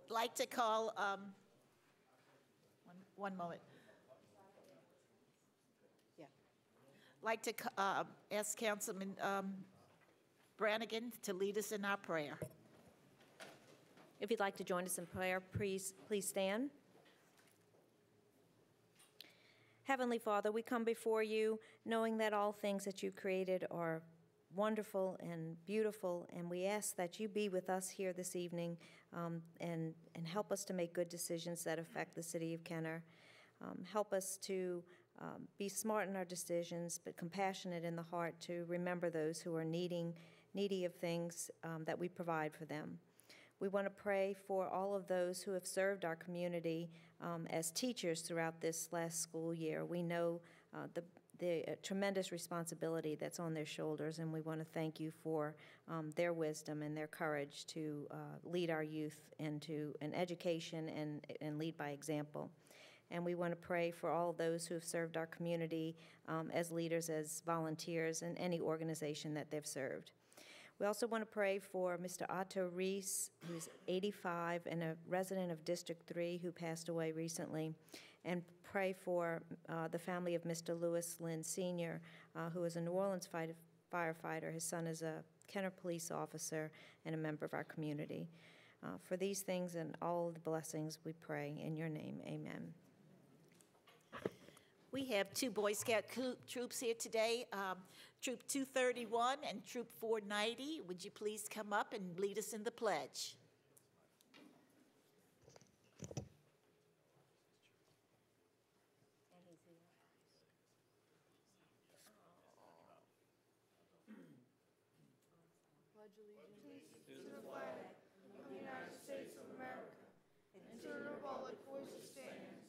like to call, one moment. Yeah. Like to ask Councilman Brannigan to lead us in our prayer. If you'd like to join us in prayer, please stand. Heavenly Father, we come before you knowing that all things that you created are wonderful and beautiful, and we ask that you be with us here this evening and help us to make good decisions that affect the city of Kenner. Help us to be smart in our decisions, but compassionate in the heart to remember those who are needy of things that we provide for them. We want to pray for all of those who have served our community as teachers throughout this last school year. We know the tremendous responsibility that's on their shoulders, and we want to thank you for their wisdom and their courage to lead our youth into an education and lead by example. And we want to pray for all those who have served our community as leaders, as volunteers, in any organization that they've served. We also want to pray for Mr. Otto Reese, who's 85 and a resident of District 3 who passed away recently, and pray for the family of Mr. Lewis Lynn Sr., who is a New Orleans firefighter. His son is a Kenner police officer and a member of our community. For these things and all the blessings, we pray in your name. Amen. We have two Boy Scout troops here today, Troop 231 and Troop 490. Would you please come up and lead us in the pledge? Pledge allegiance to the flag of the United States of America and to the republic for which it stands,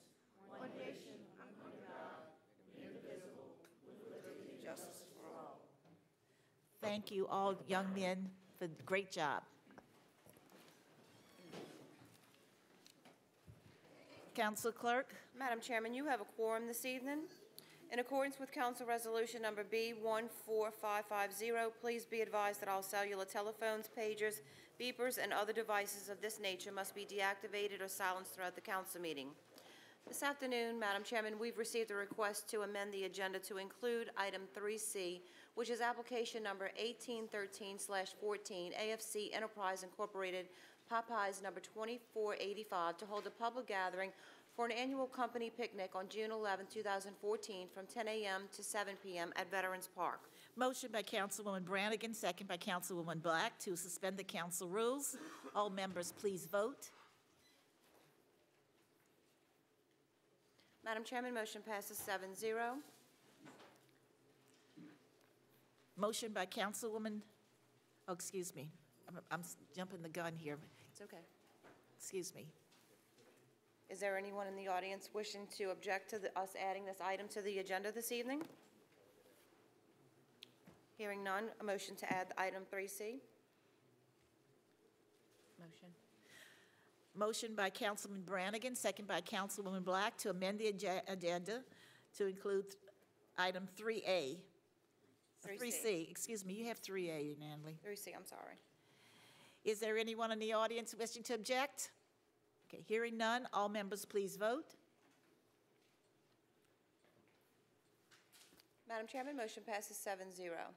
one nation, under God, indivisible, with liberty and justice for all. Thank you all young men for the great job. Council Clerk. Madam Chairman, you have a quorum this evening. In accordance with Council Resolution Number B14550, please be advised that all cellular telephones, pagers, beepers, and other devices of this nature must be deactivated or silenced throughout the council meeting. This afternoon, Madam Chairman, we've received a request to amend the agenda to include item 3C, which is application number 1813/14, AFC Enterprise Incorporated, Popeyes number 2485, to hold a public gathering for an annual company picnic on June 11, 2014, from 10 a.m. to 7 p.m. at Veterans Park. Motion by Councilwoman Brannigan, second by Councilwoman Black to suspend the council rules. All members, please vote. Madam Chairman, motion passes 7-0. Motion by Councilwoman, oh, excuse me. I'm jumping the gun here. It's okay. Excuse me. Is there anyone in the audience wishing to object to us adding this item to the agenda this evening? Hearing none, a motion to add item 3C. Motion. Motion by Councilman Brannigan, second by Councilwoman Black to amend the agenda to include item 3A. 3C, excuse me, you have 3A, Natalie. 3C, I'm sorry. Is there anyone in the audience wishing to object? Okay, hearing none, all members please vote. Madam Chairman, motion passes 7-0.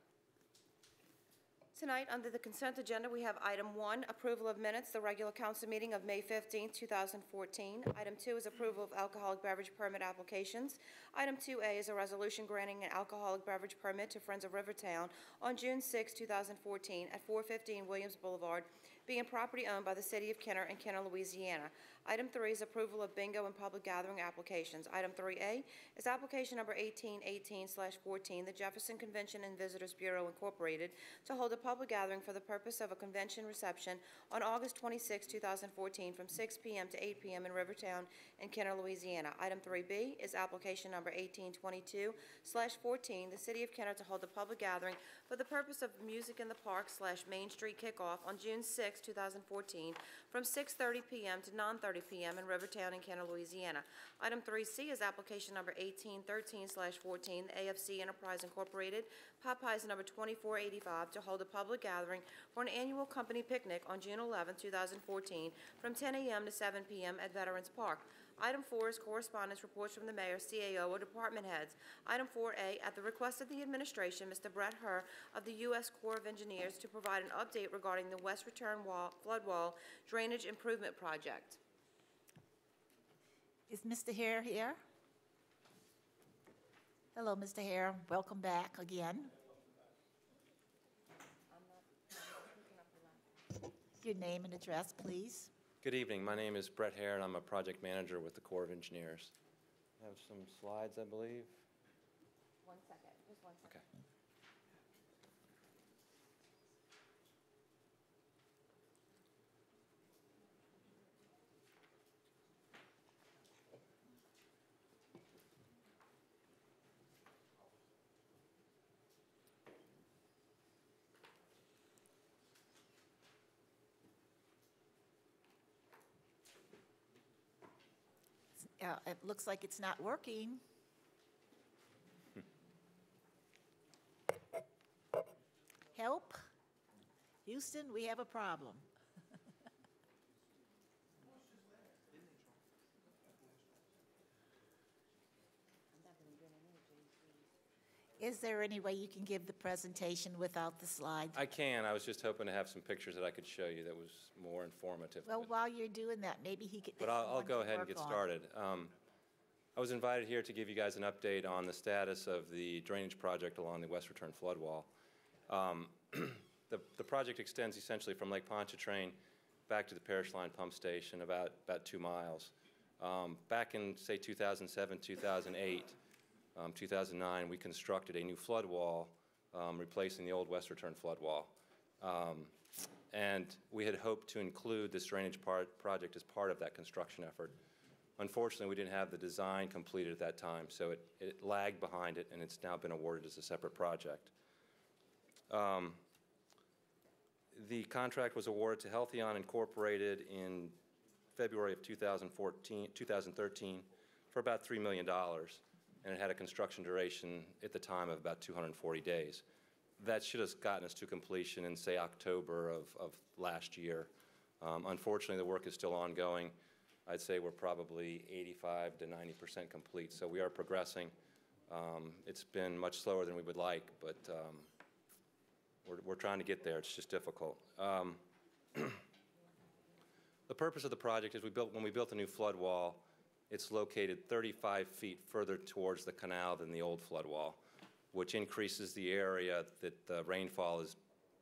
Tonight, under the consent agenda, we have item 1, approval of minutes, the regular council meeting of May 15, 2014. Item 2 is approval of alcoholic beverage permit applications. Item 2A is a resolution granting an alcoholic beverage permit to Friends of Rivertown on June 6, 2014 at 415 Williams Boulevard, being property owned by the City of Kenner and Kenner, Louisiana. Item 3 is approval of bingo and public gathering applications. Item 3A is application number 1818/14, the Jefferson Convention and Visitors Bureau, Incorporated, to hold a public gathering for the purpose of a convention reception on August 26, 2014 from 6 p.m. to 8 p.m. in Rivertown and Kenner, Louisiana. Item 3B is application number 1822/14, the City of Kenner, to hold a public gathering for the purpose of Music in the Park / Main Street Kickoff on June 6, 6, 2014, from 6:30 p.m. to 9:30 p.m. in Rivertown and Kenner, Louisiana. Item 3C is application number 1813/14, AFC Enterprise Incorporated, Popeyes number 2485, to hold a public gathering for an annual company picnic on June 11, 2014, from 10 a.m. to 7 p.m. at Veterans Park. Item 4 is correspondence reports from the mayor, CAO, or department heads. Item 4A, at the request of the administration, Mr. Brett Herr of the U.S. Corps of Engineers to provide an update regarding the West Return Flood Wall Drainage Improvement Project. Is Mr. Hare here? Hello, Mr. Hare. Welcome back again. Your name and address, please. Good evening. My name is Brett Hare, and I'm a project manager with the Corps of Engineers. I have some slides, I believe. 1 second, just 1 second. Okay. It looks like it's not working. Help? Houston, we have a problem. Is there any way you can give the presentation without the slides? I can. I was just hoping to have some pictures that I could show you that was more informative. Well, while you're doing that, maybe he could. But I'll go ahead and get started. I was invited here to give you guys an update on the status of the drainage project along the West Return Flood Wall. The project extends essentially from Lake Pontchartrain back to the Parish Line Pump Station, about 2 miles. Back in, say, 2007, 2008, 2009, we constructed a new flood wall, replacing the old West Return flood wall. And we had hoped to include this drainage project as part of that construction effort. Unfortunately, we didn't have the design completed at that time, so it lagged behind it, and it's now been awarded as a separate project. The contract was awarded to Healthion Incorporated in February of 2013 for about $3 million, and it had a construction duration at the time of about 240 days. That should have gotten us to completion in, say, October of last year. Unfortunately, the work is still ongoing. I'd say we're probably 85 to 90% complete, so we are progressing. It's been much slower than we would like, but we're trying to get there. It's just difficult. The purpose of the project is when we built the new flood wall, it's located 35 feet further towards the canal than the old flood wall, which increases the area that the rainfall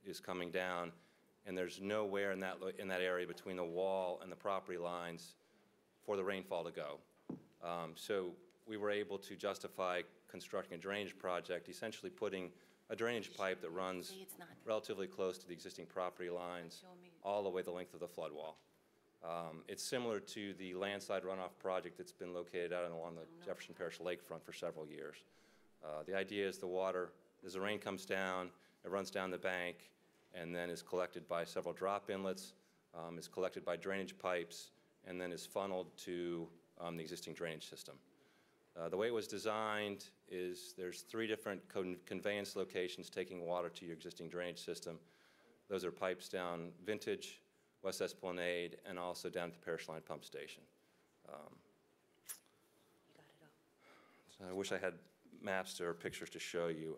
is coming down, and there's nowhere in that area between the wall and the property lines for the rainfall to go. So we were able to justify constructing a drainage project, essentially putting a drainage pipe that runs relatively close to the existing property lines all the way the length of the flood wall. It's similar to the landslide runoff project that's been located out along the Jefferson Parish lakefront for several years. The idea is the water, as the rain comes down, it runs down the bank and then is collected by several drop inlets, is collected by drainage pipes, and then is funneled to the existing drainage system. The way it was designed is there's 3 different conveyance locations taking water to your existing drainage system. Those are pipes down Vintage, West Esplanade, and also down at the Parish Line Pump Station. So I wish I had maps or pictures to show you.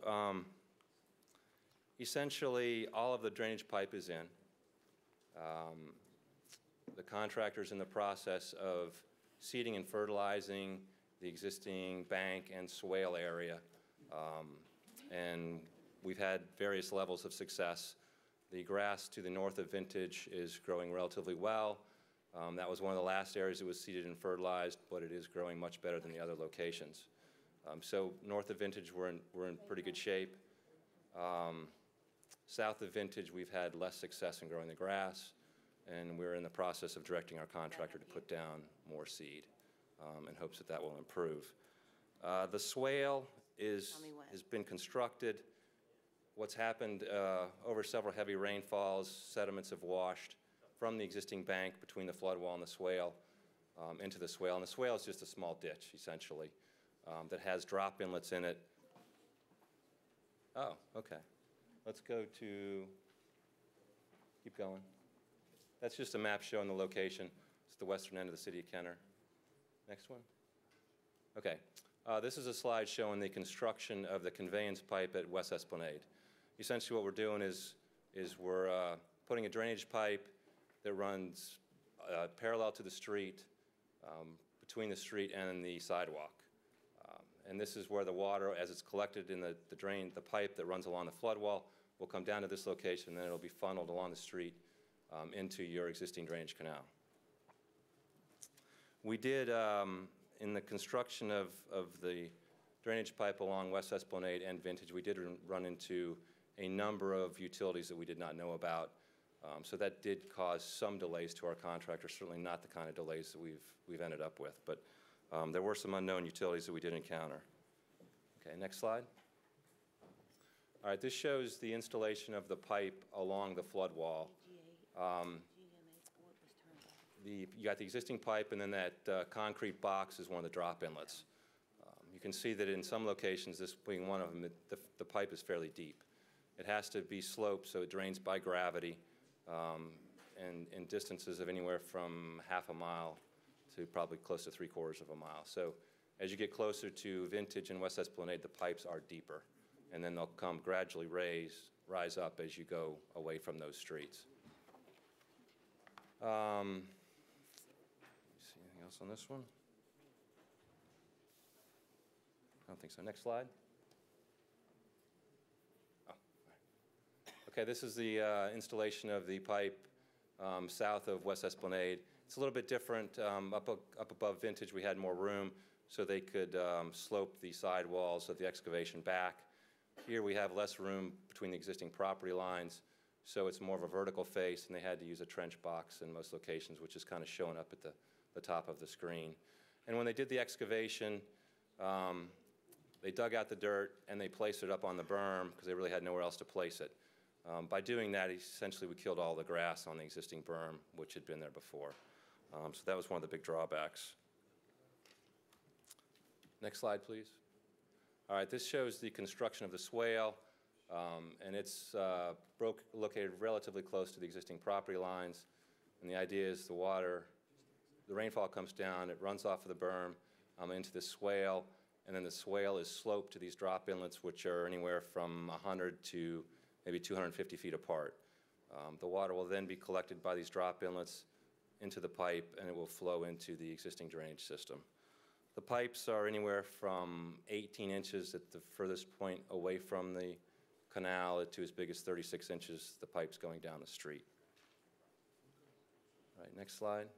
Essentially, all of the drainage pipe is in. The contractor's in the process of seeding and fertilizing the existing bank and swale area, and we've had various levels of success. The grass to the north of Vintage is growing relatively well. That was one of the last areas that was seeded and fertilized, but it is growing much better than the other locations. So north of Vintage, we're in pretty good shape. South of Vintage, we've had less success in growing the grass, and we're in the process of directing our contractor to put down more seed in hopes that that will improve. The swale has been constructed. What's happened over several heavy rainfalls, sediments have washed, from the existing bank between the flood wall and the swale into the swale. And the swale is just a small ditch, essentially, that has drop inlets in it. Oh, okay. Let's go to, keep going. That's just a map showing the location. It's the western end of the city of Kenner. Next one. Okay. This is a slide showing the construction of the conveyance pipe at West Esplanade. Essentially what we're doing is we're putting a drainage pipe that runs parallel to the street, between the street and the sidewalk. And this is where the water, as it's collected in the pipe that runs along the flood wall, will come down to this location, and then it'll be funneled along the street into your existing drainage canal. We did, in the construction of the drainage pipe along West Esplanade and Vintage, we did run into a number of utilities that we did not know about. So that did cause some delays to our contractor, certainly not the kind of delays that we've ended up with. But there were some unknown utilities that we did encounter. Okay, next slide. All right, this shows the installation of the pipe along the flood wall. You got the existing pipe, and then that concrete box is one of the drop inlets. You can see that in some locations, this being one of them, the pipe is fairly deep. It has to be sloped so it drains by gravity, and in distances of anywhere from half a mile to probably close to 3/4 of a mile. So as you get closer to Vintage and West Esplanade, the pipes are deeper, and then they'll come gradually rise up as you go away from those streets. See anything else on this one? I don't think so. Next slide. Oh, all right. Okay, this is the installation of the pipe south of West Esplanade. It's a little bit different. Up above Vintage, we had more room, so they could slope the side walls of the excavation back. Here we have less room between the existing property lines, so it's more of a vertical face, and they had to use a trench box in most locations, which is kind of showing up at the top of the screen. And when they did the excavation, they dug out the dirt and they placed it up on the berm because they really had nowhere else to place it. By doing that, essentially we killed all the grass on the existing berm, which had been there before. So that was one of the big drawbacks. Next slide, please. All right, this shows the construction of the swale, and it's located relatively close to the existing property lines. And the idea is the rainfall comes down, it runs off of the berm into the swale, and then the swale is sloped to these drop inlets, which are anywhere from 100 to maybe 250 feet apart. The water will then be collected by these drop inlets into the pipe, and it will flow into the existing drainage system. The pipes are anywhere from 18 inches at the furthest point away from the canal to as big as 36 inches, the pipes going down the street. All right, next slide.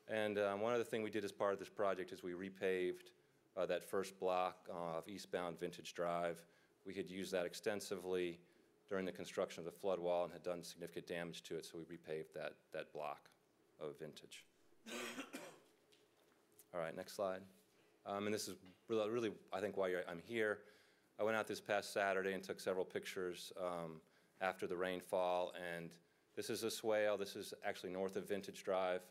And one other thing we did as part of this project is we repaved that first block of eastbound Vintage Drive. We had used that extensively during the construction of the flood wall and had done significant damage to it, so we repaved that block of Vintage. All right, next slide. And this is really I think, why I'm here. I went out this past Saturday and took several pictures after the rainfall, and this is a swale. This is actually north of Vintage Drive,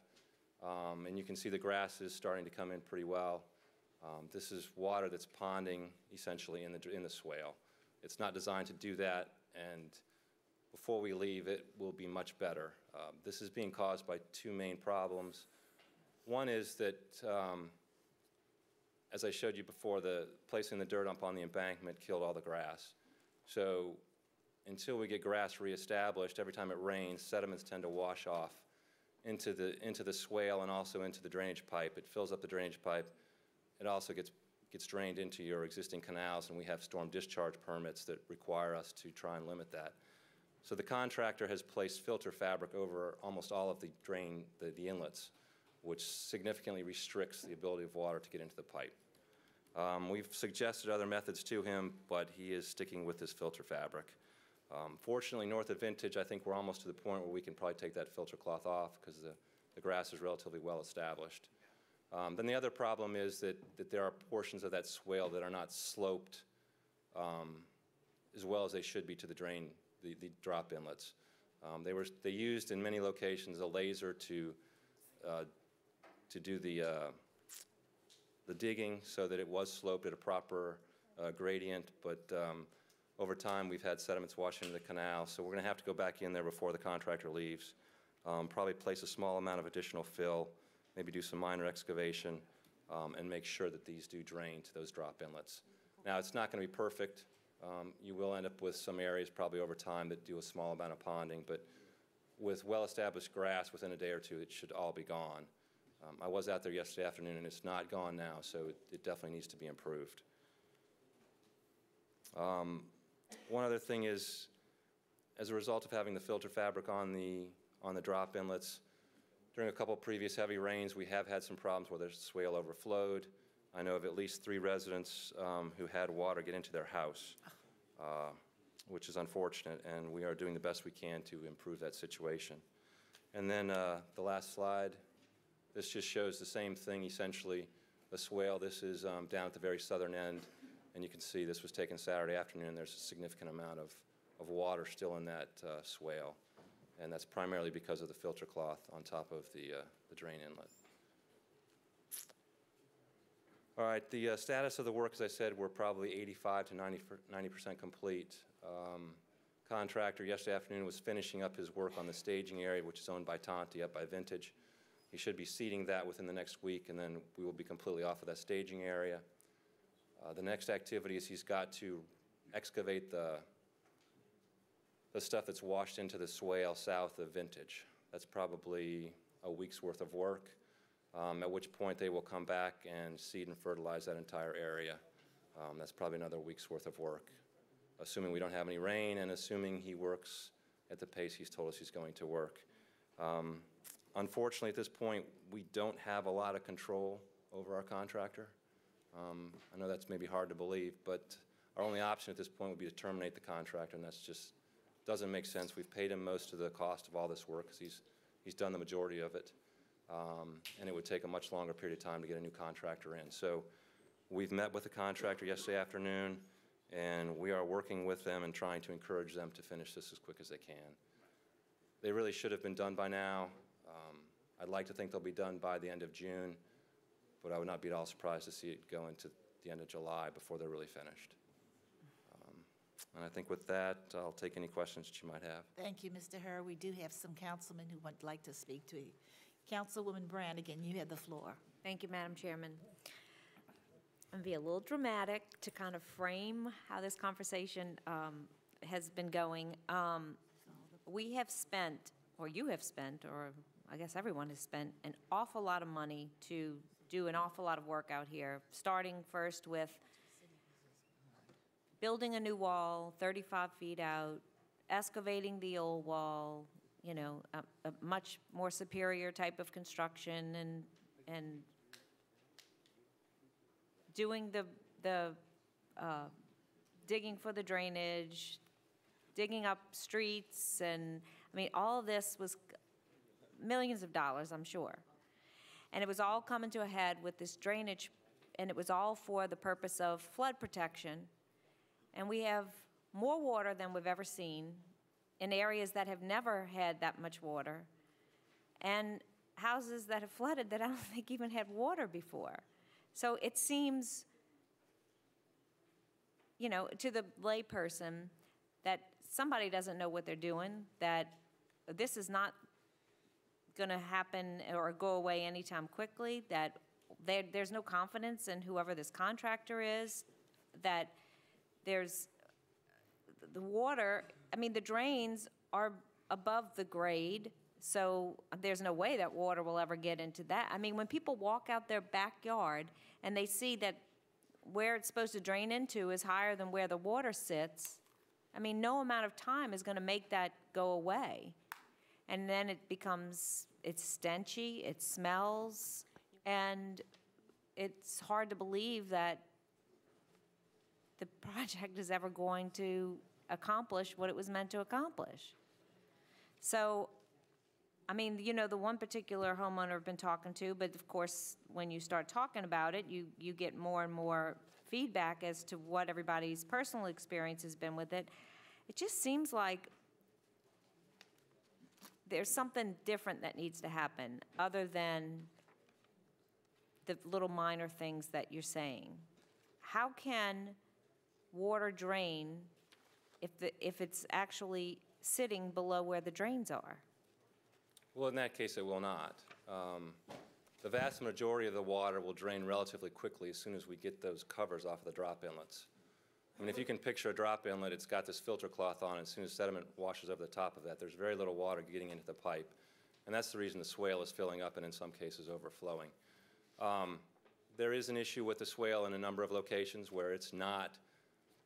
and you can see the grass is starting to come in pretty well. This is water that's ponding essentially in the swale. It's not designed to do that, and before we leave, it will be much better. This is being caused by two main problems. One is that, as I showed you before, placing the dirt up on the embankment killed all the grass. So until we get grass reestablished, every time it rains, sediments tend to wash off into the swale and also into the drainage pipe. It fills up the drainage pipe. It also gets drained into your existing canals, and we have storm discharge permits that require us to try and limit that. So the contractor has placed filter fabric over almost all of the inlets, which significantly restricts the ability of water to get into the pipe. We've suggested other methods to him, but he is sticking with this filter fabric. Fortunately, north of Vintage, I think we're almost to the point where we can probably take that filter cloth off because the grass is relatively well established. Then the other problem is that there are portions of that swale that are not sloped as well as they should be to the drop inlets. They used in many locations a laser to do the digging so that it was sloped at a proper gradient, but over time we've had sediments wash into the canal, so we're going to have to go back in there before the contractor leaves, probably place a small amount of additional fill, maybe do some minor excavation, and make sure that these do drain to those drop inlets. Now, it's not going to be perfect. You will end up with some areas probably over time that do a small amount of ponding, but with well-established grass within a day or two, it should all be gone. I was out there yesterday afternoon, and it's not gone now, so it definitely needs to be improved. One other thing is, as a result of having the filter fabric on the drop inlets, during a couple of previous heavy rains, we have had some problems where the swale overflowed. I know of at least 3 residents who had water get into their house, which is unfortunate, and we are doing the best we can to improve that situation. And then the last slide, this just shows the same thing, essentially, a swale. This is down at the very southern end, and you can see this was taken Saturday afternoon. There's a significant amount of water still in that swale, and that's primarily because of the filter cloth on top of the drain inlet. All right, the status of the work, as I said, we're probably 85 to 90% complete. Contractor yesterday afternoon was finishing up his work on the staging area, which is owned by Tonti up by Vintage. He should be seeding that within the next week, and then we will be completely off of that staging area. The next activity is he's got to excavate the stuff that's washed into the swale south of Vintage. That's probably a week's worth of work, at which point they will come back and seed and fertilize that entire area. That's probably another week's worth of work, assuming we don't have any rain and assuming he works at the pace he's told us he's going to work. Unfortunately, at this point, we don't have a lot of control over our contractor. I know that's maybe hard to believe, but our only option at this point would be to terminate the contractor, and that's just doesn't make sense. We've paid him most of the cost of all this work because he's done the majority of it, and it would take a much longer period of time to get a new contractor in. So we've met with the contractor yesterday afternoon, and we are working with them and trying to encourage them to finish this as quick as they can. They really should have been done by now. I'd like to think they'll be done by the end of June, but I would not be at all surprised to see it go into the end of July before they're really finished. And I think with that, I'll take any questions that you might have. Thank you, Mr. Herr. We do have some councilmen who would like to speak to you. Councilwoman Brannigan, you have the floor. Thank you, Madam Chairman. I'm going to be a little dramatic to kind of frame how this conversation has been going. We have spent, or you have spent, or I guess everyone has spent an awful lot of money to do an awful lot of work out here, starting first with building a new wall 35 feet out, excavating the old wall, you know, a much more superior type of construction, and doing the digging for the drainage, digging up streets, and I mean, all of this was millions of dollars, I'm sure. And it was all coming to a head with this drainage, and it was all for the purpose of flood protection. And we have more water than we've ever seen in areas that have never had that much water, and houses that have flooded that I don't think even had water before. So it seems, you know, to the layperson that somebody doesn't know what they're doing, that this is not going to happen or go away anytime quickly, that there's no confidence in whoever this contractor is, that there's the water, I mean, the drains are above the grade, so there's no way that water will ever get into that. I mean, when people walk out their backyard and they see that where it's supposed to drain into is higher than where the water sits, I mean, no amount of time is going to make that go away. And then it becomes, it's stenchy, it smells, and it's hard to believe that the project is ever going to accomplish what it was meant to accomplish. So, I mean, you know, the one particular homeowner I've been talking to, but of course, when you start talking about it, you get more and more feedback as to what everybody's personal experience has been with it. It just seems like there's something different that needs to happen, other than the little minor things that you're saying. How can water drain if it's actually sitting below where the drains are? Well, in that case, it will not. The vast majority of the water will drain relatively quickly as soon as we get those covers off of the drop inlets. I mean, if you can picture a drop inlet, it's got this filter cloth on it. As soon as sediment washes over the top of that, there's very little water getting into the pipe. And that's the reason the swale is filling up and in some cases overflowing. There is an issue with the swale in a number of locations where it's not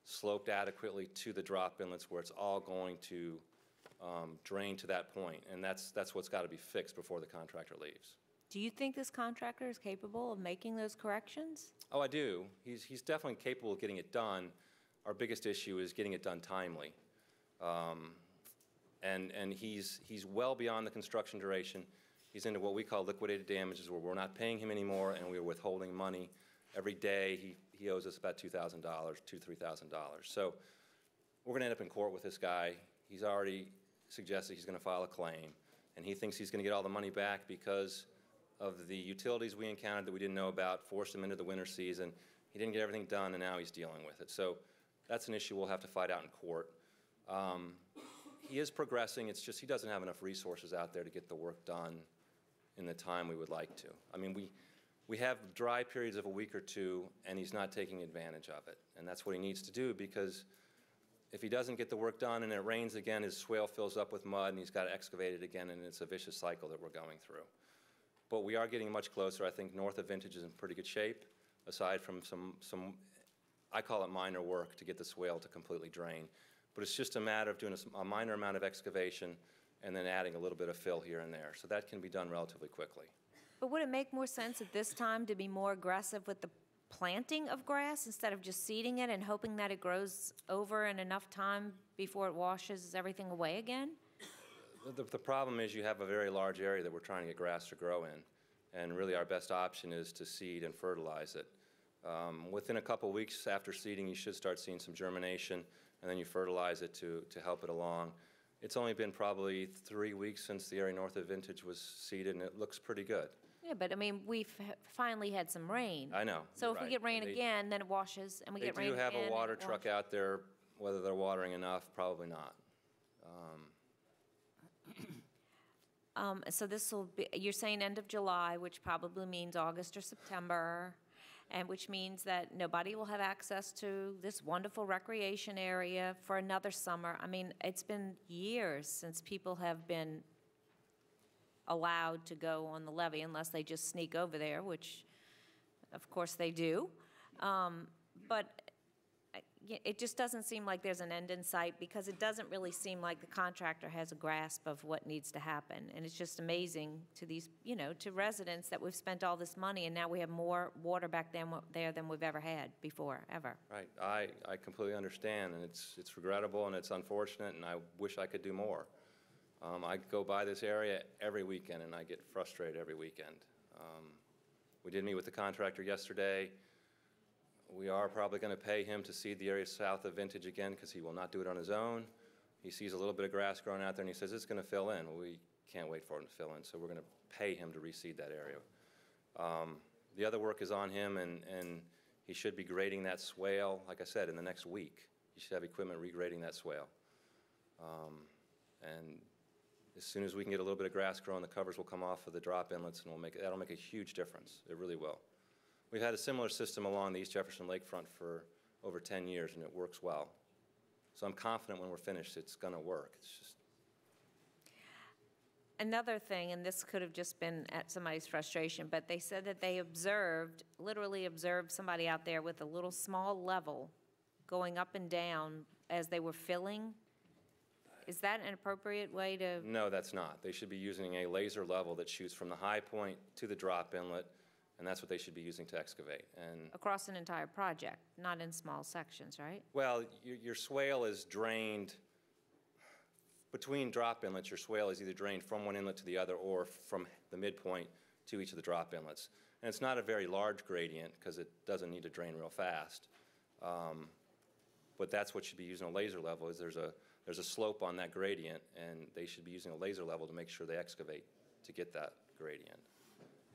sloped adequately to the drop inlets, where it's all going to drain to that point. And that's what's got to be fixed before the contractor leaves. Do you think this contractor is capable of making those corrections? Oh, I do. He's definitely capable of getting it done. Our biggest issue is getting it done timely. And he's well beyond the construction duration. He's into what we call liquidated damages, where we're not paying him anymore and we're withholding money. Every day he owes us about $2,000, $3,000. So we're going to end up in court with this guy. He's already suggested he's going to file a claim, and he thinks he's going to get all the money back because of the utilities we encountered that we didn't know about, forced him into the winter season. He didn't get everything done, and now he's dealing with it. So that's an issue we'll have to fight out in court. He is progressing. It's just he doesn't have enough resources out there to get the work done in the time we would like to. I mean, we have dry periods of a week or two, and he's not taking advantage of it. And that's what he needs to do, because if he doesn't get the work done and it rains again, his swale fills up with mud and he's got to excavate it again, and it's a vicious cycle that we're going through. But we are getting much closer. I think north of Vintage is in pretty good shape, aside from some I call it minor work to get the swale to completely drain. But it's just a matter of doing a minor amount of excavation and then adding a little bit of fill here and there. So that can be done relatively quickly. But would it make more sense at this time to be more aggressive with the planting of grass instead of just seeding it and hoping that it grows over in enough time before it washes everything away again? The problem is you have a very large area that we're trying to get grass to grow in, and really our best option is to seed and fertilize it. Within a couple weeks after seeding, you should start seeing some germination, and then you fertilize it to help it along. It's only been probably 3 weeks since the area north of Vintage was seeded, and it looks pretty good. Yeah, but I mean, we've finally had some rain. I know. So if we right. get rain And again, then it washes, and we get rain They again. do have a water and it truck washes. out there. Whether they're watering enough, probably not. So this will be, you're saying end of July, which probably means August or September, and which means that nobody will have access to this wonderful recreation area for another summer. I mean, it's been years since people have been allowed to go on the levee unless they just sneak over there, which of course they do. But it just doesn't seem like there's an end in sight, because it doesn't really seem like the contractor has a grasp of what needs to happen. And it's just amazing to these, to residents that we've spent all this money and now we have more water back there than we've ever had before, ever. Right. I completely understand, and it's regrettable and it's unfortunate, and I wish I could do more. I go by this area every weekend, and I get frustrated every weekend. We did meet with the contractor yesterday. We are probably going to pay him to seed the area south of Vintage again, because he will not do it on his own. He sees a little bit of grass growing out there, and he says it's going to fill in. Well, we can't wait for him to fill in, so we're going to pay him to reseed that area. The other work is on him, and he should be grading that swale, like I said, in the next week. He should have equipment regrading that swale. And as soon as we can get a little bit of grass growing, the covers will come off of the drop inlets, and that'll make a huge difference. It really will. We've had a similar system along the East Jefferson Lakefront for over 10 years, and it works well. So I'm confident when we're finished, it's going to work. It's just... Another thing, and this could have just been at somebody's frustration, but they said that they literally observed somebody out there with a little small level going up and down as they were filling. Is that an appropriate way to? No, that's not. They should be using a laser level that shoots from the high point to the drop inlet, and that's what they should be using to excavate. And Across an entire project, not in small sections, right? well, your swale is drained between drop inlets. Your swale is either drained from one inlet to the other or from the midpoint to each of the drop inlets. And it's not a very large gradient because it doesn't need to drain real fast. But that's what should be using a laser level, is there's a there's a slope on that gradient, and they should be using a laser level to make sure they excavate to get that gradient.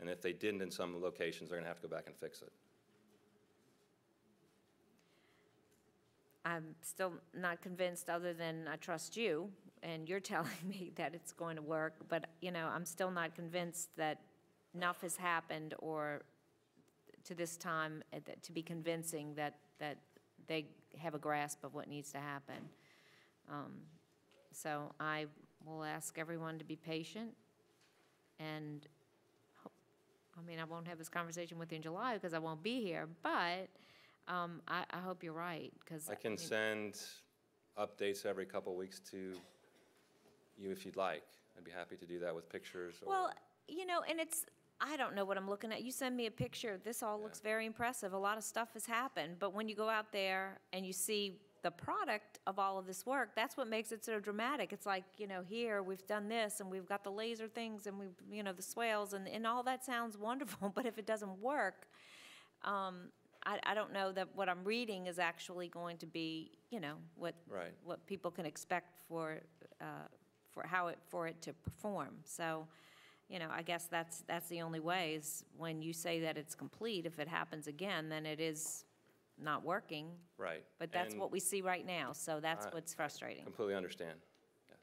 And if they didn't in some locations, they're going to have to go back and fix it. I'm still not convinced, other than I trust you, and you're telling me that it's going to work, but, you know, I'm still not convinced that enough has happened or to this time to be convincing that they have a grasp of what needs to happen. So I will ask everyone to be patient, and I mean, I won't have this conversation with you in July because I won't be here, but I hope you're right, because I can send updates every couple weeks to you if you'd like. I'd be happy to do that with pictures. Well, you know, and I don't know what I'm looking at. You send me a picture. This all looks very impressive. A lot of stuff has happened. But when you go out there and you see the product of all of this work, that's what makes it so dramatic. It's like, you know, here we've done this and we've got the laser things and we've, you know, the swales and all that sounds wonderful. But if it doesn't work, I don't know that what I'm reading is actually going to be, you know, what people can expect for it to perform. So, you know, I guess that's the only way is when you say that it's complete. If it happens again, then it is not working. Right. But that's what we see right now, so that's what's frustrating. Completely understand. Yes.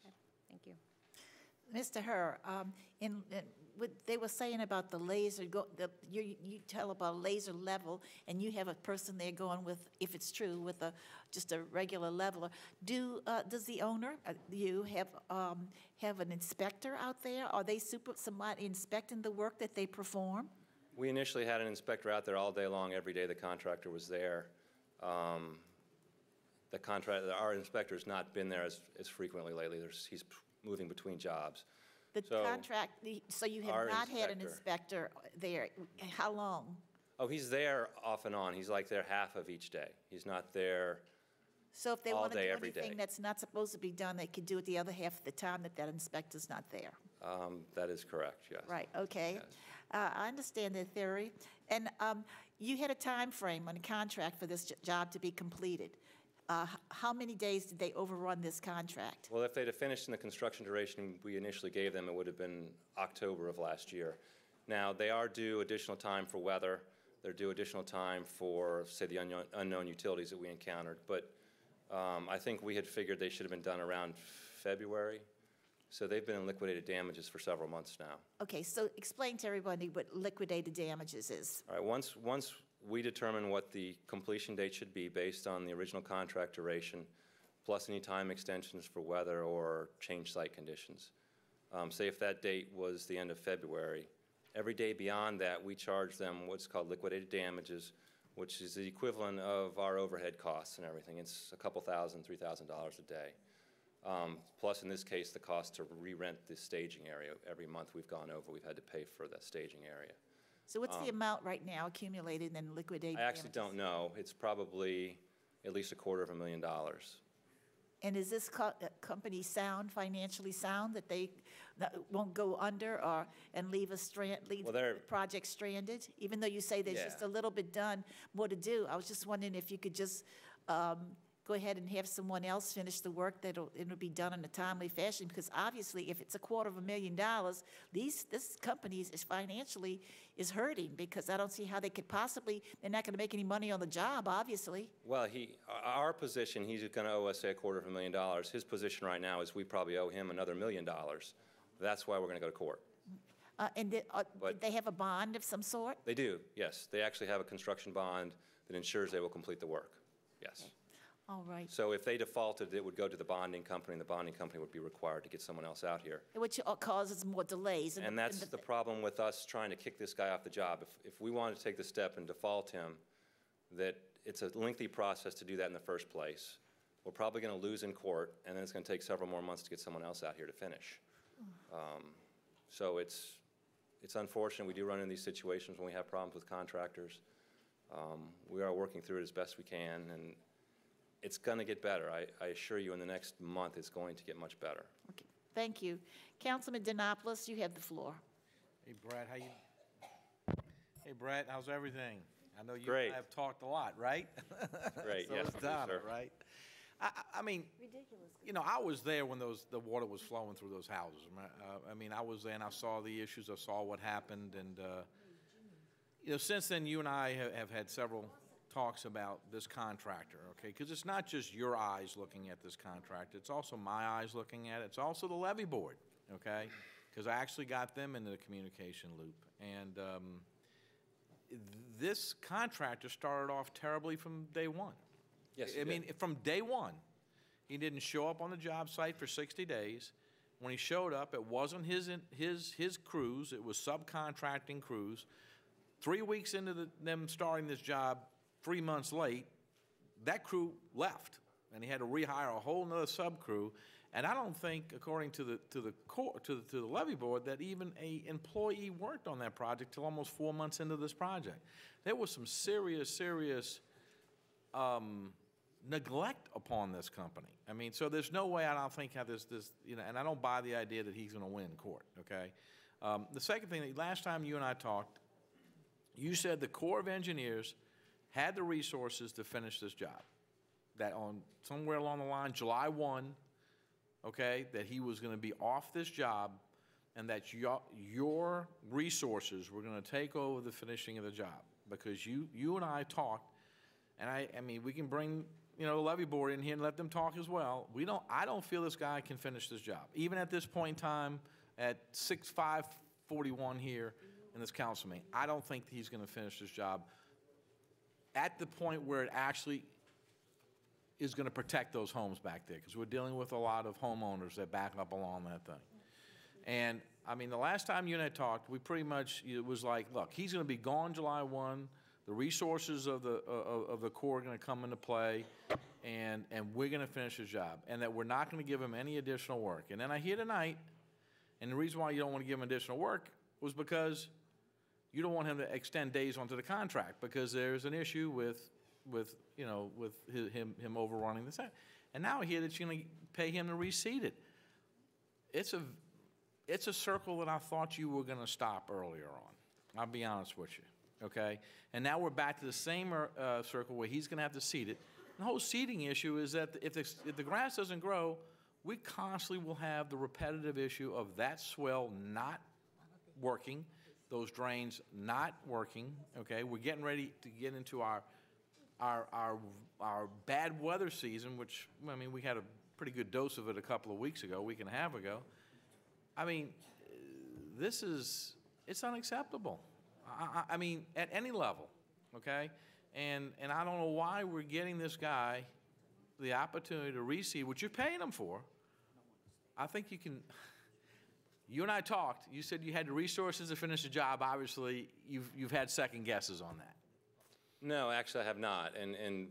Thank you. Mr. Herr, what they were saying about the laser, you tell about laser level, and you have a person there going with, if it's true, with just a regular leveler. Does the owner, you have an inspector out there? Are they somebody inspecting the work that they perform? We initially had an inspector out there all day long, every day the contractor was there. Our inspector's not been there as frequently lately. He's moving between jobs. So you have not had an inspector there. How long? Oh, he's there off and on. He's like there half of each day. He's not there So if they all want to day, do every day. anything that's not supposed to be done, they could do it the other half of the time that inspector's not there. That is correct, yes. Right, okay. Yes. I understand the theory. And you had a time frame on a contract for this job to be completed. How many days did they overrun this contract? Well, if they'd have finished in the construction duration we initially gave them, it would have been October of last year. Now, they are due additional time for weather. They're due additional time for, say, the unknown utilities that we encountered. But I think we had figured they should have been done around February. So they've been in liquidated damages for several months now. Okay, so explain to everybody what liquidated damages is. All right, once we determine what the completion date should be based on the original contract duration, plus any time extensions for weather or change site conditions. Say if that date was the end of February, every day beyond that, we charge them what's called liquidated damages, which is the equivalent of our overhead costs and everything. It's a couple $3,000 a day. Plus, in this case, the cost to re-rent the staging area. Every month we've gone over, we've had to pay for that staging area. So what's the amount right now accumulated in liquidated I actually damages? don't know. It's probably at least $250,000. And is this company financially sound, that they won't go under and leave the project stranded? Even though you say there's just a little bit more to do, I was just wondering if you could just go ahead and have someone else finish the work it'll be done in a timely fashion, because obviously if it's $250,000, this company is financially hurting, because I don't see how they could possibly, they're not going to make any money on the job, obviously. Well, our position, he's going to owe us, say, $250,000. His position right now is we probably owe him another $1 million. That's why we're going to go to court. And did they have a bond of some sort? They do, yes. They actually have a construction bond that ensures they will complete the work, yes. Okay. All right. So if they defaulted, it would go to the bonding company, and the bonding company would be required to get someone else out here. Which causes more delays. And that's the problem with us trying to kick this guy off the job. If we wanted to take the step and default him, that it's a lengthy process to do that in the first place. We're probably going to lose in court, and then it's going to take several more months to get someone else out here to finish. So it's unfortunate. We do run into these situations when we have problems with contractors. We are working through it as best we can, and it's going to get better. I assure you in the next month it's going to get much better. Okay. Thank you. Councilman Denopoulos, you have the floor. Hey, Brad, Hey, Brad, how's everything? I know you Great. and I have talked a lot, right? Great, So yes, is we do, Donna, sir. right? I mean, you know, I was there when the water was flowing through those houses. I mean, I was there and I saw the issues, I saw what happened, and, you know, since then, you and I have had several talks about this contractor, okay? Because it's not just your eyes looking at this contract, it's also my eyes looking at it, it's also the levy board, okay? Because I actually got them into the communication loop. And this contractor started off terribly from day one. Yes, he I mean, did. from day one, he didn't show up on the job site for 60 days. When he showed up, it wasn't his crews, it was subcontracting crews. 3 weeks into them starting this job, 3 months late, that crew left, and he had to rehire a whole nother sub-crew. And I don't think, according to the levy board, that even a employee worked on that project till almost 4 months into this project. There was some serious neglect upon this company. I mean, so there's no way I don't think how this, you know, and I don't buy the idea that he's going to win in court, okay? The second thing, last time you and I talked, you said the Corps of Engineers had the resources to finish this job. That on somewhere along the line, July 1, okay, that he was going to be off this job and that your resources were going to take over the finishing of the job. Because you and I talked, and I mean, we can bring, you know, the levy board in here and let them talk as well. I don't feel this guy can finish this job. Even at this point in time, at 5:41 here in this council meeting, I don't think he's going to finish this job at the point where it actually is going to protect those homes back there, because we're dealing with a lot of homeowners that back up along that thing. And, I mean, the last time you and I talked, we pretty much, it was like, look, he's going to be gone July 1, the resources of the Corps are going to come into play, and we're going to finish his job, and that we're not going to give him any additional work. And then I hear tonight, and the reason why you don't want to give him additional work was because you don't want him to extend days onto the contract, because there's an issue with you know, with him overrunning the set. And now I hear that you're going to pay him to reseed it. It's a circle that I thought you were going to stop earlier on. I'll be honest with you, okay? And now we're back to the same circle where he's going to have to seed it. The whole seeding issue is that if the grass doesn't grow, we constantly will have the repetitive issue of that swell not working, those drains not working, okay? We're getting ready to get into our bad weather season, which, I mean, we had a pretty good dose of it a couple of weeks ago, a week and a half ago. I mean, it's unacceptable. I mean, at any level, okay? And I don't know why we're getting this guy the opportunity to reseed, which you're paying him for. I think you can, you and I talked, you said you had the resources to finish the job. Obviously, you've had second guesses on that. No, actually, I have not. And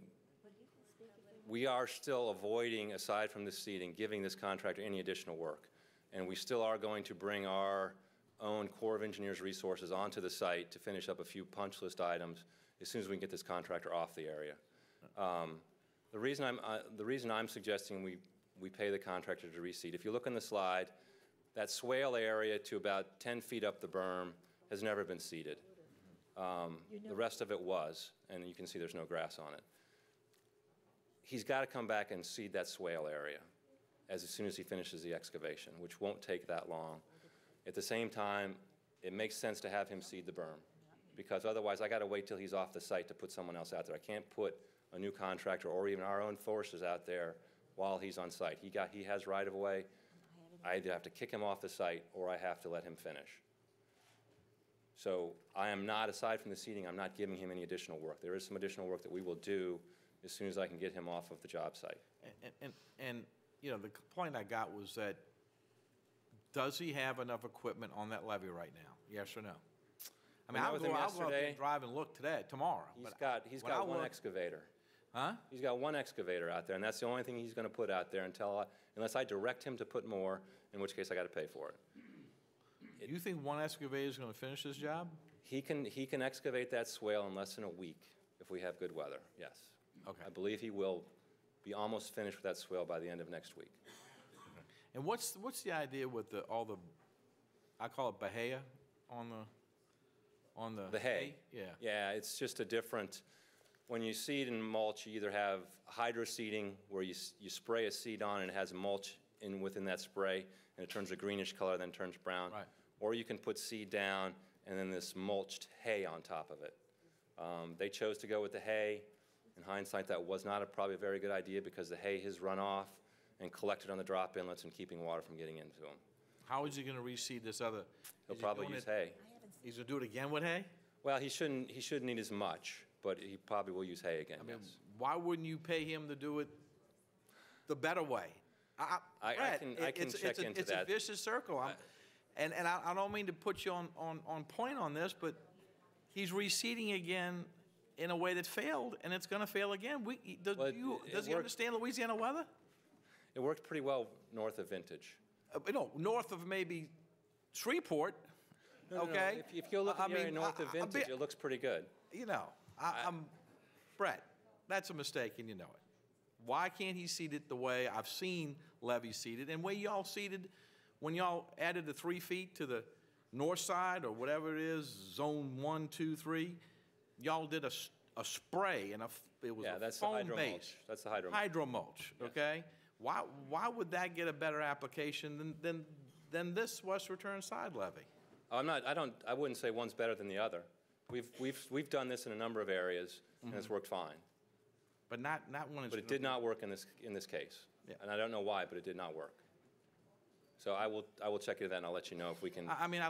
we are still avoiding, aside from this seeding, giving this contractor any additional work. And we still are going to bring our own Corps of Engineers resources onto the site to finish up a few punch list items as soon as we can get this contractor off the area. The reason I'm suggesting we pay the contractor to reseed, if you look on the slide, that swale area to about 10 feet up the berm has never been seeded. The rest of it was, and you can see there's no grass on it. He's got to come back and seed that swale area as soon as he finishes the excavation, which won't take that long. At the same time, it makes sense to have him seed the berm, because otherwise I got to wait till he's off the site to put someone else out there. I can't put a new contractor or even our own forces out there while he's on site. He has right of way. I either have to kick him off the site or I have to let him finish. So I am not, aside from the seeding, I'm not giving him any additional work. There is some additional work that we will do as soon as I can get him off of the job site. And you know, the complaint I got was that, does he have enough equipment on that levee right now? Yes or no? I mean, I'll go out there and drive and look tomorrow. He's got one excavator. Huh? He's got one excavator out there, and that's the only thing he's going to put out there unless I direct him to put more, in which case I got to pay for it. You think one excavator is going to finish this job? He can excavate that swale in less than a week if we have good weather, yes. Okay. I believe he will be almost finished with that swale by the end of next week. Okay. And what's the idea with all the, I call it bahia on the The hay? Yeah. Yeah, it's just a different, When you seed and mulch, you either have hydro seeding, where you spray a seed on and it has mulch within that spray, and it turns a greenish color, then turns brown. Right. Or you can put seed down and then this mulched hay on top of it. They chose to go with the hay. In hindsight, that was not probably a very good idea because the hay has run off and collected on the drop inlets and keeping water from getting into them. How is he going to reseed this other? He'll is he probably doing use it- hay. He's going to do it again with hay? Well, he shouldn't need as much, but he probably will use hay again, I mean, yes. why wouldn't you pay him to do it the better way? I Brett, can it's check into It's a that. vicious circle. And I don't mean to put you on point on this, but he's reseeding again in a way that failed, and it's going to fail again. Well, Does he worked- understand Louisiana weather? It worked pretty well north of Vintage. No, north of maybe Shreveport, No, okay? If you look at the area mean, north of Vintage, it looks pretty good. You know, I'm, Brett, that's a mistake, and you know it. Why can't he seed it the way I've seen Levy seeded, and way y'all seeded when y'all added the 3 feet to the north side, or whatever it is, zone 1, 2, 3, y'all did a spray, and it was Yeah, a that's the foam hydro base. mulch. That's the hydro mulch. Hydro mulch, okay? Why would that get a better application than this West Return side levy? I wouldn't say one's better than the other. We've done this in a number of areas, and it's worked fine. But not when it's. But it did not work in this case. Yeah. And I don't know why, but it did not work. So I will check into that, and I'll let you know if we can. I mean,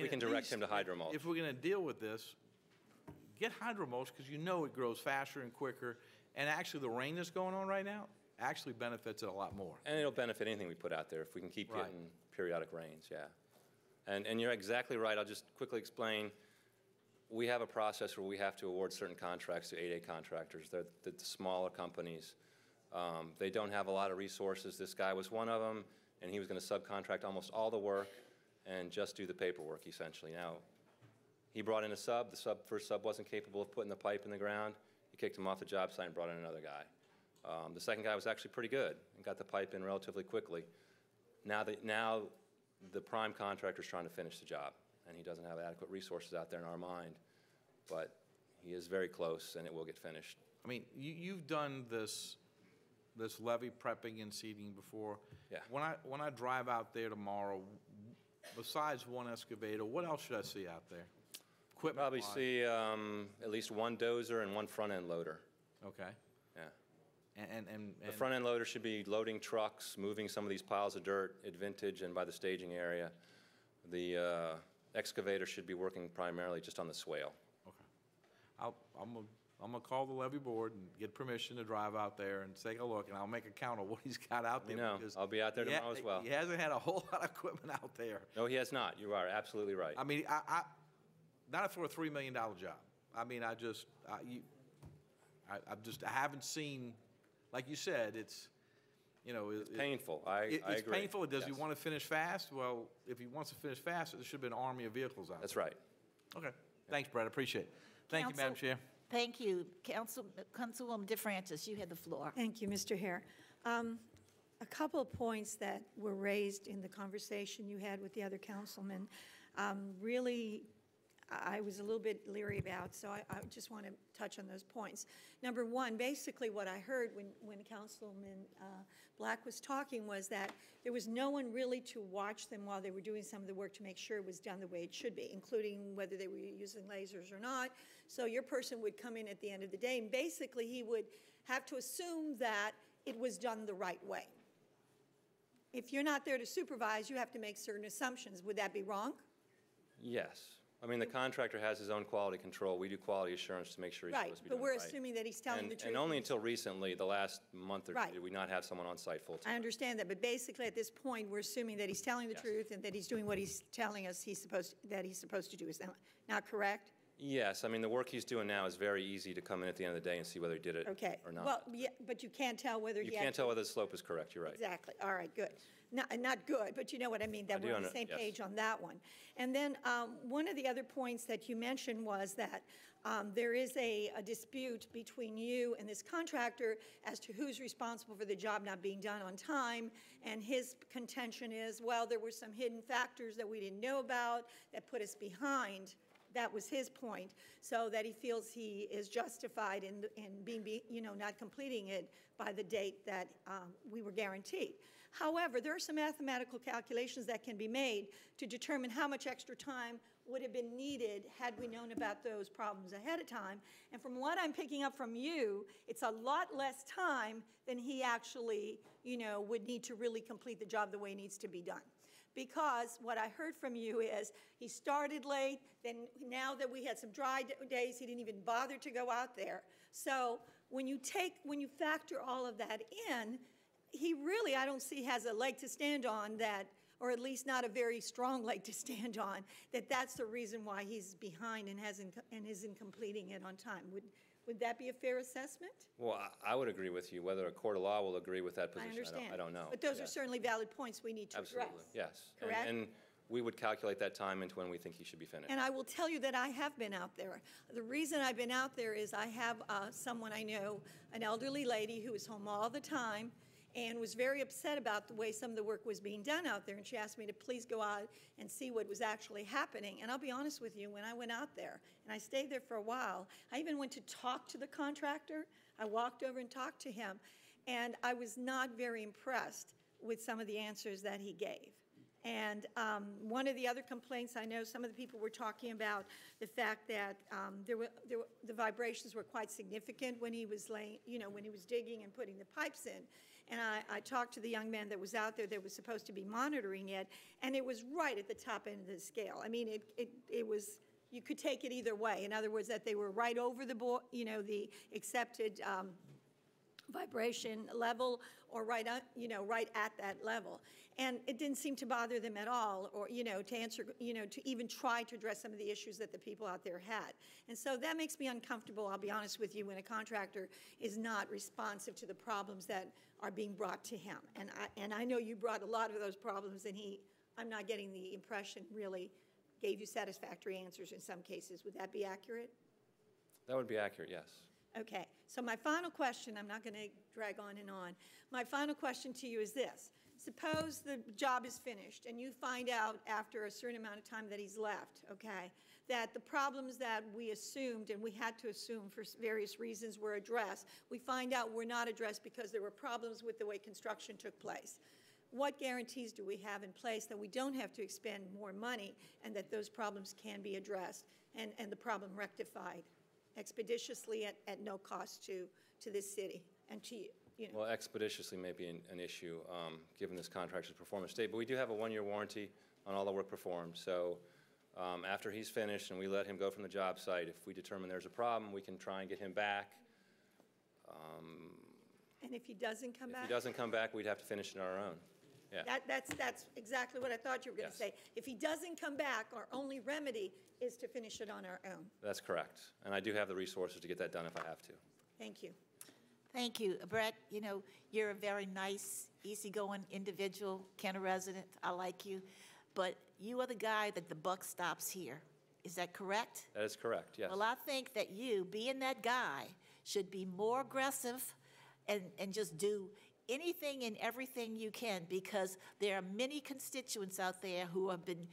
We can at direct least him to hydro mulch. If we're going to deal with this, get hydro mulch, because you know it grows faster and quicker. And actually, the rain that's going on right now actually benefits it a lot more. And it'll benefit anything we put out there if we can keep Right. getting periodic rains, yeah. And you're exactly right. I'll just quickly explain. We have a process where we have to award certain contracts to 8A contractors. They're the smaller companies. They don't have a lot of resources. This guy was one of them, and he was going to subcontract almost all the work and just do the paperwork, essentially. Now, he brought in a sub. The first sub wasn't capable of putting the pipe in the ground. He kicked him off the job site and brought in another guy. The second guy was actually pretty good and got the pipe in relatively quickly. Now the prime contractor's trying to finish the job, and he doesn't have adequate resources out there in our mind, but he is very close, and it will get finished. I mean, you've done this levee prepping and seeding before. Yeah. When I drive out there tomorrow, besides one excavator, what else should I see out there? Equipment. Probably see at least one dozer and one front-end loader. Okay. Yeah. And The front-end loader should be loading trucks, moving some of these piles of dirt at Vintage and by the staging area. The excavator should be working primarily just on the swale. okay. I'm gonna call the levee board and get permission to drive out there and take a look, and I'll make a count of what he's got out there. Let me know. because I'll be out there he tomorrow as well. He hasn't had a whole lot of equipment out there. No, he has not. You are absolutely right. I mean, I not for a $3 million job. I mean, I haven't seen, like you said, it's, you know. It's painful. I agree. It's painful. Does he Yes. want to finish fast? Well, if he wants to finish fast, there should be an army of vehicles out That's there. right. Okay. Thanks, Brett. I appreciate it. Thank you, Madam Counsel- Chair. Thank you. Councilwoman DeFrancis, you had the floor. Thank you, Mr. Hare. A couple of points that were raised in the conversation you had with the other councilmen, really, I was a little bit leery about, so I just want to touch on those points. Number one, basically what I heard when Councilman Black was talking was that there was no one really to watch them while they were doing some of the work to make sure it was done the way it should be, including whether they were using lasers or not. So your person would come in at the end of the day, and basically he would have to assume that it was done the right way. If you're not there to supervise, you have to make certain assumptions. Would that be wrong? Yes. I mean, the contractor has his own quality control. We do quality assurance to make sure he's Right, supposed to be but doing we're it right. assuming that he's telling the truth. And only until recently, the last month or Right. two, did we not have someone on site full-time. I understand that, but basically at this point, we're assuming that he's telling the Yes. truth and that he's doing what he's telling us he's supposed to do. Is that not correct? Yes, I mean, the work he's doing now is very easy to come in at the end of the day and see whether he did it Okay. or not. Well, yeah, but you can't tell whether You he can't tell actually. whether the slope is correct, you're right. Exactly. All right, good. Not good, but you know what I mean, that I do we're on the under- same yes. page on that one. And then one of the other points that you mentioned was that there is a dispute between you and this contractor as to who's responsible for the job not being done on time. And his contention is, well, there were some hidden factors that we didn't know about that put us behind that was his point, so that he feels he is justified in being, not completing it by the date that we were guaranteed. However, there are some mathematical calculations that can be made to determine how much extra time would have been needed had we known about those problems ahead of time. And from what I'm picking up from you, it's a lot less time than he actually, would need to really complete the job the way it needs to be done. Because what I heard from you is he started late, then now that we had some dry days, he didn't even bother to go out there. So when you factor all of that in, he really, I don't see, has a leg to stand on that, or at least not a very strong leg to stand on, that's the reason why he's behind and isn't completing it on time. Would that be a fair assessment? Well, I would agree with you. Whether a court of law will agree with that I position, understand. I don't know. But those Yeah. are certainly valid points we need to address. Absolutely, yes. Correct? And we would calculate that time into when we think he should be finished. And I will tell you that I have been out there. The reason I've been out there is I have someone I know, an elderly lady who is home all the time and was very upset about the way some of the work was being done out there. And she asked me to please go out and see what was actually happening. And I'll be honest with you, when I went out there, and I stayed there for a while, I even went to talk to the contractor. I walked over and talked to him. And I was not very impressed with some of the answers that he gave. And one of the other complaints, I know some of the people were talking about the fact that the vibrations were quite significant when he was when he was digging and putting the pipes in. And I talked to the young man that was out there that was supposed to be monitoring it, and it was right at the top end of the scale. I mean, it was, you could take it either way. In other words, that they were right over the accepted vibration level, or right at that level. And it didn't seem to bother them at all, or, to answer, to even try to address some of the issues that the people out there had. And so that makes me uncomfortable, I'll be honest with you, when a contractor is not responsive to the problems that are being brought to him. And I know you brought a lot of those problems, and I'm not getting the impression, really gave you satisfactory answers in some cases. Would that be accurate? That would be accurate, yes. Okay, so my final question, I'm not going to drag on and on. My final question to you is this. Suppose the job is finished and you find out after a certain amount of time that he's left, okay, that the problems that we assumed and we had to assume for various reasons were addressed, we find out were not addressed because there were problems with the way construction took place. What guarantees do we have in place that we don't have to expend more money and that those problems can be addressed and the problem rectified expeditiously at no cost to this city and to you? Well, expeditiously may be an issue, given this contractor's performance date, but we do have a one-year warranty on all the work performed. So after he's finished and we let him go from the job site, if we determine there's a problem, we can try and get him back. And if he doesn't come back? If he doesn't come back, we'd have to finish it on our own. Yeah. That's exactly what I thought you were going to Yes. say. If he doesn't come back, our only remedy is to finish it on our own. That's correct. And I do have the resources to get that done if I have to. Thank you. Thank you. Brett, you're a very nice, easygoing individual, Kenner resident. I like you. But you are the guy that the buck stops here. Is that correct? That is correct, yes. Well, I think that you, being that guy, should be more aggressive and just do anything and everything you can, because there are many constituents out there who have been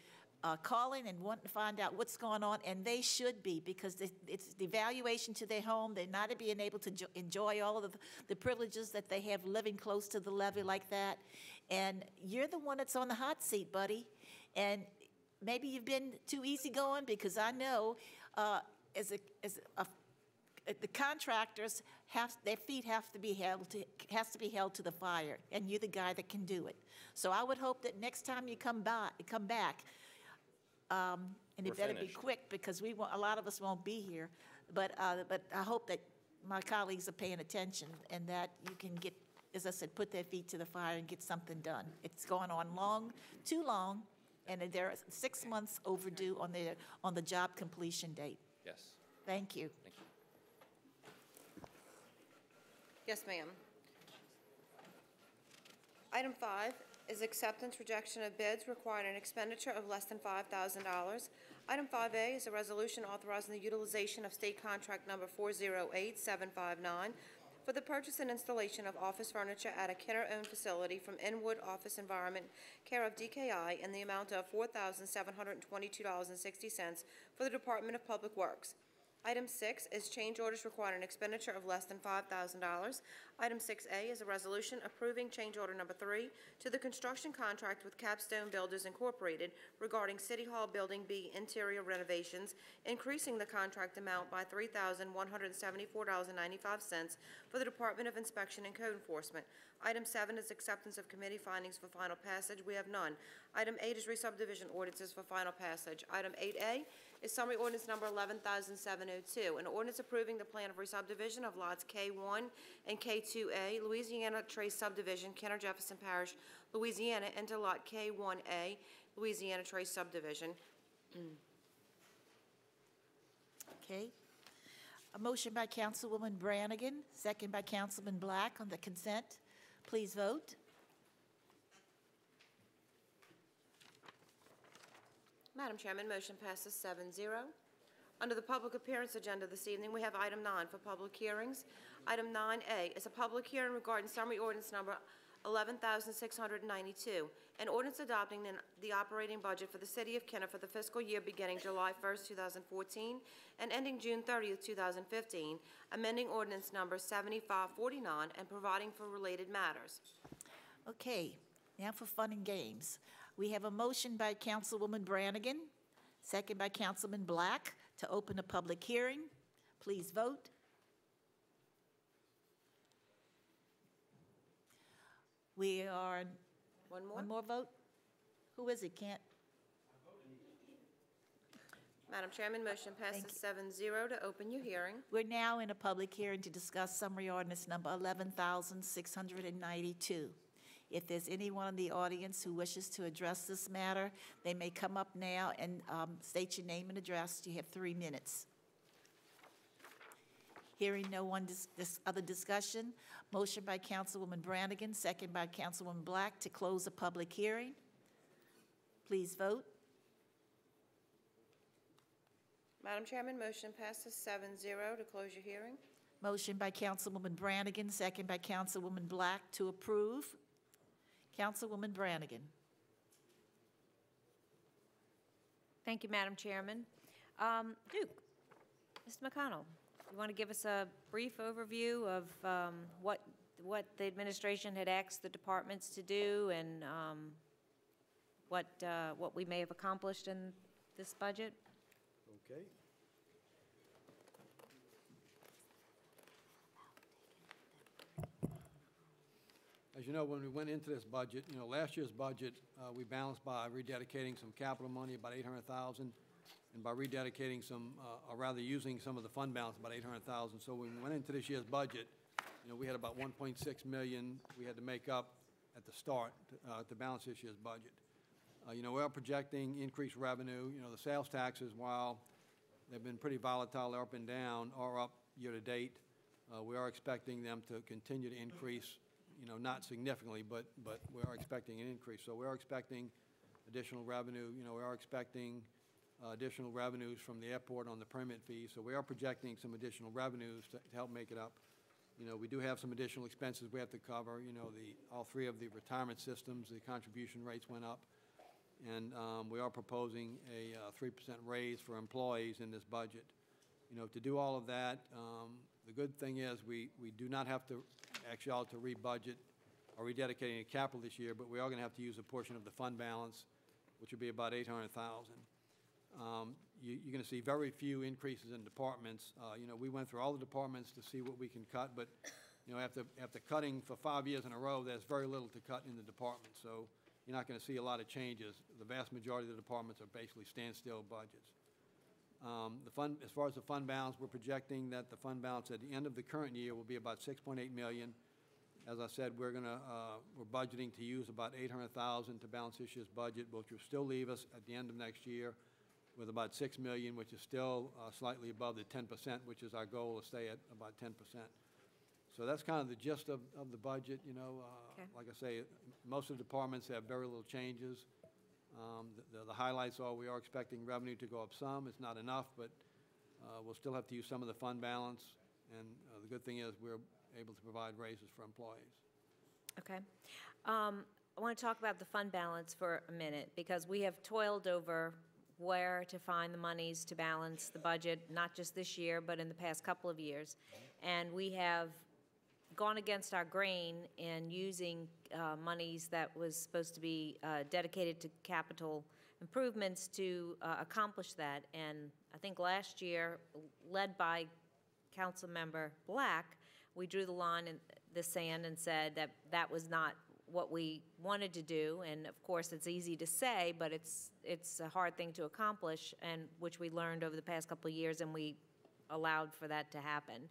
calling and wanting to find out what's going on, and they should be, because it's the valuation to their home. They're not being able to enjoy all of the privileges that they have living close to the levee like that. And you're the one that's on the hot seat, buddy. And maybe you've been too easygoing, because I know the contractors their feet have to be held to the fire, and you're the guy that can do it. So I would hope that next time you come back, and it better be finished. quick, because a lot of us won't be here. But I hope that my colleagues are paying attention, and that you can get, as I said, put their feet to the fire and get something done. It's going on too long, and they're 6 months overdue on the job completion date. Yes. Thank you. Thank you. Yes, ma'am. Item 5 is acceptance, rejection of bids requiring an expenditure of less than $5,000. Item 5A is a resolution authorizing the utilization of state contract number 408759 for the purchase and installation of office furniture at a Kenner-owned facility from Inwood Office Environment, care of DKI, in the amount of $4,722.60 for the Department of Public Works. Item 6 is change orders requiring an expenditure of less than $5,000. Item 6A is a resolution approving change order number 3 to the construction contract with Capstone Builders Incorporated regarding City Hall Building B interior renovations, increasing the contract amount by $3,174.95 for the Department of Inspection and Code Enforcement. Item 7 is acceptance of committee findings for final passage. We have none. Item 8 is re-subdivision ordinances for final passage. Item 8A is summary ordinance number 11,702, an ordinance approving the plan of re-subdivision of lots K1 and K2A, Louisiana Trace Subdivision, Kenner Jefferson Parish, Louisiana, into lot K1A, Louisiana Trace Subdivision. Okay. A motion by Councilwoman Brannigan, second by Councilman Black on the consent. Please vote. Madam Chairman, motion passes 7-0. Under the public appearance agenda this evening, we have item 9 for public hearings. Item 9A is a public hearing regarding summary ordinance number 11,692, an ordinance adopting the operating budget for the City of Kenner for the fiscal year beginning July 1st, 2014, and ending June 30th, 2015, amending ordinance number 7549 and providing for related matters. Okay, now for fun and games. We have a motion by Councilwoman Brannigan, second by Councilman Black, to open a public hearing. Please vote. We are, one more vote? Who is it, Kent? Madam Chairman, motion passes 7-0 to open your hearing. We're now in a public hearing to discuss summary ordinance number 11,692. If there's anyone in the audience who wishes to address this matter, they may come up now and state your name and address. You have 3 minutes. Hearing no one, this other discussion, motion by Councilwoman Brannigan, second by Councilwoman Black to close the public hearing. Please vote. Madam Chairman, motion passes 7-0 to close your hearing. Motion by Councilwoman Brannigan, second by Councilwoman Black to approve. Councilwoman Brannigan. Thank you, Madam Chairman. Duke, Mr. McConnell, you want to give us a brief overview of what the administration had asked the departments to do and what we may have accomplished in this budget? Okay. As you know, when we went into this budget, last year's budget, we balanced by rededicating some capital money, about $800,000, and by rededicating some, or rather using some of the fund balance, about $800,000. So when we went into this year's budget, we had about $1.6 million we had to make up at the start to balance this year's budget. We are projecting increased revenue. The sales taxes, while they've been pretty volatile, they're up and down, are up year to date. We are expecting them to continue to increase, not significantly, but we are expecting an increase. So we are expecting additional revenue. We are expecting additional revenues from the airport on the permit fees. So we are projecting some additional revenues to help make it up. We do have some additional expenses we have to cover. All 3 of the retirement systems, the contribution rates went up. And we are proposing a 3% raise for employees in this budget. To do all of that, the good thing is we do not have to actually all to rebudget or rededicate any capital this year, but we are going to have to use a portion of the fund balance, which would be about $800,000. You're going to see very few increases in departments. We went through all the departments to see what we can cut, but after cutting for 5 years in a row, there's very little to cut in the department. So you're not going to see a lot of changes. The vast majority of the departments are basically standstill budgets. As far as the fund balance, we're projecting that the fund balance at the end of the current year will be about $6.8 million. As I said, we're budgeting to use about $800,000 to balance this year's budget, which will still leave us at the end of next year with about $6 million, which is still slightly above the 10%, which is our goal to stay at about 10%. So that's kind of the gist of the budget. Okay. Like I say, most of the departments have very little changes. The highlights are we are expecting revenue to go up some. It's not enough, but we'll still have to use some of the fund balance. And the good thing is we're able to provide raises for employees. Okay. I want to talk about the fund balance for a minute, because we have toiled over where to find the monies to balance the budget, not just this year, but in the past couple of years. And we have gone against our grain in using monies that was supposed to be dedicated to capital improvements to accomplish that. And I think last year, led by Councilmember Black, we drew the line in the sand and said that that was not what we wanted to do. And of course, it's easy to say, but it's a hard thing to accomplish, and which we learned over the past couple of years, and we allowed for that to happen.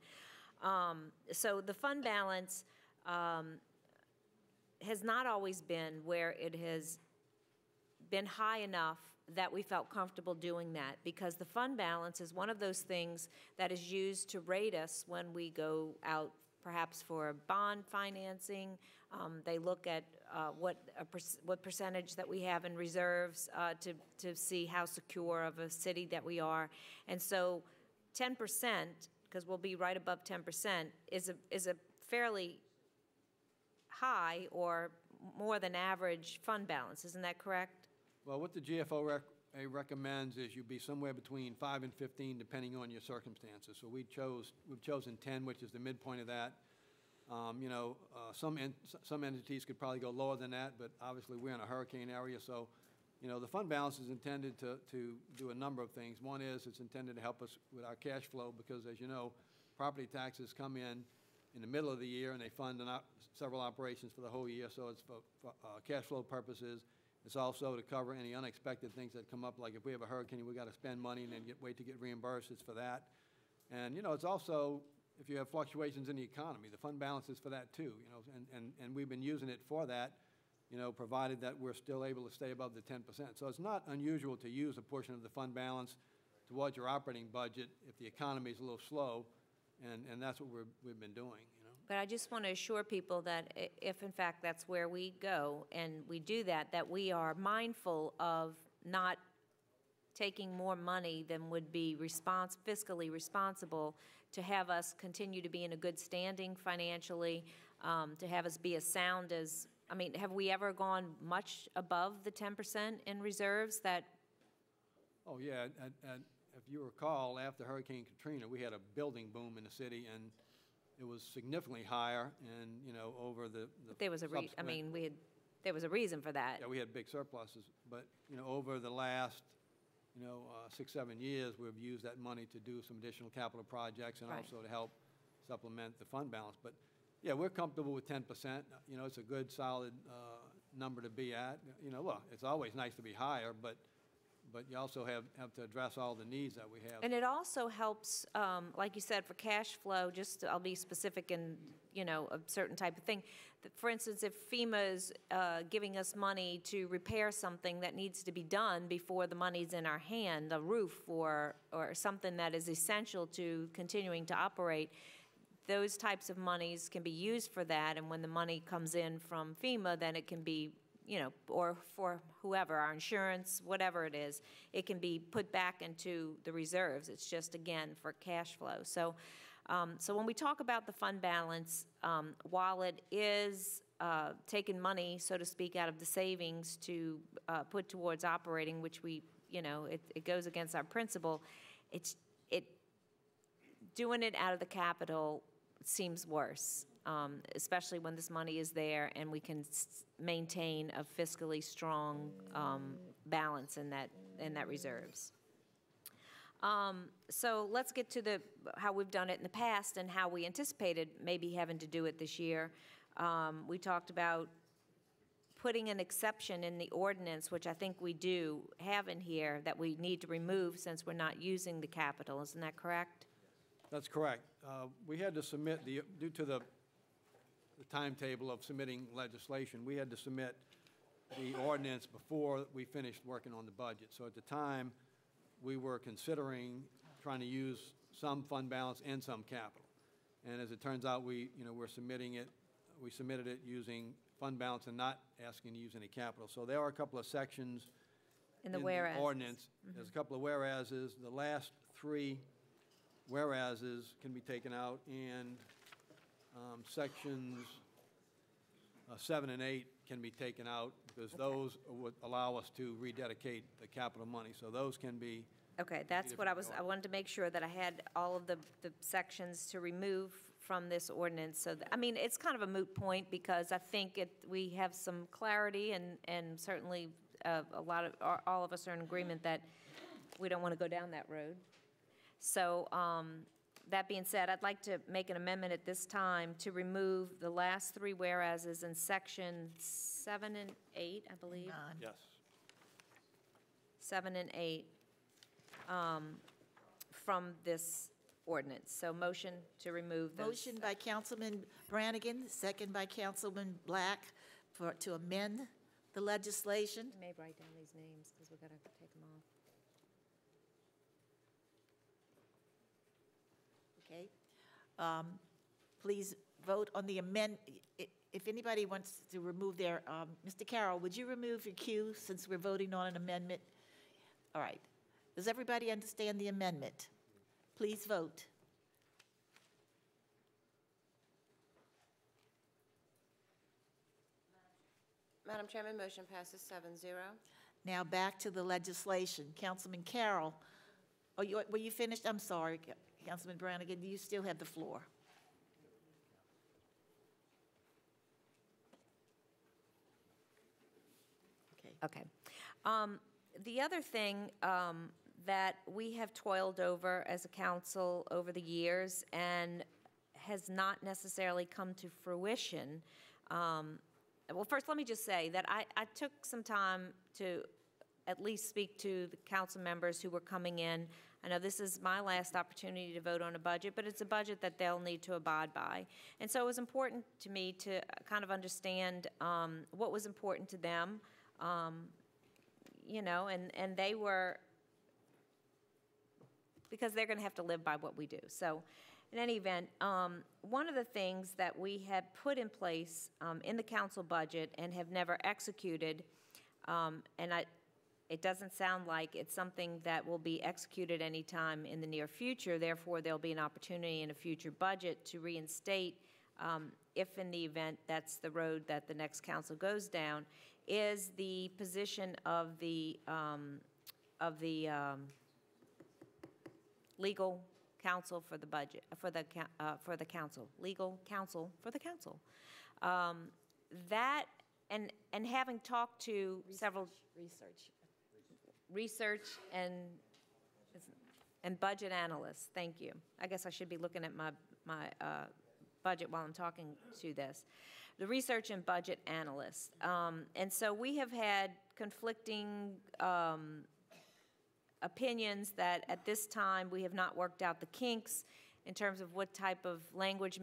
So the fund balance has not always been where it has been high enough that we felt comfortable doing that, because the fund balance is one of those things that is used to rate us when we go out perhaps for bond financing. They look at what percentage that we have in reserves to see how secure of a city that we are. And so 10%, because we'll be right above 10%, is a fairly high or more than average fund balance. Isn't that correct? Well, what the GFOA recommends is you be somewhere between 5 and 15, depending on your circumstances. So we've chosen 10, which is the midpoint of that. You know, some entities could probably go lower than that, but obviously we're in a hurricane area, so you know the fund balance is intended to do a number of things. One is it's intended to help us with our cash flow, because as you know, property taxes come in the middle of the year and they fund several operations for the whole year, so it's for cash flow purposes. It's also to cover any unexpected things that come up, like if we have a hurricane, we got to spend money and then wait to get reimbursed. It's for that. And, you know, it's also if you have fluctuations in the economy. The fund balance is for that too, you know, and we've been using it for that, you know, provided that we're still able to stay above the 10%. So it's not unusual to use a portion of the fund balance towards your operating budget if the economy is a little slow, and that's what we've been doing, you know. But I just want to assure people that if in fact that's where we go and we do that, that we are mindful of not taking more money than would be fiscally responsible to have us continue to be in a good standing financially, to have us be as sound as, I mean, have we ever gone much above the 10% in reserves that? Oh, yeah. If you recall, after Hurricane Katrina, we had a building boom in the city, and it was significantly higher, and, you know, over the there was a there was a reason for that. Yeah, we had big surpluses, but, you know, over the last, 6-7 years, we've used that money to do some additional capital projects and also to help supplement the fund balance. But, yeah, we're comfortable with 10%. You know, it's a good, solid number to be at. You know, look, it's always nice to be higher, but you also have to address all the needs that we have. And it also helps, like you said, for cash flow, I'll be specific in, you know, a certain type of thing. For instance, if FEMA is giving us money to repair something that needs to be done before the money's in our hand, a roof or something that is essential to continuing to operate, those types of monies can be used for that. And when the money comes in from FEMA, then it can be, you know, or for whoever, our insurance, whatever it is, it can be put back into the reserves. It's just, again, for cash flow. So when we talk about the fund balance, while it is taking money, so to speak, out of the savings to put towards operating, which we, you know, it goes against our principle, doing it out of the capital seems worse. Especially when this money is there and we can maintain a fiscally strong balance in that reserves. So let's get to how we've done it in the past and how we anticipated maybe having to do it this year. We talked about putting an exception in the ordinance, which I think we do have in here, that we need to remove since we're not using the capital. Isn't that correct? That's correct. We had to submit, due to the timetable of submitting legislation, we had to submit the ordinance before we finished working on the budget. So at the time, we were considering trying to use some fund balance and some capital. And as it turns out, we're submitting it. We submitted it using fund balance and not asking to use any capital. So there are a couple of sections in the whereas ordinance. There's a couple of whereases. The last 3 whereases can be taken out, and sections 7 and 8 can be taken out, because those would allow us to rededicate the capital money. So those can be, Okay, that's what I wanted to make sure that I had all of the sections to remove from this ordinance. So, I mean, it's kind of a moot point, because I think we have some clarity, and certainly a lot of, all of us are in agreement that we don't want to go down that road. So, that being said, I'd like to make an amendment at this time to remove the last three whereases in section 7 and 8, I believe. yes. 7 and 8 from this ordinance. So motion to remove those. Motion by Councilman Brannigan, second by Councilman Black, to amend the legislation. You may write down these names, because we've got to take them off. Okay. Please vote on the if anybody wants to remove their, Mr. Carroll, would you remove your cue, since we're voting on an amendment? All right. Does everybody understand the amendment? Please vote. Madam Chairman, motion passes 7-0. Now back to the legislation. Councilman Carroll, were you finished? I'm sorry, Councilman Brannigan, you still have the floor. Okay. The other thing that we have toiled over as a council over the years and has not necessarily come to fruition, well, first, let me just say that I took some time to at least speak to the council members who were coming in. I know this is my last opportunity to vote on a budget, but it's a budget that they'll need to abide by. And so it was important to me to kind of understand what was important to them, you know, and they were, because they're going to have to live by what we do. So in any event, one of the things that we had put in place in the council budget and have never executed, and it doesn't sound like it's something that will be executed anytime in the near future, therefore there'll be an opportunity in a future budget to reinstate, if in the event that's the road that the next council goes down, is the position of the legal counsel for the budget, for the council, legal counsel for the council. That, and having talked to several research and budget analysts, thank you. I guess I should be looking at my budget while I'm talking to this. The research and budget analysts. And so we have had conflicting opinions that at this time we have not worked out the kinks in terms of what type of language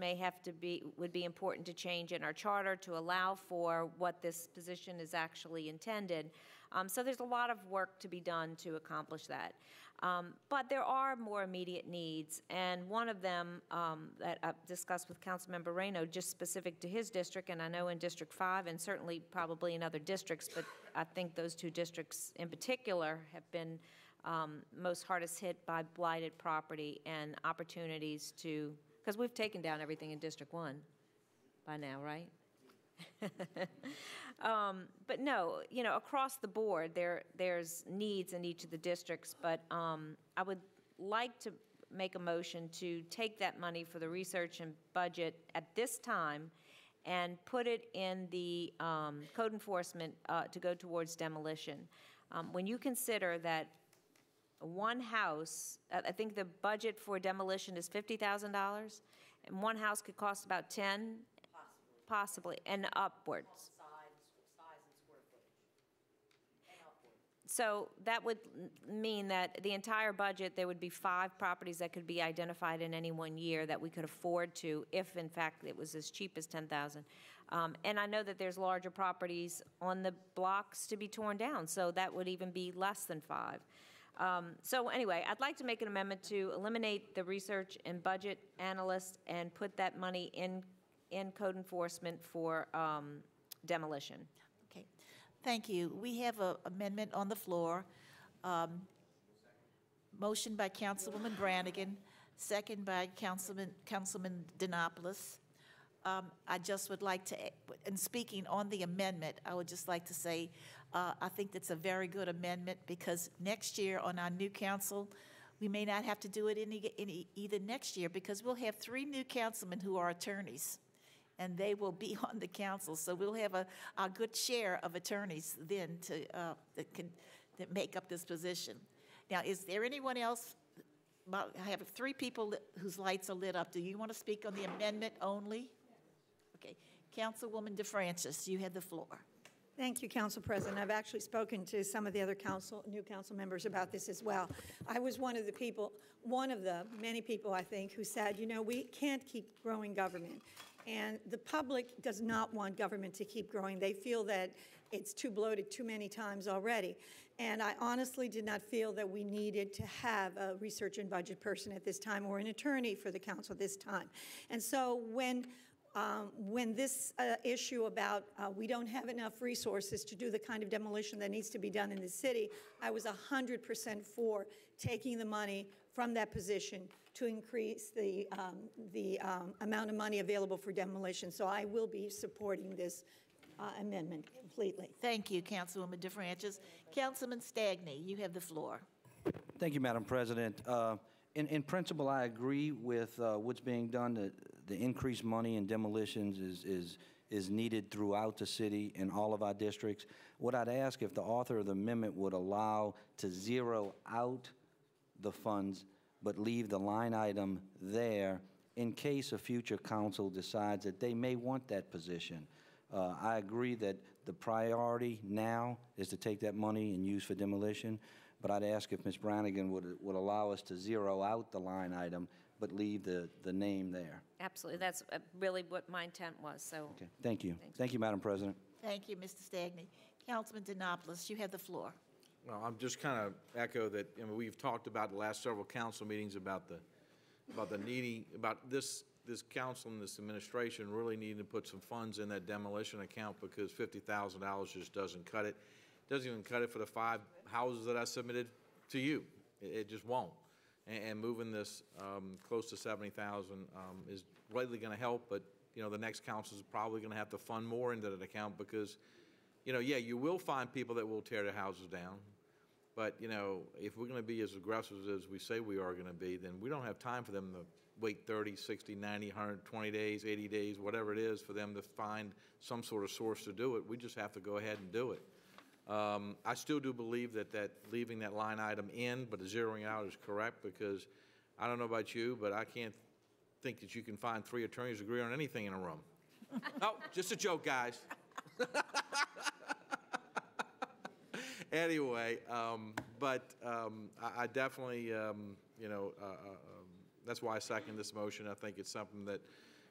would be important to change in our charter to allow for what this position is actually intended. So there's a lot of work to be done to accomplish that. But there are more immediate needs, and one of them that I've discussed with Councilmember Reyno, just specific to his district, and I know in District 5 and certainly probably in other districts, but I think those two districts in particular have been most hardest hit by blighted property and opportunities to, because we've taken down everything in District 1 by now, right? But no, you know, across the board, there's needs in each of the districts, but I would like to make a motion to take that money for the research and budget at this time and put it in the code enforcement to go towards demolition. When you consider that one house, I think the budget for demolition is $50,000, and one house could cost about 10, possibly, and upwards. So that would mean that the entire budget, there would be 5 properties that could be identified in any one year that we could afford to, if in fact it was as cheap as $10,000. And I know that there's larger properties on the blocks to be torn down, so that would even be less than 5. So anyway, I'd like to make an amendment to eliminate the research and budget analyst and put that money in code enforcement for demolition. Okay, thank you. We have an amendment on the floor. Motion by Councilwoman Brannigan, second by Councilman Dinopoulos. I just would like to, in speaking on the amendment, I would just like to say, I think that's a very good amendment, because next year on our new council, we may not have to do it either next year, because we'll have 3 new councilmen who are attorneys, and they will be on the council. So we'll have a good share of attorneys then that make up this position. Now, is there anyone else? I have 3 people whose lights are lit up. Do you want to speak on the amendment only? Okay. Councilwoman DeFrancis, you have the floor. Thank you, Council President. I've actually spoken to some of the other new council members about this as well. I was one of the many people, I think, who said, you know, we can't keep growing government. And the public does not want government to keep growing. They feel that it's too bloated too many times already. And I honestly did not feel that we needed to have a research and budget person at this time, or an attorney for the council this time. And so when this issue about we don't have enough resources to do the kind of demolition that needs to be done in the city, I was 100% for taking the money from that position to increase the amount of money available for demolition. So I will be supporting this amendment completely. Thank you, Councilwoman DeFrancis. Councilman Stagney, you have the floor. Thank you, Madam President. In principle, I agree with what's being done. The increased money in demolitions is needed throughout the city in all of our districts. What I'd ask, if the author of the amendment would allow to zero out the funds but leave the line item there in case a future council decides that they may want that position. I agree that the priority now is to take that money and use for demolition, but I'd ask if Ms. Brannigan would allow us to zero out the line item but leave the name there. Absolutely. That's really what my intent was, so. Okay, thank you. Thank you, Madam President. Thank you, Mr. Stagney. Councilman Denopoulos, you have the floor. Well, I'm just kind of echo that. I mean, we've talked about the last several council meetings about this council and this administration really needing to put some funds in that demolition account, because $50,000 just doesn't cut it. Doesn't even cut it for the 5 houses that I submitted to you. It just won't. And moving this close to $70,000 is greatly going to help. But you know, the next council is probably going to have to fund more into that account, because, you know, yeah, you will find people that will tear their houses down. But, you know, if we're going to be as aggressive as we say we are going to be, then we don't have time for them to wait 30, 60, 90, 120 days, 80 days, whatever it is, for them to find some sort of source to do it. We just have to go ahead and do it. I still do believe that leaving that line item in, but the zeroing out is correct, because I don't know about you, but I can't think that you can find 3 attorneys who agree on anything in a room. Oh, just a joke, guys. Anyway, I definitely, you know, that's why I second this motion. I think it's something that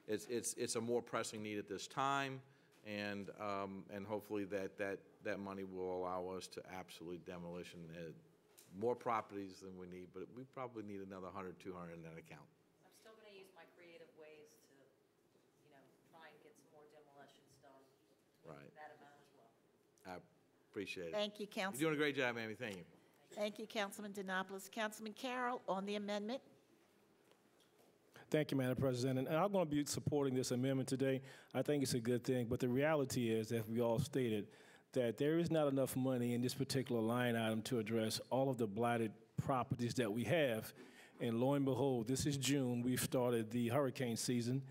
it's a more pressing need at this time, and hopefully that money will allow us to absolutely demolition more properties than we need. But we probably need another 100, 200 in that account. I'm still going to use my creative ways to, you know, try and get some more demolitions done. Right. That amount as well. I appreciate it. Thank you, Councilman. You're doing a great job, Amy. Thank you. Thank you, Councilman Denopoulos. Councilman Carroll on the amendment. Thank you, Madam President. And I'm going to be supporting this amendment today. I think it's a good thing. But the reality is, as we all stated, that there is not enough money in this particular line item to address all of the blighted properties that we have. And lo and behold, this is June. We've started the hurricane season,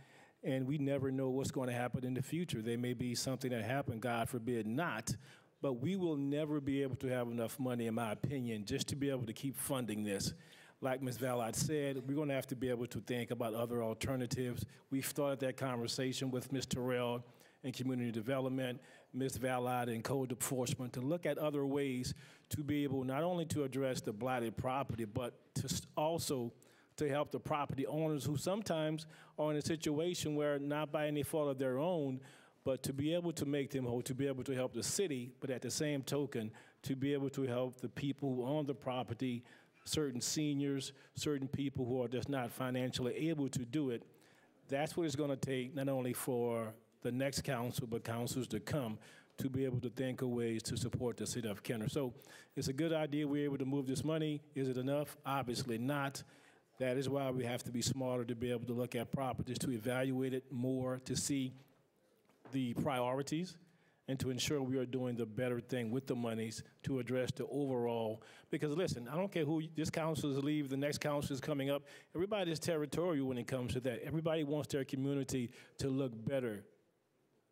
and we never know what's going to happen in the future. There may be something that happened, God forbid not, but we will never be able to have enough money, in my opinion, just to be able to keep funding this. Like Ms. Valad said, we're going to have to be able to think about other alternatives. We've started that conversation with Ms. Terrell in community development, Ms. Valad in code enforcement, to look at other ways to be able not only to address the blighted property, but to also to help the property owners who sometimes are in a situation where, not by any fault of their own, but to be able to make them whole, to be able to help the city, but at the same token, to be able to help the people who own the property, certain seniors, certain people who are just not financially able to do it. That's what it's going to take, not only for the next council, but councils to come, to be able to think of ways to support the city of Kenner. So it's a good idea we're able to move this money. Is it enough? Obviously not. That is why we have to be smarter to be able to look at properties, to evaluate it more, to see the priorities, and to ensure we are doing the better thing with the monies to address the overall. Because listen, I don't care who this council is leave, the next council is coming up. Everybody is territorial when it comes to that. Everybody wants their community to look better.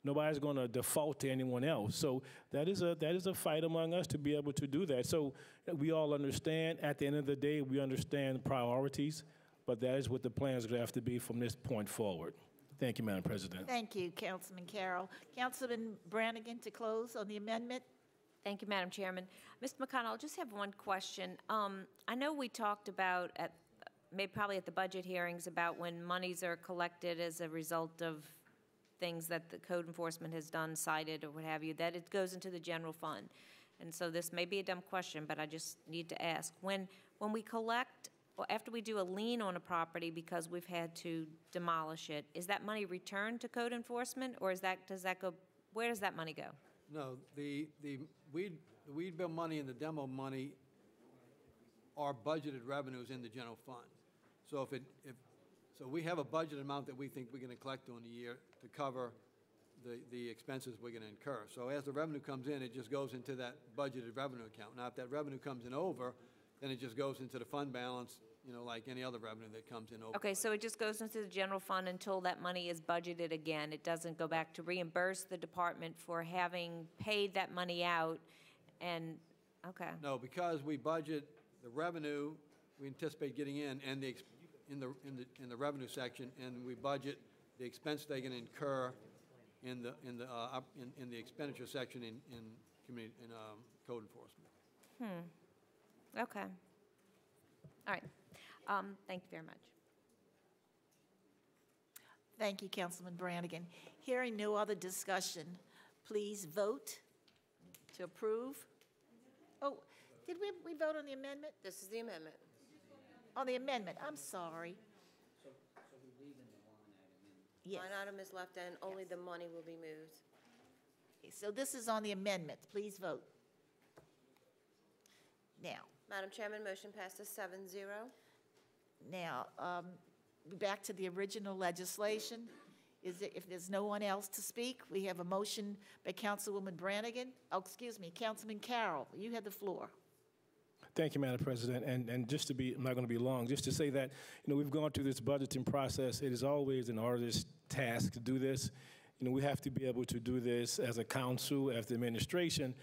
Nobody's going to default to anyone else. So that is a fight among us to be able to do that. So we all understand. At the end of the day, we understand priorities, but that is what the plans are going to have to be from this point forward. Thank you, Madam President. Thank you, Councilman Carroll. Councilman Brannigan to close on the amendment. Thank you, Madam Chairman. Mr. McConnell, I just have one question. I know we talked about, maybe probably at the budget hearings, about when monies are collected as a result of things that the code enforcement has done, cited, or what have you, that it goes into the general fund. And so this may be a dumb question, but I just need to ask. When we collect, or after we do a lien on a property because we've had to demolish it, is that money returned to code enforcement, or does that go, where does that money go? No, the weed bill money and the demo money are budgeted revenues in the general fund. So so we have a budget amount that we think we're going to collect during the year to cover the expenses we're going to incur. So as the revenue comes in, it just goes into that budgeted revenue account. Now, if that revenue comes in over, then it just goes into the fund balance, you know, like any other revenue that comes in over. Okay, so it just goes into the general fund until that money is budgeted again. It doesn't go back to reimburse the department for having paid that money out and, okay. No, because we budget the revenue we anticipate getting in and in the revenue section, and we budget the expense they're going to incur in the expenditure section in code enforcement. Okay. All right. Thank you very much. Thank you, Councilman Brannigan. Hearing no other discussion, please vote to approve. Oh, did we vote on the amendment? This is the amendment. On the amendment, I'm sorry. Yes. Line item is left in, only the money will be moved. Okay, so this is on the amendment. Please vote. Now, Madam Chairman, motion passes 7-0. now, back to the original legislation. If there's no one else to speak, we have a motion by Councilwoman Brannigan. Oh, excuse me, Councilman Carroll, you have the floor. Thank you, Madam President. And just to be, I'm not going to be long, just to say that, you know, we've gone through this budgeting process. It is always an arduous task to do this. You know, we have to be able to do this as a council, as the administration.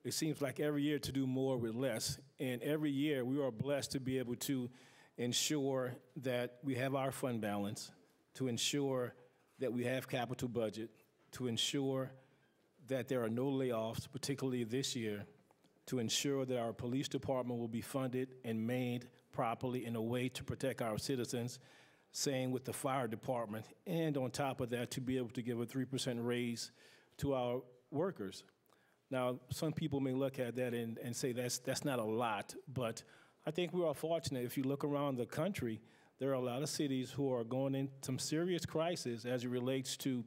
It seems like every year to do more with less. And every year we are blessed to be able to ensure that we have our fund balance, to ensure that we have capital budget, to ensure that there are no layoffs, particularly this year, to ensure that our police department will be funded and made properly in a way to protect our citizens, same with the fire department, and on top of that, to be able to give a 3% raise to our workers. Now, some people may look at that and say that's not a lot, but I think we are fortunate. If you look around the country, there are a lot of cities who are going in some serious crisis as it relates to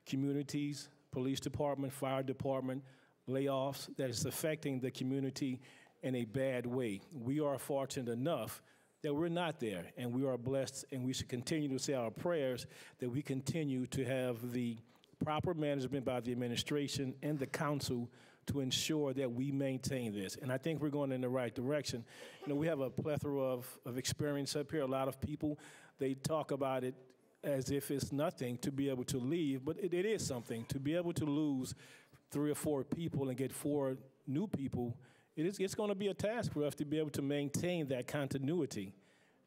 communities, police department, fire department, layoffs that is affecting the community in a bad way. We are fortunate enough that we're not there, and we are blessed, and we should continue to say our prayers that we continue to have the proper management by the administration and the council to ensure that we maintain this. And I think we're going in the right direction. You know, we have a plethora of experience up here. A lot of people, they talk about it as if it's nothing to be able to leave, but it is something. To be able to lose 3 or 4 people and get 4 new people, it's going to be a task for us to be able to maintain that continuity.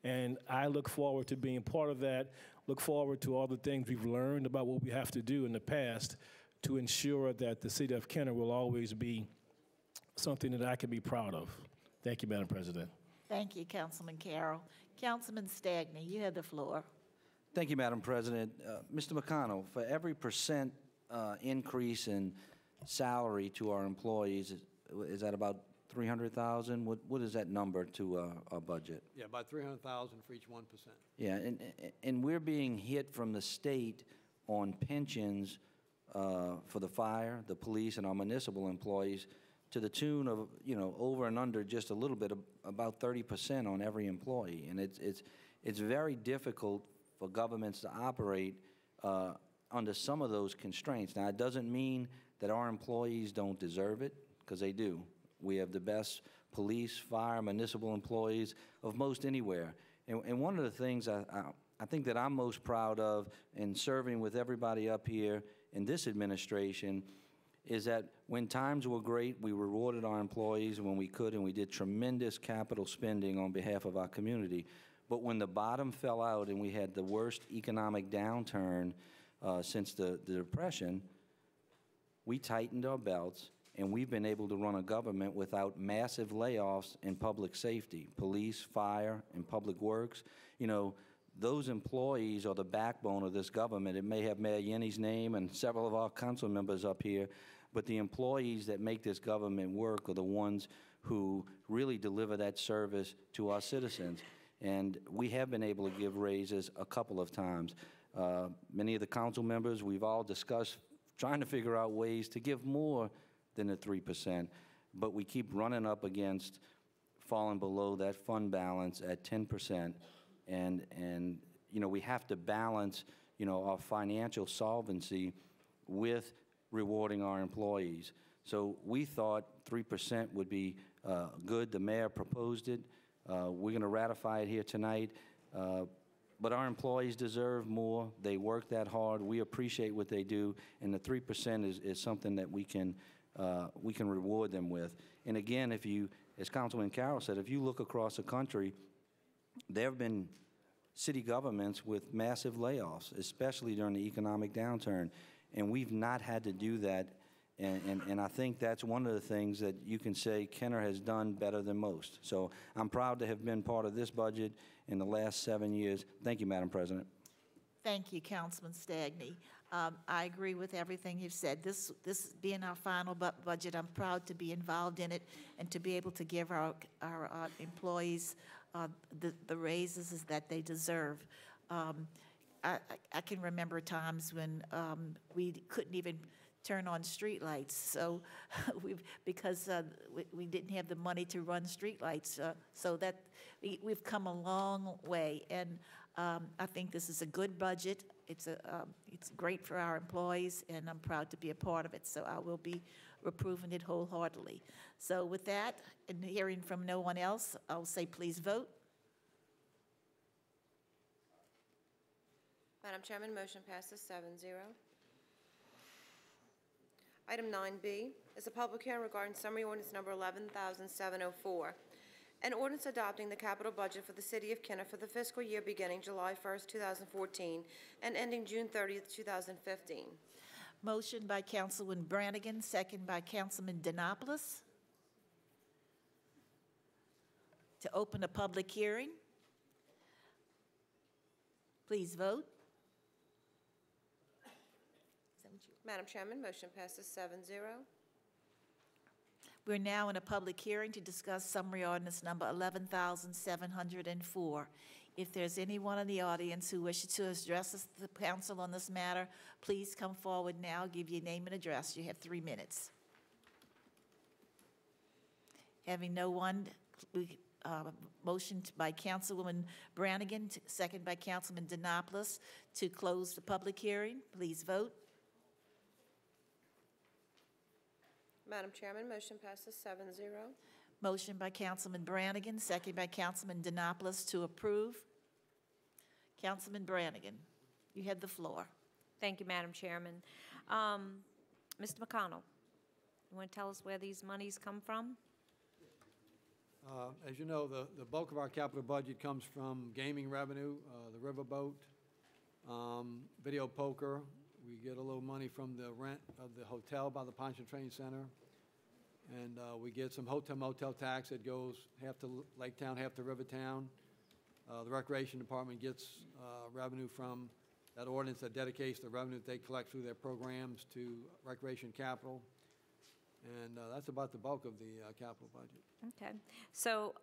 And I look forward to being part of that, look forward to all the things we've learned about what we have to do in the past to ensure that the city of Kenner will always be something that I can be proud of. Thank you, Madam President. Thank you, Councilman Carroll. Councilman Stagney, you have the floor. Thank you, Madam President. Mr. McConnell, for every % increase in salary to our employees, is that about $300,000? What is that number to our budget? Yeah, about $300,000 for each 1%. Yeah, and we're being hit from the state on pensions for the fire, the police, and our municipal employees to the tune of, over and under just a little bit, about 30% on every employee. And it's very difficult for governments to operate under some of those constraints. Now, it doesn't mean that our employees don't deserve it, because they do. We have the best police, fire, municipal employees of most anywhere. And one of the things I think that I'm most proud of in serving with everybody up here in this administration is that when times were great, we rewarded our employees when we could, and we did tremendous capital spending on behalf of our community. But when the bottom fell out and we had the worst economic downturn since the Depression, we tightened our belts, and we've been able to run a government without massive layoffs in public safety, police, fire, and public works. Those employees are the backbone of this government. It may have Mayor Yenny's name and several of our council members up here, but the employees that make this government work are the ones who really deliver that service to our citizens. And we have been able to give raises a couple of times. Many of the council members, we've all discussed trying to figure out ways to give more than the 3%, but we keep running up against falling below that fund balance at 10%. And we have to balance, our financial solvency with rewarding our employees. So we thought 3% would be good. The mayor proposed it. We're going to ratify it here tonight. But our employees deserve more. They work that hard. We appreciate what they do, and the 3% is something that we can reward them with. And again, if you, as Councilman Carroll said, if you look across the country, there have been city governments with massive layoffs, especially during the economic downturn, and we've not had to do that. And I think that's one of the things that you can say Kenner has done better than most. So I'm proud to have been part of this budget in the last 7 years. Thank you, Madam President. Thank you, Councilman Stagney. I agree with everything you've said. This being our final budget, I'm proud to be involved in it and to be able to give our employees the raises that they deserve. I can remember times when we couldn't even turn on street lights, so because we didn't have the money to run street lights, so that we've come a long way, and I think this is a good budget. It's great for our employees, and I'm proud to be a part of it, so I will be approving it wholeheartedly. So with that, and hearing from no one else, I'll say please vote. Madam Chairman, motion passes 7-0. Item 9B is a public hearing regarding summary ordinance number 11,704, an ordinance adopting the capital budget for the City of Kenner for the fiscal year beginning July 1st, 2014, and ending June 30th, 2015. Motion by Councilman Brannigan, second by Councilman Denopoulos, to open a public hearing. Please vote. Madam Chairman, motion passes 7-0. We're now in a public hearing to discuss summary ordinance number 11,704. If there's anyone in the audience who wishes to address the council on this matter, please come forward now, give your name and address. You have 3 minutes. Having no one, motion by Councilwoman Brannigan, second by Councilman Denopoulos, to close the public hearing. Please vote. Madam Chairman, motion passes 7-0. Motion by Councilman Brannigan, second by Councilman Denopoulos to approve. Councilman Brannigan, you have the floor. Thank you, Madam Chairman. Mr. McConnell, you want to tell us where these monies come from? As you know, the bulk of our capital budget comes from gaming revenue, the riverboat, video poker. We get a little money from the rent of the hotel by the Pontchartrain Center. And we get some hotel-motel tax that goes half to Lake Town, half to Rivertown. The Recreation Department gets revenue from that ordinance that dedicates the revenue that they collect through their programs to recreation capital. And that's about the bulk of the capital budget. Okay. So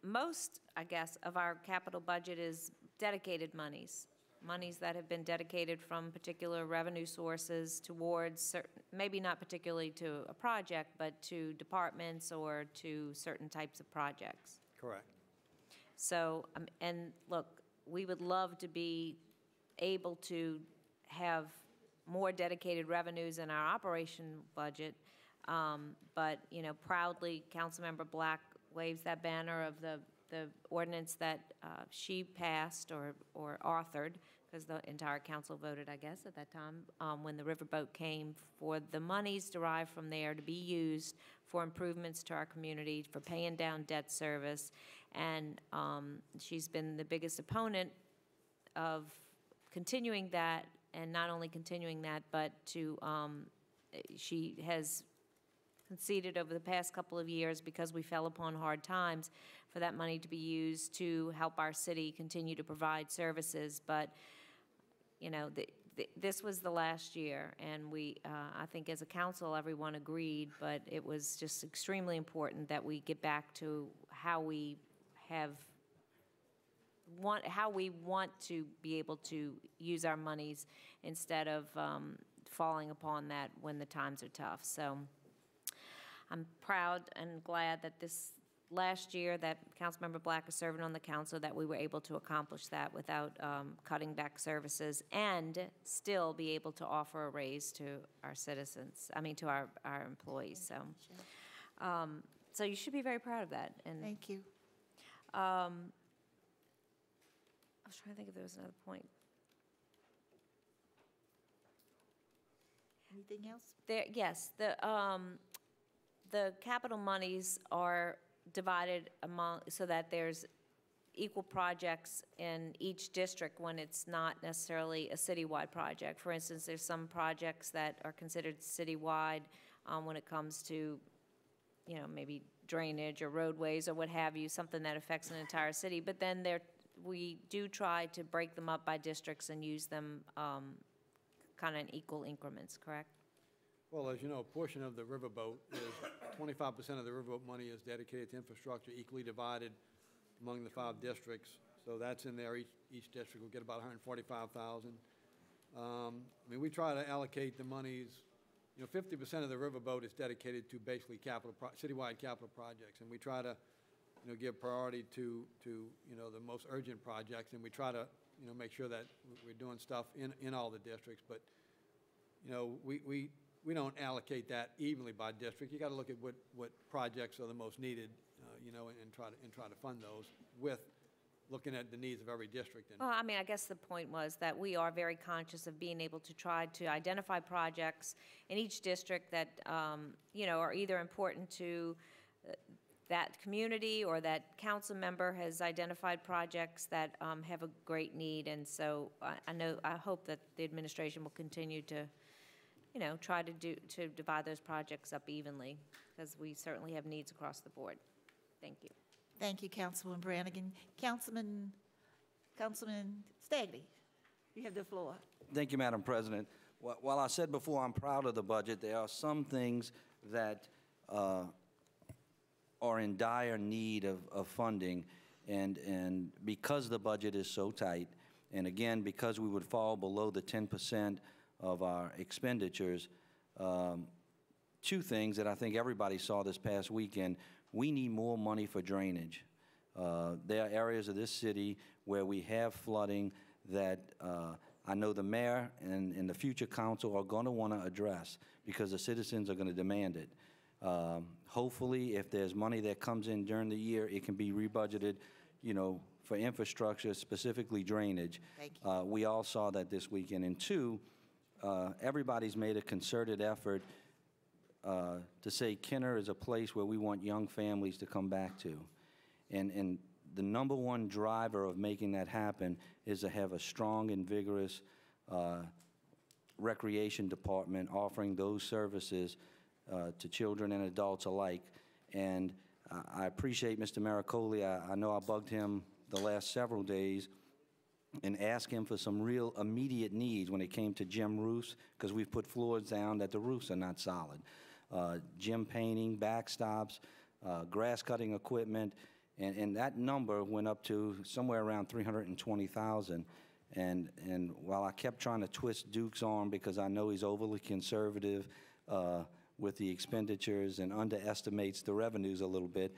most, I guess, of our capital budget is dedicated monies. monies that have been dedicated from particular revenue sources towards certain, maybe not particularly to a project, but to departments or to certain types of projects. Correct. So, and look, we would love to be able to have more dedicated revenues in our operation budget, but, you know, proudly, Councilmember Black waves that banner of the ordinance that she passed or authored, because the entire council voted, I guess, at that time, when the riverboat came, for the monies derived from there to be used for improvements to our community, for paying down debt service. And she's been the biggest opponent of continuing that, and not only continuing that, but to, she has conceded over the past couple of years, because we fell upon hard times, for that money to be used to help our city continue to provide services. But, you know, this was the last year, and we, I think as a council, everyone agreed, but it was just extremely important that we get back to how we want to be able to use our monies, instead of falling upon that when the times are tough. So I'm proud and glad that this last year that Councilmember Black is serving on the council, that we were able to accomplish that without cutting back services, and still be able to offer a raise to our citizens, I mean, to our employees. So, so you should be very proud of that. And Thank you. I was trying to think if there was another point. Anything else? There, yes, the capital monies are divided among, so that there's equal projects in each district when it's not necessarily a citywide project. For instance, there's some projects that are considered citywide when it comes to, you know, maybe drainage or roadways or what have you, something that affects an entire city. But then we do try to break them up by districts and use them kind of in equal increments, correct? Well, as you know, a portion of the riverboat is 25% of the riverboat money is dedicated to infrastructure, equally divided among the 5 districts. So that's in there. Each district will get about $145,000. I mean, we try to allocate the monies. You know, 50% of the riverboat is dedicated to basically citywide capital projects, and we try to, you know, give priority to you know, the most urgent projects, and we try to, you know, make sure that we're doing stuff in all the districts. But, you know, we don't allocate that evenly by district. You got to look at what projects are the most needed, you know, and try to fund those with looking at the needs of every district. Well, I mean, I guess the point was that we are very conscious of being able to try to identify projects in each district that, you know, are either important to that community, or that council member has identified projects that have a great need. And so I hope that the administration will continue to, you know, try to divide those projects up evenly, because we certainly have needs across the board. Thank you. Thank you, Councilwoman Brannigan. Councilman Stagley, you have the floor. Thank you, Madam President. While I said before I'm proud of the budget, there are some things that are in dire need of funding, and because the budget is so tight, and again, because we would fall below the 10% of our expenditures, 2 things that I think everybody saw this past weekend: we need more money for drainage. There are areas of this city where we have flooding that I know the mayor and the future council are going to want to address, because the citizens are going to demand it. Hopefully, if there's money that comes in during the year, it can be rebudgeted, you know, for infrastructure, specifically drainage. Thank you. We all saw that this weekend. And 2, everybody's made a concerted effort to say Kenner is a place where we want young families to come back to. And the number one driver of making that happen is to have a strong and vigorous recreation department offering those services to children and adults alike. And I appreciate Mr. Maricoli. I know I bugged him the last several days and asked him for some real immediate needs when it came to gym roofs, because we've put floors down that the roofs are not solid. Gym painting, backstops, grass cutting equipment, and that number went up to somewhere around $320,000. And while I kept trying to twist Duke's arm because I know he's overly conservative with the expenditures and underestimates the revenues a little bit,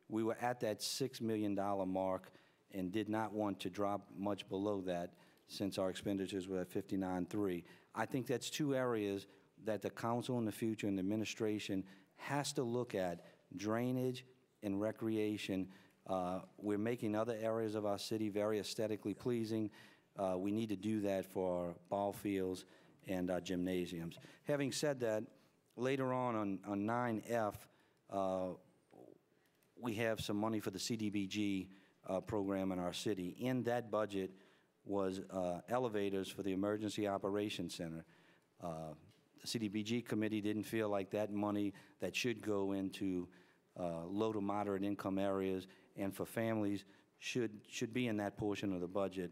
we were at that $6 million mark and did not want to drop much below that since our expenditures were at 59.3. I think that's two areas that the council in the future and the administration has to look at: drainage and recreation. We're making other areas of our city very aesthetically pleasing. We need to do that for our ball fields and our gymnasiums. Having said that, later on 9F, we have some money for the CDBG program in our city. In that budget was elevators for the Emergency Operations Center. The CDBG committee didn't feel like that money that should go into low to moderate income areas and for families should be in that portion of the budget.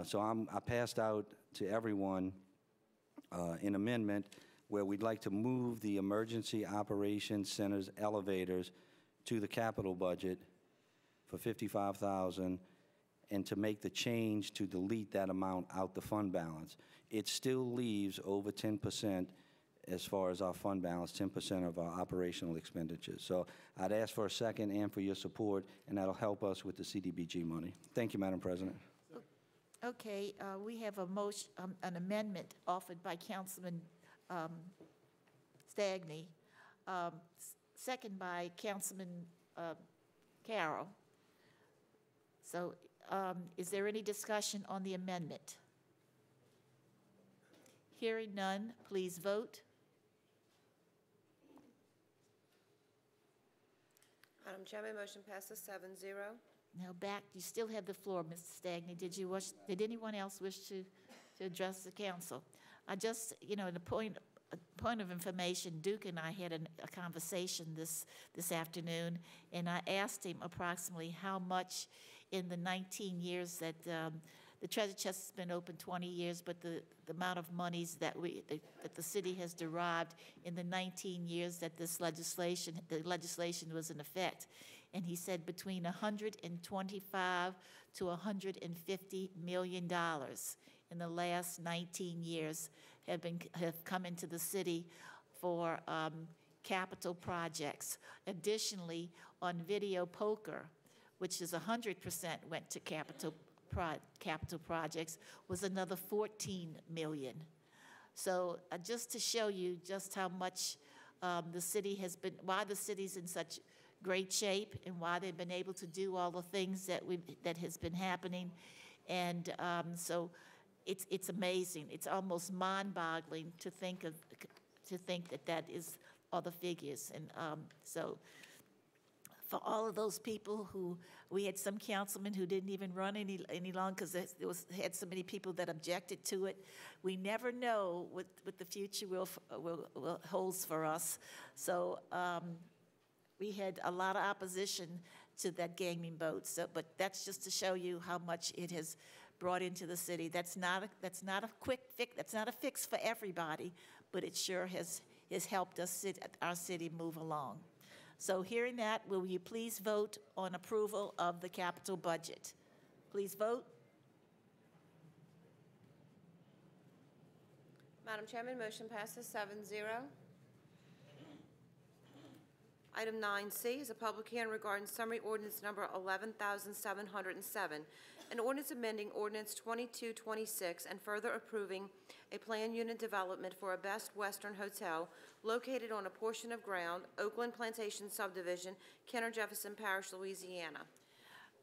So I passed out to everyone an amendment where we'd like to move the Emergency Operations Center's elevators to the capital budget for $55,000 and to make the change to delete that amount out the fund balance. It still leaves over 10% as far as our fund balance, 10% of our operational expenditures. So I'd ask for a second and for your support, and that'll help us with the CDBG money. Thank you, Madam President. Okay, we have a motion, an amendment offered by Councilman Stagney, second by Councilman Carroll. So is there any discussion on the amendment? Hearing none, please vote. Madam Chairman, motion passes 7-0. Now back, you still have the floor, Mr. Stagney. Did anyone else wish to address the council? I just, in a point of information, Duke and I had a conversation this afternoon, and I asked him approximately how much in the 19 years that the treasure chest has been open 20 years, but the amount of monies that the city has derived in the 19 years that the legislation was in effect. And he said between $125 to $150 million in the last 19 years have come into the city for capital projects. Additionally, on video poker, which is 100% went to capital projects, was another $14 million. So just to show you just how much the city has been, why the city's in such great shape and why they've been able to do all the things that has been happening. And so it's amazing. It's almost mind-boggling to think that is all the figures. And so for all of those people who, we had some councilmen who didn't even run any longer because had so many people that objected to it. We never know what the future will holds for us. So we had a lot of opposition to that gaming boat. So, but that's just to show you how much it has brought into the city. That's not a quick fix. That's not a fix for everybody, but it sure has helped us our city move along. So hearing that, will you please vote on approval of the capital budget? Please vote. Madam Chairman, motion passes 7-0. Item 9C is a public hearing regarding summary ordinance number 11,707, an ordinance amending ordinance 2226 and further approving a planned unit development for a Best Western Hotel located on a portion of ground, Oakland Plantation Subdivision, Kenner Jefferson Parish, Louisiana.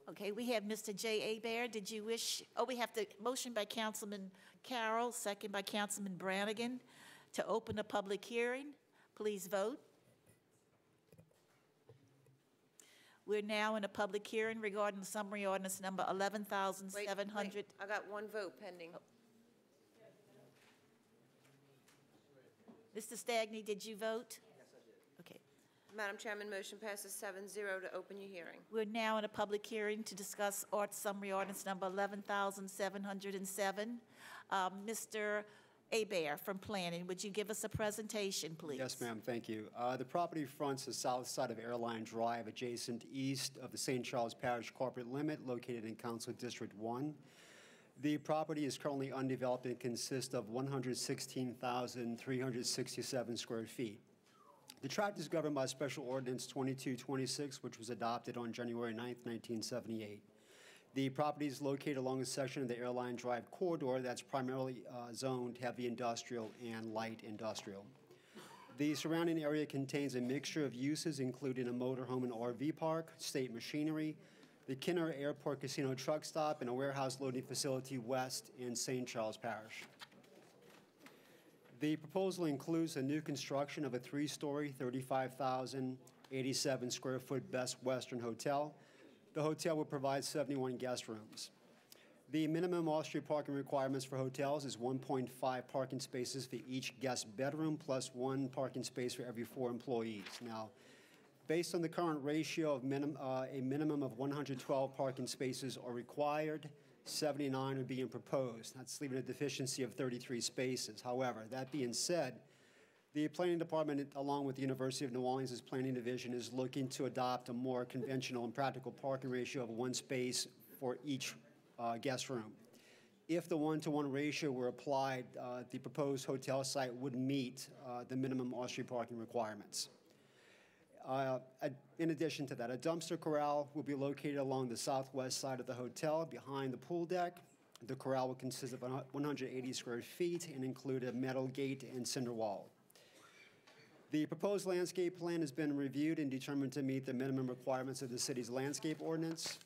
Okay, we have Mr. J. Hebert. Did you wish, we have the motion by Councilman Carroll, second by Councilman Brannigan to open a public hearing. Please vote. We're now in a public hearing regarding summary ordinance number 11,700. Wait, I got one vote pending. Mr. Stagney, did you vote? Yes, I did. Okay. Madam Chairman, motion passes 7-0 to open your hearing. We're now in a public hearing to discuss summary ordinance number 11,707. Mr. Hebert from Planning, would you give us a presentation, please? Yes, ma'am, thank you. The property fronts the south side of Airline Drive, adjacent east of the St. Charles Parish corporate limit, located in Council District 1. The property is currently undeveloped and consists of 116,367 square feet. The tract is governed by Special Ordinance 2226, which was adopted on January 9, 1978. The property is located along a section of the Airline Drive corridor that's primarily zoned heavy industrial and light industrial. The surrounding area contains a mixture of uses, including a motorhome and RV park, state machinery, the Kenner Airport Casino truck stop, and a warehouse loading facility west in St. Charles Parish. The proposal includes a new construction of a 3-story, 35,087 square foot Best Western hotel. The hotel will provide 71 guest rooms. The minimum off-street parking requirements for hotels is 1.5 parking spaces for each guest bedroom, plus 1 parking space for every 4 employees. Now, based on the current ratio of a minimum of 112 parking spaces are required, 79 are being proposed. That's leaving a deficiency of 33 spaces. However, that being said, the Planning Department, along with the University of New Orleans' Planning Division, is looking to adopt a more conventional and practical parking ratio of 1 space for each guest room. If the 1-to-1 ratio were applied, the proposed hotel site would meet the minimum off-street parking requirements. In addition to that, a dumpster corral will be located along the southwest side of the hotel behind the pool deck. The corral will consist of 180 square feet and include a metal gate and cinder wall. The proposed landscape plan has been reviewed and determined to meet the minimum requirements of the city's landscape ordinance.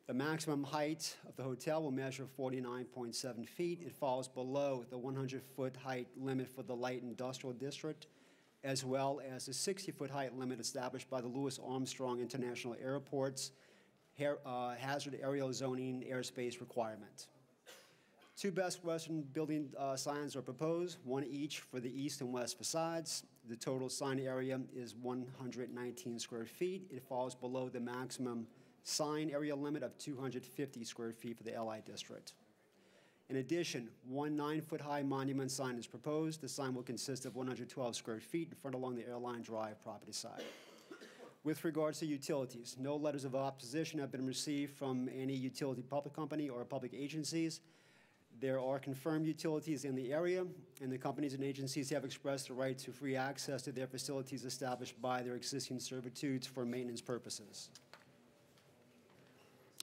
The maximum height of the hotel will measure 49.7 feet. It falls below the 100-foot height limit for the light industrial district, as well as the 60-foot height limit established by the Louis Armstrong International Airport's hazard aerial zoning airspace requirement. 2 Best Western building signs are proposed, 1 each for the east and west facades. The total sign area is 119 square feet. It falls below the maximum sign area limit of 250 square feet for the LI district. In addition, 1 9-foot high monument sign is proposed. The sign will consist of 112 square feet in front along the Airline Drive property side. With regards to utilities, no letters of opposition have been received from any utility public company or public agencies. There are confirmed utilities in the area, and the companies and agencies have expressed the right to free access to their facilities established by their existing servitudes for maintenance purposes.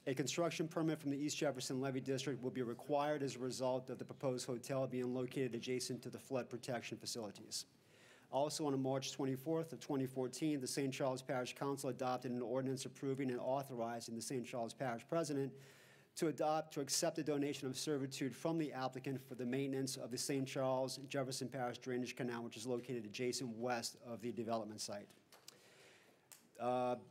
A construction permit from the East Jefferson Levy District will be required as a result of the proposed hotel being located adjacent to the flood protection facilities. Also, on March 24th of 2014, the St. Charles Parish Council adopted an ordinance approving and authorizing the St. Charles Parish President to accept a donation of servitude from the applicant for the maintenance of the St. Charles Jefferson Parish Drainage Canal, which is located adjacent west of the development site.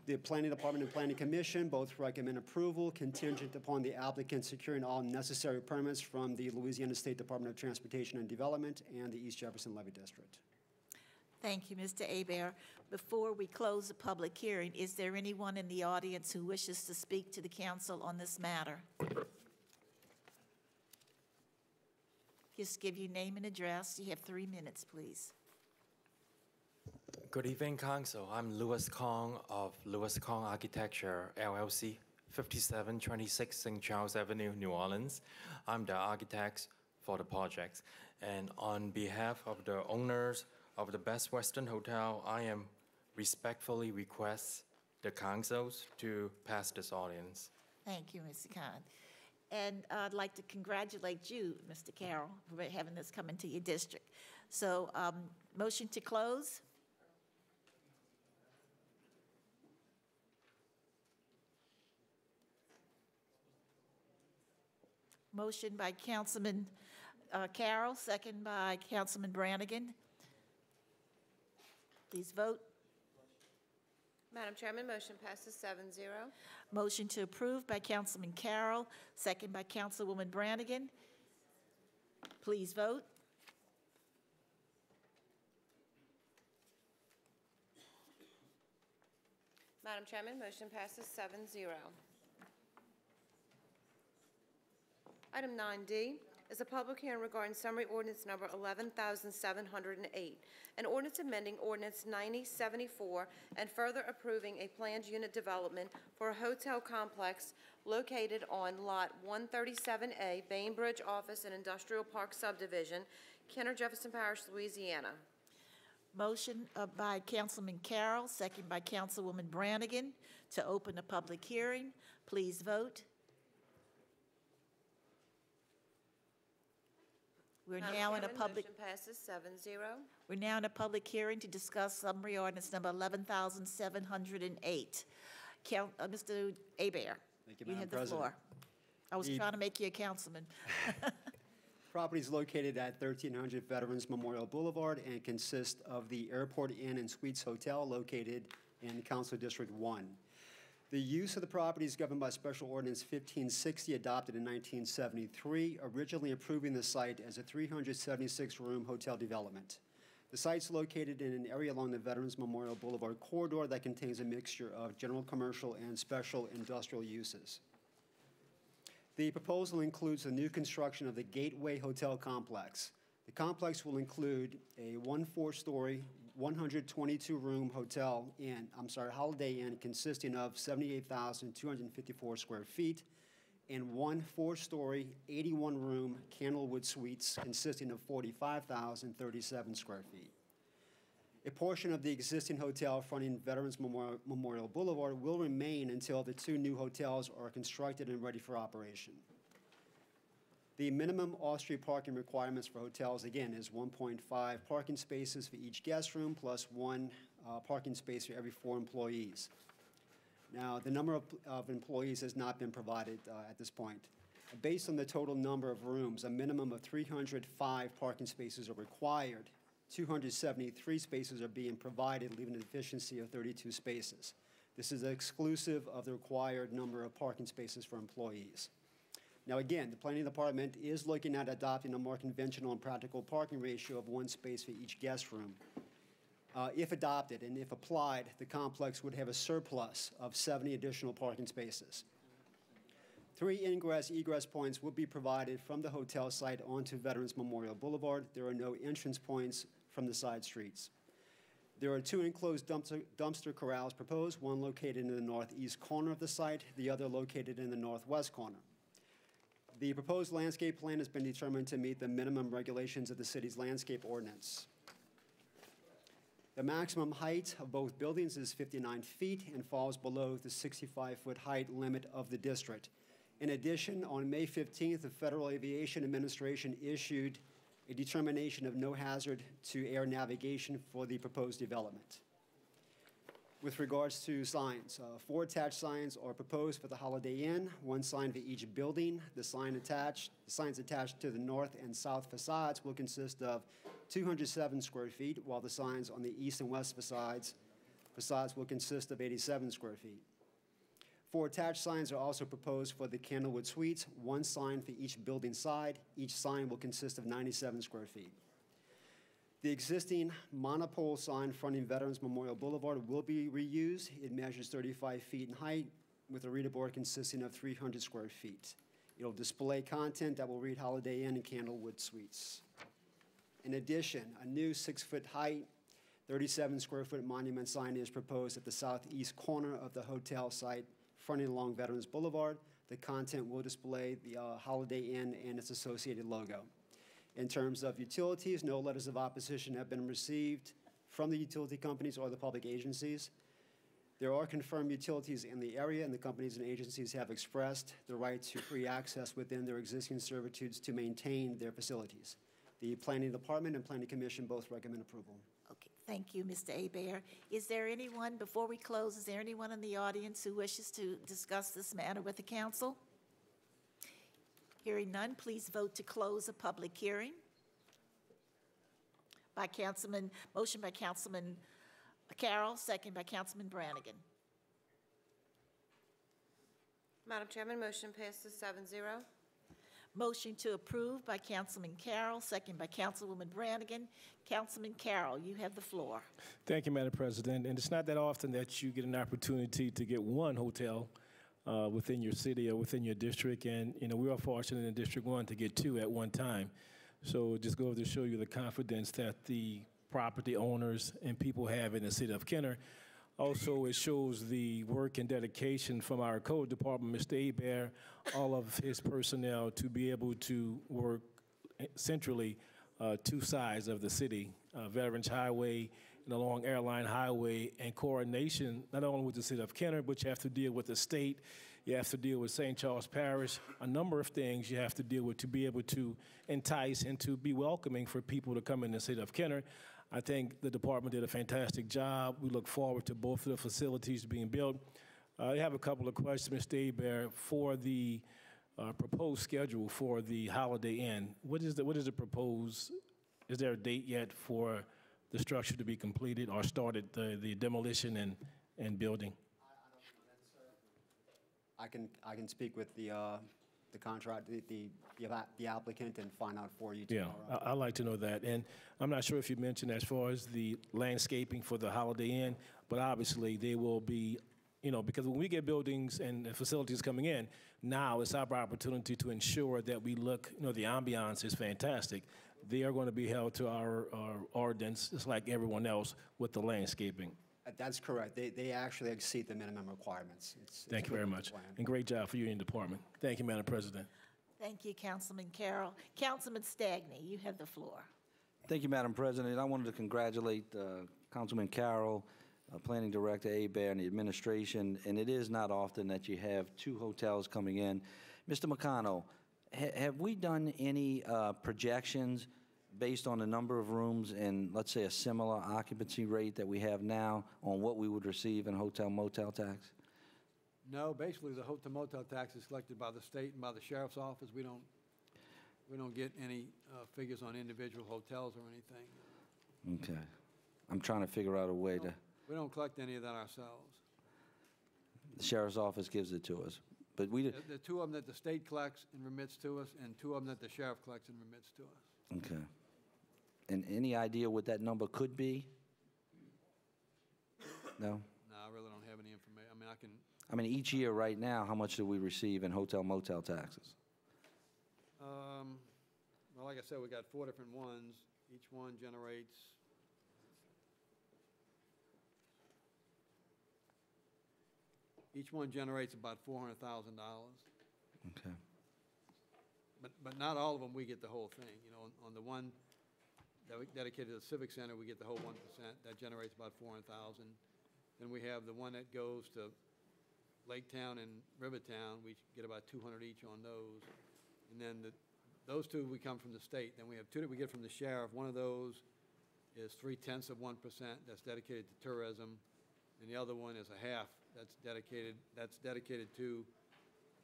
The Planning Department and Planning Commission both recommend approval contingent upon the applicant securing all necessary permits from the Louisiana State Department of Transportation and Development and the East Jefferson Levy District. Thank you, Mr. Hebert. Before we close the public hearing, is there anyone in the audience who wishes to speak to the council on this matter? Just give your name and address. You have 3 minutes, please. Good evening, Council. I'm Louis Kong of Louis Kong Architecture, LLC, 5726 St. Charles Avenue, New Orleans. I'm the architect for the project. And on behalf of the owners of the Best Western Hotel, I am respectfully request the councils to pass this ordinance. Thank you, Mr. Khan. And I'd like to congratulate you, Mr. Carroll, for having this come into your district. So, motion to close? Motion by Councilman Carroll, second by Councilman Brannigan. Please vote. Madam Chairman, motion passes 7-0. Motion to approve by Councilman Carroll, second by Councilwoman Brannigan. Please vote. Madam Chairman, motion passes 7-0. Item 9D, is a public hearing regarding summary ordinance number 11,708, an ordinance amending ordinance 9074 and further approving a planned unit development for a hotel complex located on Lot 137A, Bainbridge Office and Industrial Park Subdivision, Kenner, Jefferson Parish, Louisiana. Motion by Councilman Carroll, second by Councilwoman Brannigan, to open a public hearing. Please vote. We're now in a public. Motion passes 7-0. We're now in a public hearing to discuss summary ordinance number 11,708. Mr. Hebert, Thank you, you Madam have the President. floor. I was trying to make you a councilman. Property is located at 1300 Veterans Memorial Boulevard and consists of the Airport Inn and Suites Hotel located in Council District 1. The use of the property is governed by Special Ordinance 1560 adopted in 1973, originally approving the site as a 376-room hotel development. The site's located in an area along the Veterans Memorial Boulevard corridor that contains a mixture of general commercial and special industrial uses. The proposal includes the new construction of the Gateway Hotel Complex. The complex will include a 4-story, 122-room Holiday Inn consisting of 78,254 square feet and 1 4-story, 81-room Candlewood Suites consisting of 45,037 square feet. A portion of the existing hotel fronting Veterans Memorial Boulevard will remain until the 2 new hotels are constructed and ready for operation. The minimum off-street parking requirements for hotels, again, is 1.5 parking spaces for each guest room plus 1 parking space for every 4 employees. Now, the number of employees has not been provided at this point. Based on the total number of rooms, a minimum of 305 parking spaces are required. 273 spaces are being provided, leaving a deficiency of 32 spaces. This is exclusive of the required number of parking spaces for employees. Now again, the Planning Department is looking at adopting a more conventional and practical parking ratio of 1 space for each guest room. If adopted and if applied, the complex would have a surplus of 70 additional parking spaces. 3 ingress-egress points will be provided from the hotel site onto Veterans Memorial Boulevard. There are no entrance points from the side streets. There are 2 enclosed dumpster corrals proposed, one located in the northeast corner of the site, the other located in the northwest corner. The proposed landscape plan has been determined to meet the minimum regulations of the city's landscape ordinance. The maximum height of both buildings is 59 feet and falls below the 65-foot height limit of the district. In addition, on May 15th, the Federal Aviation Administration issued a determination of no hazard to air navigation for the proposed development. With regards to signs, 4 attached signs are proposed for the Holiday Inn, 1 sign for each building. The signs attached to the north and south facades will consist of 207 square feet, while the signs on the east and west facades will consist of 87 square feet. 4 attached signs are also proposed for the Candlewood Suites, 1 sign for each building side. Each sign will consist of 97 square feet. The existing monopole sign fronting Veterans Memorial Boulevard will be reused. It measures 35 feet in height with a reader board consisting of 300 square feet. It'll display content that will read Holiday Inn and Candlewood Suites. In addition, a new 6-foot height, 37 square foot monument sign is proposed at the southeast corner of the hotel site fronting along Veterans Boulevard. The content will display the Holiday Inn and its associated logo. In terms of utilities, no letters of opposition have been received from the utility companies or the public agencies. There are confirmed utilities in the area, and the companies and agencies have expressed the right to free access within their existing servitudes to maintain their facilities. The Planning Department and Planning Commission both recommend approval. Okay, thank you, Mr. Hebert. Is there anyone, before we close, is there anyone in the audience who wishes to discuss this matter with the council? Hearing none, please vote to close a public hearing. Motion by Councilman Carroll, second by Councilman Brannigan. Madam Chairman, motion passes 7-0. Motion to approve by Councilman Carroll, second by Councilwoman Brannigan. Councilman Carroll, you have the floor. Thank you, Madam President. And it's not that often that you get an opportunity to get one hotel within your city or within your district. And, we are fortunate in District 1 to get 2 at one time. So it just goes to show you the confidence that the property owners and people have in the city of Kenner. Also, it shows the work and dedication from our code department, Mr. Hebert, all of his personnel to be able to work centrally 2 sides of the city, Veterans Highway and along Airline Highway, and coordination not only with the city of Kenner, but you have to deal with the state, you have to deal with St. Charles Parish, a number of things you have to deal with to be able to entice and to be welcoming for people to come in the city of Kenner. I think the department did a fantastic job. We look forward to both of the facilities being built. I have a couple of questions, Mr. Hebert, for the proposed schedule for the Holiday Inn. What is the proposed, is there a date yet for the structure to be completed or started, the demolition and building? I can speak with the contract, the applicant, and find out for you Yeah, tomorrow. I'd like to know that. And I'm not sure if you mentioned as far as the landscaping for the Holiday Inn, but obviously they will be, because when we get buildings and facilities coming in, now it's our opportunity to ensure that we look, the ambiance is fantastic. They are going to be held to our ordinance, just like everyone else, with the landscaping. That's correct. They actually exceed the minimum requirements. Thank you very within the much. plan. And great job for you and your department. Thank you, Madam President. Thank you, Councilman Carroll. Councilman Stagney, you have the floor. Thank you, Madam President. I wanted to congratulate Councilman Carroll, Planning Director Hebert, and the administration. And it is not often that you have 2 hotels coming in. Mr. McConnell, have we done any projections based on the number of rooms and, let's say, a similar occupancy rate that we have now on what we would receive in hotel-motel tax? No, basically, the hotel motel tax is collected by the state and by the sheriff's office. We don't get any figures on individual hotels or anything. Okay. I'm trying to figure out a way to, We don't collect any of that ourselves. the sheriff's office gives it to us. But we, There are 2 of them that the state collects and remits to us, and 2 of them that the sheriff collects and remits to us. okay. And any idea what that number could be? No? No, I really don't have any information. I mean, Each year right now, how much do we receive in hotel-motel taxes? well, like I said, we got 4 different ones. Each one generates about $400,000. Okay. But not all of them, we get the whole thing. On the one that we dedicated to the Civic Center, we get the whole 1%. That generates about $400,000. Then we have the one that goes to Laketown and Rivertown. We get about $200 each on those. And then those 2 we come from the state. Then we have 2 that we get from the sheriff. One of those is 0.3% that's dedicated to tourism, and the other one is a half that's dedicated to.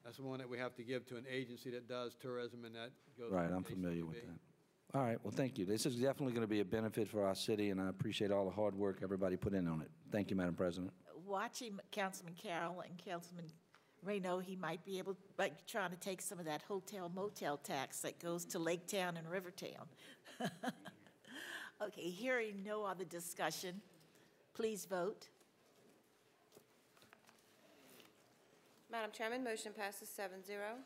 That's the one that we have to give to an agency that does tourism, and that goes. Right, to I'm familiar with ACB. that. All right, well, thank you. This is definitely going to be a benefit for our city, and I appreciate all the hard work everybody put in on it. Thank you, Madam President. Watching Councilman Carroll and Councilman Rayno, he might be able, trying to take some of that hotel motel tax that goes to Laketown and Rivertown. Okay, hearing no other discussion, please vote. Madam Chairman, motion passes 7-0.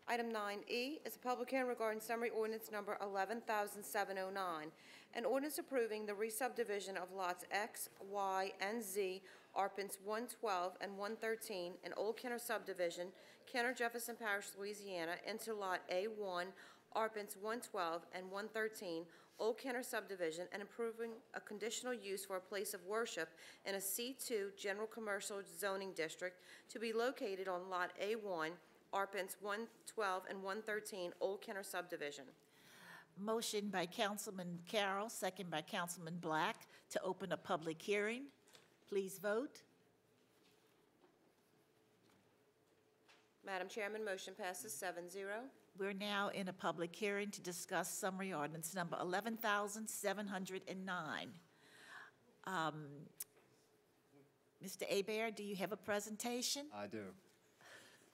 Item 9E is a public hearing regarding summary ordinance number 11,709, an ordinance approving the re-subdivision of lots X, Y, and Z, ARPANS 112 and 113 in Old Kenner subdivision, Kenner, Jefferson Parish, Louisiana, into Lot A1, ARPANS 112 and 113, Old Kenner subdivision, and improving a conditional use for a place of worship in a C2 general commercial zoning district to be located on Lot A1, ARPANS 112 and 113, Old Kenner subdivision. Motion by Councilman Carroll, second by Councilman Black, to open a public hearing. Please vote. Madam Chairman, motion passes 7-0. We're now in a public hearing to discuss summary ordinance number 11,709. Mr. Hebert, do you have a presentation? I do.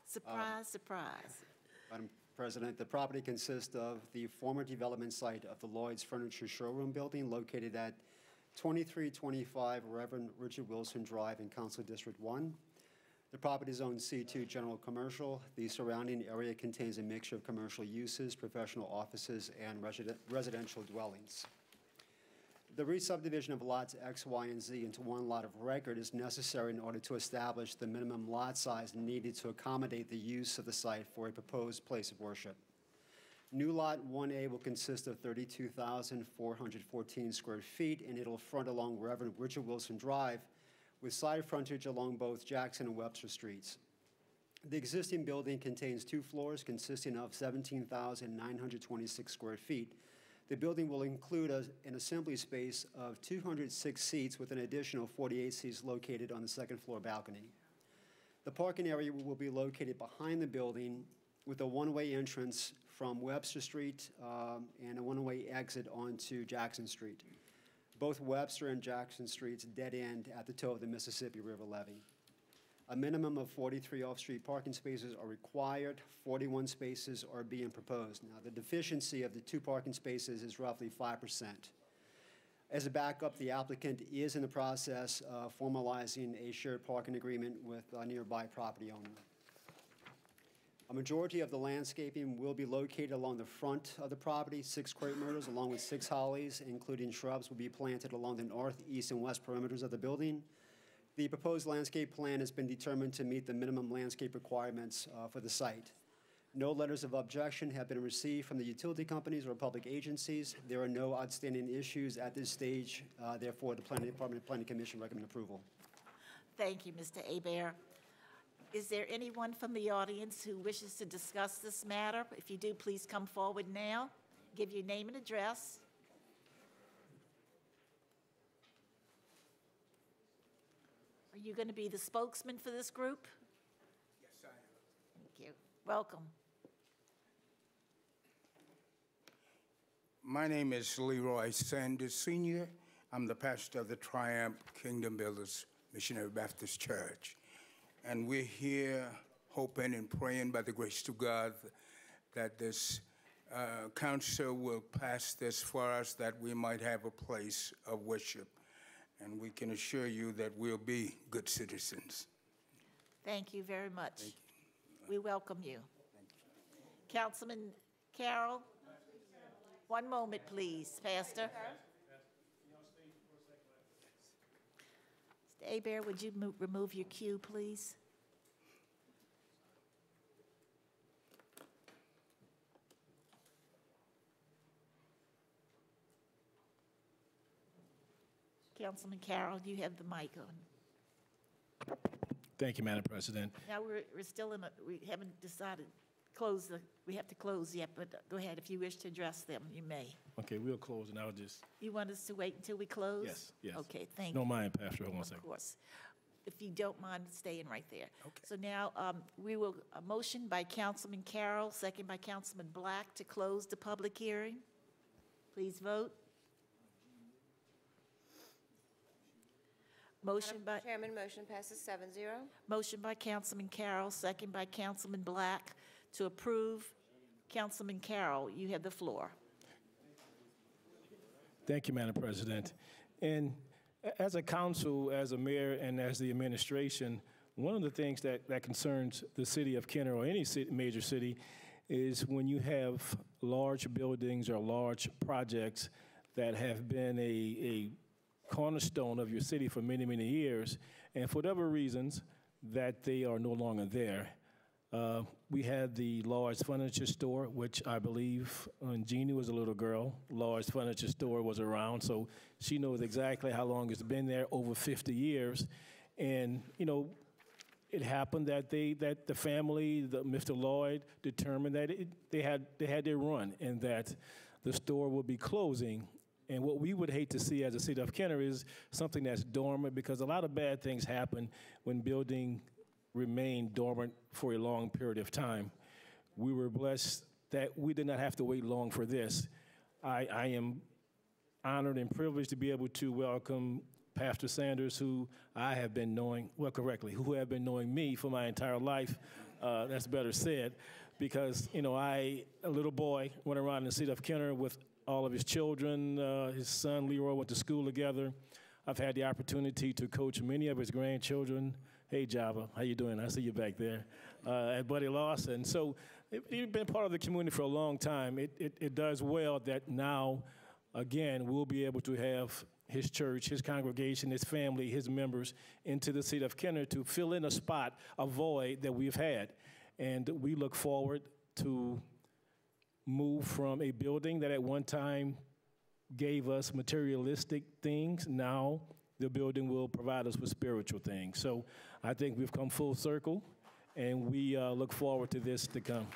Surprise, surprise. Madam President, the property consists of the former development site of the Lloyd's Furniture Showroom building located at 2325 Reverend Richard Wilson Drive in Council District 1. The property is zoned C2 General Commercial. The surrounding area contains a mixture of commercial uses, professional offices, and residential dwellings. The re-subdivision of lots X, Y, and Z into one lot of record is necessary in order to establish the minimum lot size needed to accommodate the use of the site for a proposed place of worship. New Lot 1A will consist of 32,414 square feet, and it'll front along Reverend Richard Wilson Drive with side frontage along both Jackson and Webster Streets. The existing building contains 2 floors consisting of 17,926 square feet. The building will include an assembly space of 206 seats with an additional 48 seats located on the second floor balcony. The parking area will be located behind the building with a one-way entrance from Webster Street and a one-way exit onto Jackson Street. Both Webster and Jackson Streets dead end at the toe of the Mississippi River levee. A minimum of 43 off-street parking spaces are required. 41 spaces are being proposed. Now, the deficiency of the 2 parking spaces is roughly 5%. As a backup, the applicant is in the process of formalizing a shared parking agreement with a nearby property owner. A majority of the landscaping will be located along the front of the property. 6 crepe myrtles along with 6 hollies, including shrubs, will be planted along the north, east, and west perimeters of the building. The proposed landscape plan has been determined to meet the minimum landscape requirements for the site. No letters of objection have been received from the utility companies or public agencies. There are no outstanding issues at this stage. Therefore, the Planning Department and Planning Commission recommend approval. Thank you, Mr. Hebert. Is there anyone from the audience who wishes to discuss this matter? If you do, please come forward now. Give your name and address. Are you going to be the spokesman for this group? Yes, I am. Thank you. Welcome. My name is Leroy Sanders Sr. I'm the pastor of the Triumph Kingdom Builders Missionary Baptist Church. And we're here hoping and praying by the grace of God that this council will pass this for us, that we might have a place of worship. And we can assure you that we'll be good citizens. Thank you very much. Thank you. We welcome you. Councilman Carroll? One moment, please, Pastor. Mr. Hebert, would you remove your cue, please? Councilman Carroll, you have the mic on. Thank you, Madam President. Now, we're still in we haven't decided, we have to close yet, but go ahead. If you wish to address them, you may. Okay, we'll close, and I'll just... You want us to wait until we close? Yes, yes. Okay, thank you. Don't mind, Pastor, hold on a second. Of course. If you don't mind staying right there. Okay. So now, we will, a motion by Councilman Carroll, second by Councilman Black to close the public hearing. Please vote. Motion by, Chairman, motion passes 7-0. motion by Councilman Carroll, second by Councilman Black to approve. Councilman Carroll, you have the floor. Thank you, Madam President. And as a council, as a mayor, and as the administration, one of the things that concerns the city of Kenner or any major city is when you have large buildings or large projects that have been a cornerstone of your city for many, many years, and for whatever reasons that they are no longer there. We had the large furniture store, which I believe when Jeannie was a little girl, large furniture store was around, so she knows exactly how long it's been there, over 50 years. And, you know, it happened that the family, Mr. Lloyd, determined that they had their run and that the store would be closing. And what we would hate to see as a city of Kenner is something that's dormant, because a lot of bad things happen when buildings remain dormant for a long period of time. We were blessed that we did not have to wait long for this. I am honored and privileged to be able to welcome Pastor Sanders, who I have been knowing, well, correctly, who have been knowing me for my entire life. That's better said, because, you know, a little boy, went around in the city of Kenner with all of his children. His son Leroy went to school together. I've had the opportunity to coach many of his grandchildren, Hey, Java, how you doing? I see you back there. And Buddy Lawson. So you've been part of the community for a long time. It does well that now, again, we'll be able to have his church, his congregation, his family, his members into the city of Kenner to fill in a spot, a void that we've had. And we look forward to move from a building that at one time gave us materialistic things. Now the building will provide us with spiritual things. So I think we've come full circle, and we look forward to this to come.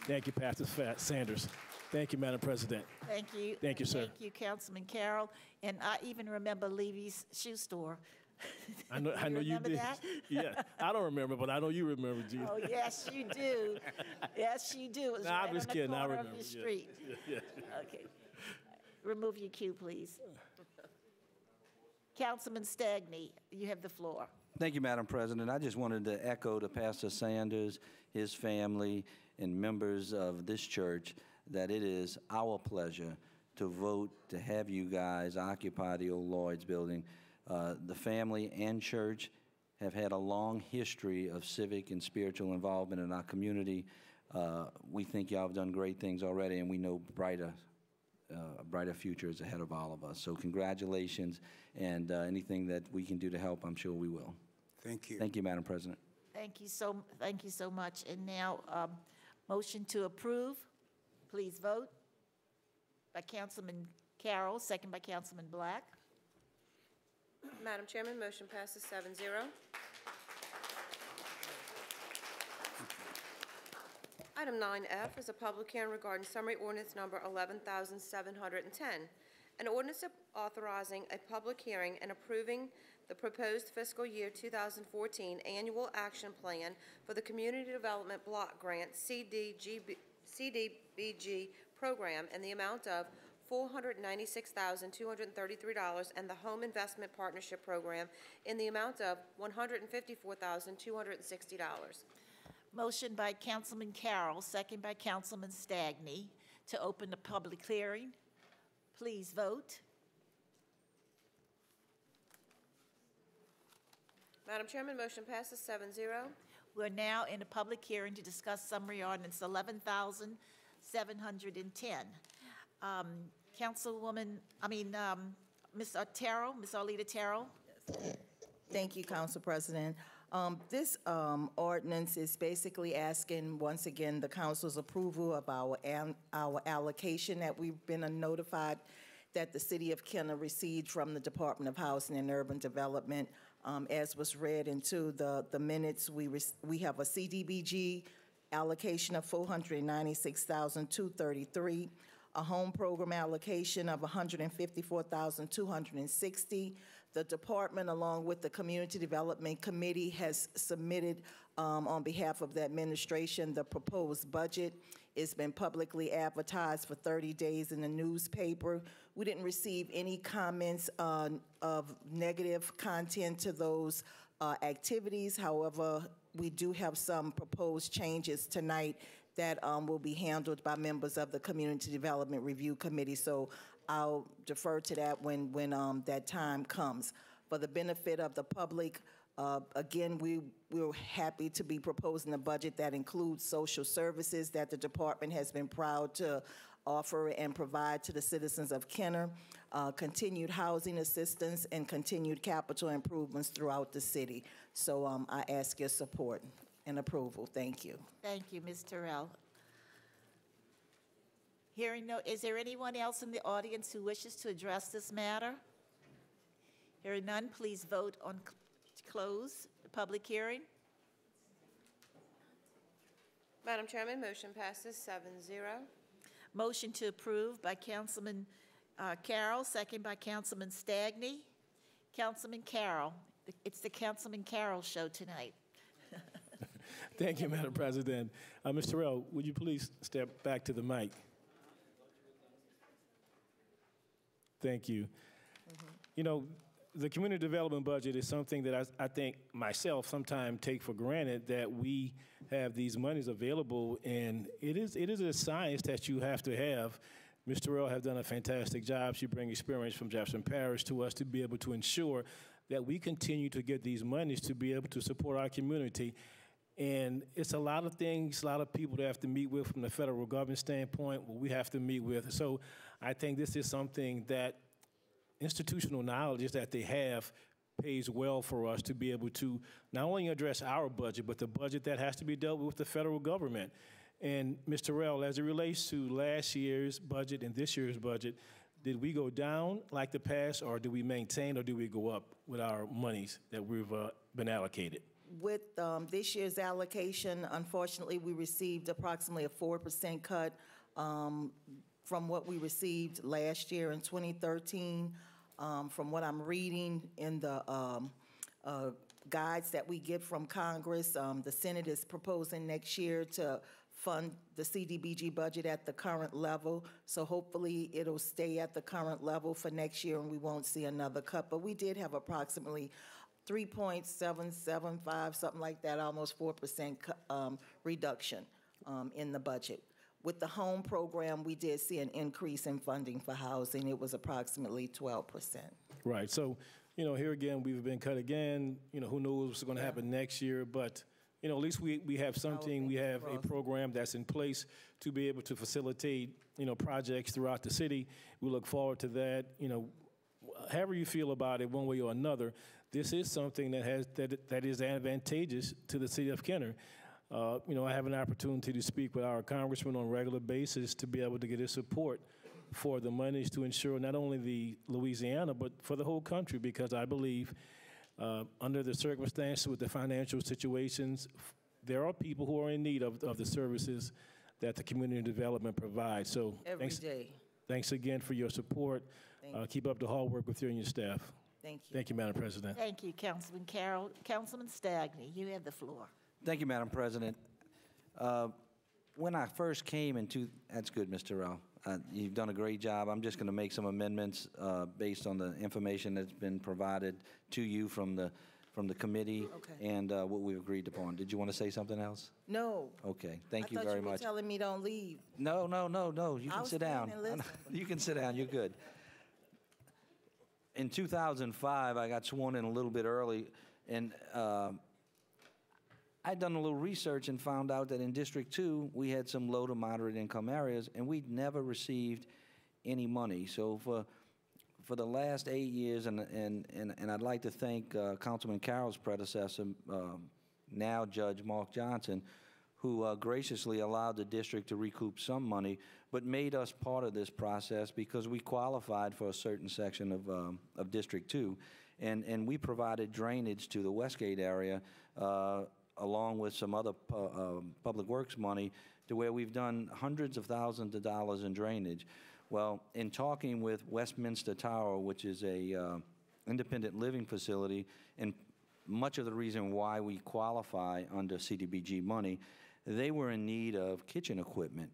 Thank you, Pastor Sanders. Thank you, Madam President. Thank you. Thank you, sir. Thank you, Councilman Carroll. And I even remember Levy's shoe store. I know you remember did. that? Yeah, I don't remember, but I know you remember, Gina. Oh, yes, you do. Yes, you do. It was Nah, right I'm just on kidding. the I corner remember. of your Yeah. street. Yeah. Okay. Remove your cue, please. Councilman Stagney, you have the floor. Thank you, Madam President. I just wanted to echo to Pastor Sanders, his family, and members of this church that it is our pleasure to vote to have you guys occupy the old Lloyd's building. The family and church have had a long history of civic and spiritual involvement in our community. We think y'all have done great things already, and we know a brighter future is ahead of all of us. So congratulations, and anything that we can do to help, I'm sure we will. Thank you. Thank you, Madam President. Thank you so much. And now, motion to approve. Please vote. By Councilman Carroll, second by Councilman Black. Madam Chairman, motion passes 7-0. Item 9F is a public hearing regarding summary ordinance number 11,710, an ordinance authorizing a public hearing and approving the proposed fiscal year 2014 annual action plan for the Community Development Block Grant CDBG program in the amount of $496,233 and the Home Investment Partnership Program in the amount of $154,260. Motion by Councilman Carroll, second by Councilman Stagney, to open the public hearing. Please vote. Madam Chairman, motion passes 7-0. We're now in a public hearing to discuss summary ordinance 11,710. Ms. Otero, Ms. Arlita Terrell. Thank you, Council President. This ordinance is basically asking, once again, the council's approval of our allocation that we've been notified that the city of Kenner received from the Department of Housing and Urban Development. As was read into the minutes, we have a CDBG allocation of $496,233, a home program allocation of $154,260. The department, along with the Community Development Committee, has submitted on behalf of the administration the proposed budget. It's been publicly advertised for 30 days in the newspaper. We didn't receive any comments of negative content to those activities. However, we do have some proposed changes tonight that will be handled by members of the Community Development Review Committee. So I'll defer to that when that time comes. For the benefit of the public, again, we're happy to be proposing a budget that includes social services that the department has been proud to offer and provide to the citizens of Kenner, continued housing assistance, and continued capital improvements throughout the city. So I ask your support and approval. Thank you. Thank you, Ms. Terrell. Is there anyone else in the audience who wishes to address this matter? Hearing none, please vote on to close the public hearing. Madam Chairman, motion passes 7-0. Motion to approve by Councilman Carroll, second by Councilman Stagney. Councilman Carroll, it's the Councilman Carroll show tonight. Thank you, Madam President. Mr. Terrell, would you please step back to the mic? Thank you. You know, the community development budget is something that I think myself sometimes take for granted, that we have these monies available, and it is a science that you have to have. Ms. Terrell has done a fantastic job. She brings experience from Jefferson Parish to us to be able to ensure that we continue to get these monies to be able to support our community. And it's a lot of things, a lot of people that have to meet with from the federal government standpoint, what we have to meet with. So I think this is something that institutional knowledge is that they have pays well for us to be able to not only address our budget, but the budget that has to be dealt with the federal government. And Ms. Terrell, as it relates to last year's budget and this year's budget, did we go down like the past, or do we maintain, or do we go up with our monies that we've been allocated? With this year's allocation, unfortunately, we received approximately a 4% cut from what we received last year in 2013. From what I'm reading in the guides that we get from Congress, the Senate is proposing next year to fund the CDBG budget at the current level. So hopefully it'll stay at the current level for next year and we won't see another cut. But we did have approximately 3.775, something like that, almost 4% reduction in the budget. With the home program, we did see an increase in funding for housing. It was approximately 12%. Right. So, you know, here again, we've been cut again. You know, who knows what's going to happen next year. But, you know, at least we have something, we have a program that's in place to be able to facilitate, you know, projects throughout the city. We look forward to that. You know, however you feel about it, one way or another, this is something that is advantageous to the city of Kenner. You know, I have an opportunity to speak with our congressman on a regular basis to be able to get his support for the monies to ensure not only the Louisiana, but for the whole country, because I believe under the circumstances with the financial situations, there are people who are in need of the services that the community development provides. So thanks again for your support. Keep up the hard work with you and your staff. Thank you. Thank you, Madam President. Thank you, Councilman Carroll. Councilman Stagney, you have the floor. Thank you, Madam President. When I first came into, that's good, Mr. Rao. You've done a great job. I'm just going to make some amendments based on the information that's been provided to you from the committee and what we've agreed upon. Did you want to say something else? No. Okay. Thank you I thought very you were much. telling me don't leave. No. You can sit down. You can sit down. You're good. In 2005, I got sworn in a little bit early, and I'd done a little research and found out that in District 2, we had some low to moderate income areas, and we'd never received any money. So for the last 8 years, and I'd like to thank Councilman Carroll's predecessor, now Judge Mark Johnson, who graciously allowed the district to recoup some money, but made us part of this process because we qualified for a certain section of District 2. And we provided drainage to the Westgate area, along with some other public works money, to where we've done hundreds of thousands of dollars in drainage. Well, in talking with Westminster Tower, which is a independent living facility, and much of the reason why we qualify under CDBG money, they were in need of kitchen equipment.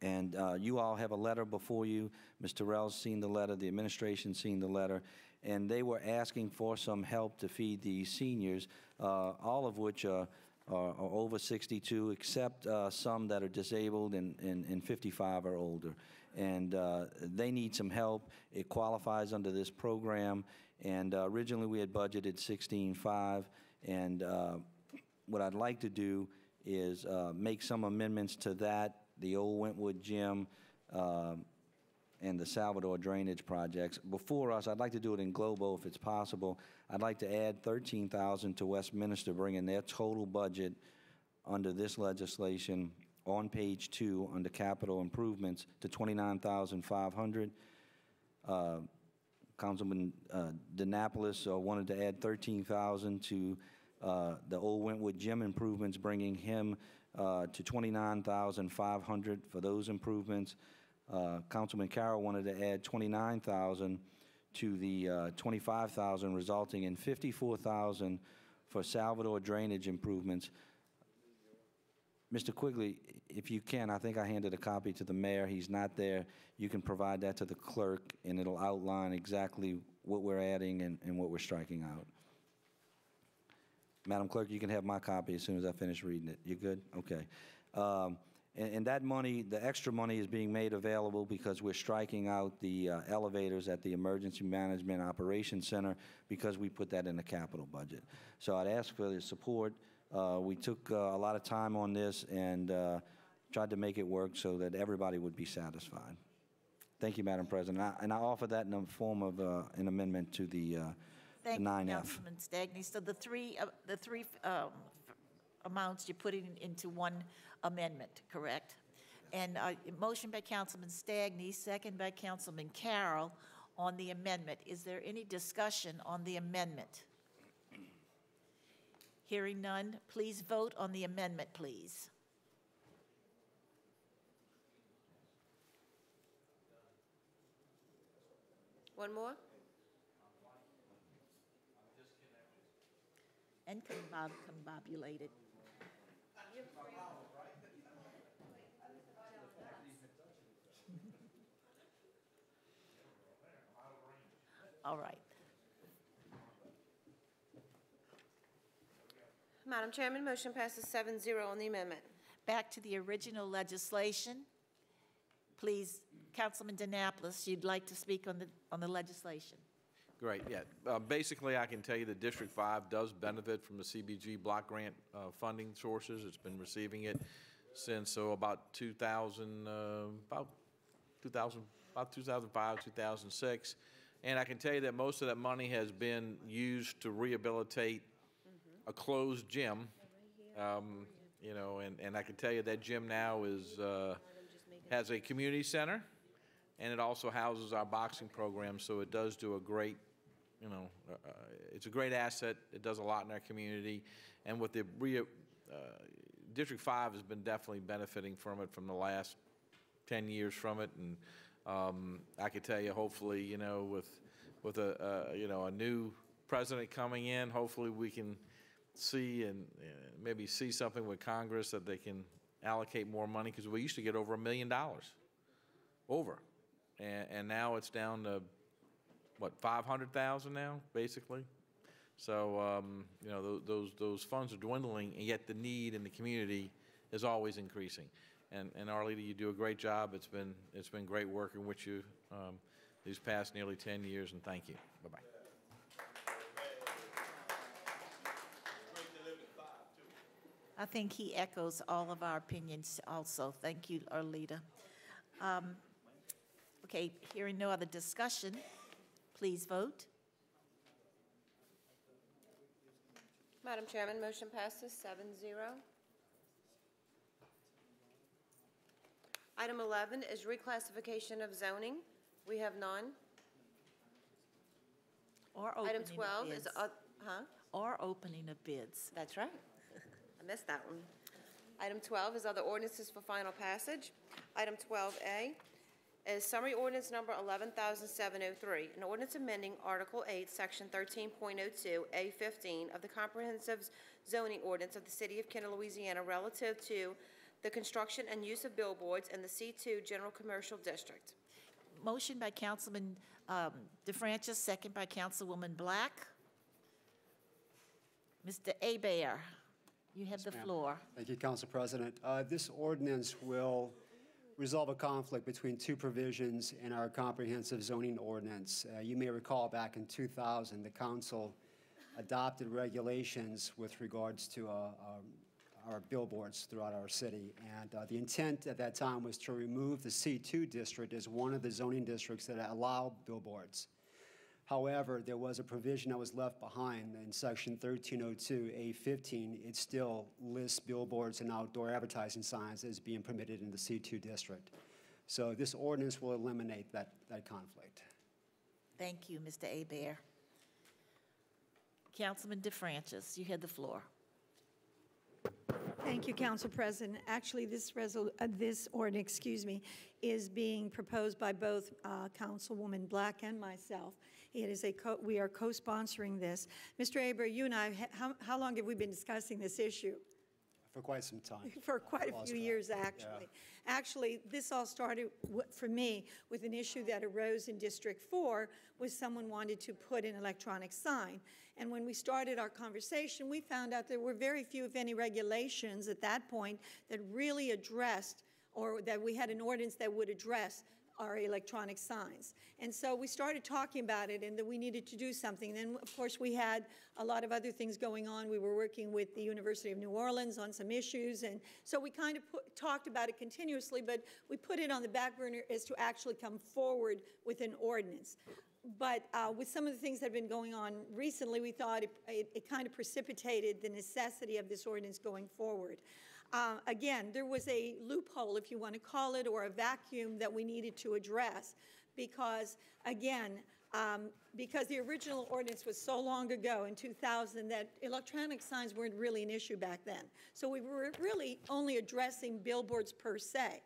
And you all have a letter before you. Mr. Terrell's seen the letter, the administration's seen the letter, and they were asking for some help to feed these seniors, all of which are over 62, except some that are disabled and 55 or older. And they need some help. It qualifies under this program, and originally we had budgeted $16.5, and what I'd like to do is make some amendments to that, the old Wentwood Gym, and the Salvador drainage projects. Before us, I'd like to do it in Globo if it's possible. I'd like to add $13,000 to Westminster, bringing their total budget under this legislation on page 2 under capital improvements to $29,500. Councilman DeNapolis wanted to add $13,000 to the old Wentwood Gym improvements, bringing him to $29,500 for those improvements. Councilman Carroll wanted to add $29,000 to the $25,000, resulting in $54,000 for Salvador drainage improvements. Mr. Quigley, if you can, I think I handed a copy to the mayor. He's not there. You can provide that to the clerk, and it'll outline exactly what we're adding and what we're striking out. Madam Clerk, you can have my copy as soon as I finish reading it. You good? Okay. And that money, the extra money is being made available because we're striking out the elevators at the Emergency Management Operations Center because we put that in the capital budget. So I'd ask for the support. We took a lot of time on this and tried to make it work so that everybody would be satisfied. Thank you, Madam President. And I offer that in the form of an amendment to the Thank you, 9F. Councilman Stagney. So the three amounts you're putting into one amendment, correct? And motion by Councilman Stagney, second by Councilman Carroll on the amendment. Is there any discussion on the amendment? Hearing none, please vote on the amendment, please. One more? And combobulated. All right. Madam Chairman, motion passes 7-0 on the amendment. Back to the original legislation. Please, Councilman DeNapoli, you'd like to speak on the legislation. Great, yeah. Basically, I can tell you that District 5 does benefit from the CBG block grant funding sources. It's been receiving it since about 2005, 2006. And I can tell you that most of that money has been used to rehabilitate a closed gym. You know, and I can tell you that gym now has a community center, and it also houses our boxing program, so it does do a great, you know, it's a great asset. It does a lot in our community, and with the District 5 has been definitely benefiting from it from the last 10 years from it, and I could tell you, hopefully, you know, with a new president coming in, hopefully we can see and maybe see something with Congress that they can allocate more money, because we used to get over $1 million, and now it's down to what, 500,000 now, basically. So you know, those funds are dwindling, and yet the need in the community is always increasing. And Arleta, you do a great job. It's been great working with you these past nearly 10 years, and thank you. Bye-bye. I think he echoes all of our opinions also. Thank you, Arleta. Okay, hearing no other discussion, please vote. Madam Chairman, motion passes 7-0. Item 11 is reclassification of zoning. We have none. Or opening Item of 12 bids. is, Or opening of bids. That's right. I missed that one. Item 12 is other ordinances for final passage. Item 12A is summary ordinance number 11,703, an ordinance amending Article 8, Section 13.02A15 of the Comprehensive Zoning Ordinance of the City of Kenner, Louisiana, relative to the construction and use of billboards in the C2 General Commercial District. Motion by Councilman DeFrancis, second by Councilwoman Black. Mr. Hebert, you have the floor. Thank you, Council President. This ordinance will resolve a conflict between two provisions in our comprehensive zoning ordinance. You may recall back in 2000, the council adopted regulations with regards to our billboards throughout our city. And the intent at that time was to remove the C2 district as one of the zoning districts that allow billboards. However, there was a provision that was left behind in Section 1302A15. It still lists billboards and outdoor advertising signs as being permitted in the C2 district. So this ordinance will eliminate that conflict. Thank you, Mr. Hebert. Councilman DeFrancis, you have the floor. Thank you, Council President. Actually, this ordinance, is being proposed by both Councilwoman Black and myself. It is we are co-sponsoring this. Mr. Hebert, you and I, how long have we been discussing this issue? For quite some time. For quite a few years, actually. Yeah. Actually, this all started, for me, with an issue that arose in District 4, was someone wanted to put an electronic sign. And when we started our conversation, we found out there were very few, if any, regulations at that point that really addressed or that we had an ordinance that would address our electronic signs. And so we started talking about it and that we needed to do something. Then, of course, we had a lot of other things going on. We were working with the University of New Orleans on some issues. And so we kind of talked about it continuously, but we put it on the back burner as to actually come forward with an ordinance. But with some of the things that have been going on recently, we thought it kind of precipitated the necessity of this ordinance going forward. Again, there was a loophole, if you want to call it, or a vacuum that we needed to address because, again, because the original ordinance was so long ago in 2000 that electronic signs weren't really an issue back then. So we were really only addressing billboards per se.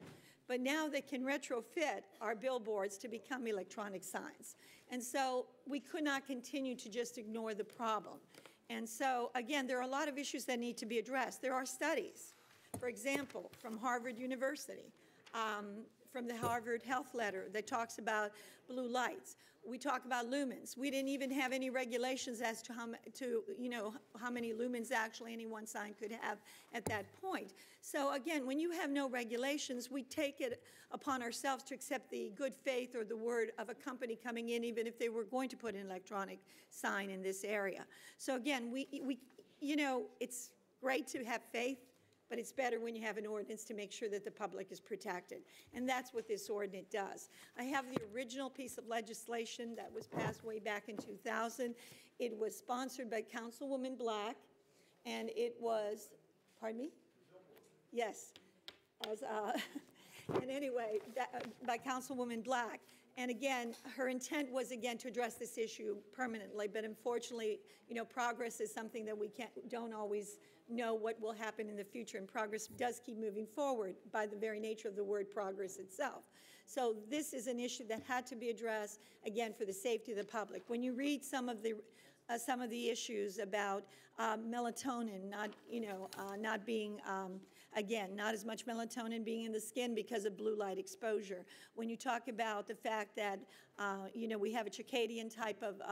But now they can retrofit our billboards to become electronic signs. And so we could not continue to just ignore the problem. And so, again, there are a lot of issues that need to be addressed. There are studies. For example, from Harvard University, from the Harvard Health Letter that talks about blue lights. We talk about lumens. We didn't even have any regulations as to how many lumens actually any one sign could have at that point. So again, when you have no regulations, we take it upon ourselves to accept the good faith or the word of a company coming in, even if they were going to put an electronic sign in this area. So again, it's great to have faith, but it's better when you have an ordinance to make sure that the public is protected. And that's what this ordinance does. I have the original piece of legislation that was passed way back in 2000. It was sponsored by Councilwoman Black, and it was, pardon me? Yes. And anyway, by Councilwoman Black. And again, her intent was, again, to address this issue permanently. But unfortunately, progress is something that we don't always know what will happen in the future. And progress does keep moving forward by the very nature of the word progress itself. So this is an issue that had to be addressed, again, for the safety of the public. When you read some of the issues about melatonin not being, again, not as much melatonin being in the skin because of blue light exposure. When you talk about the fact that, we have a circadian type of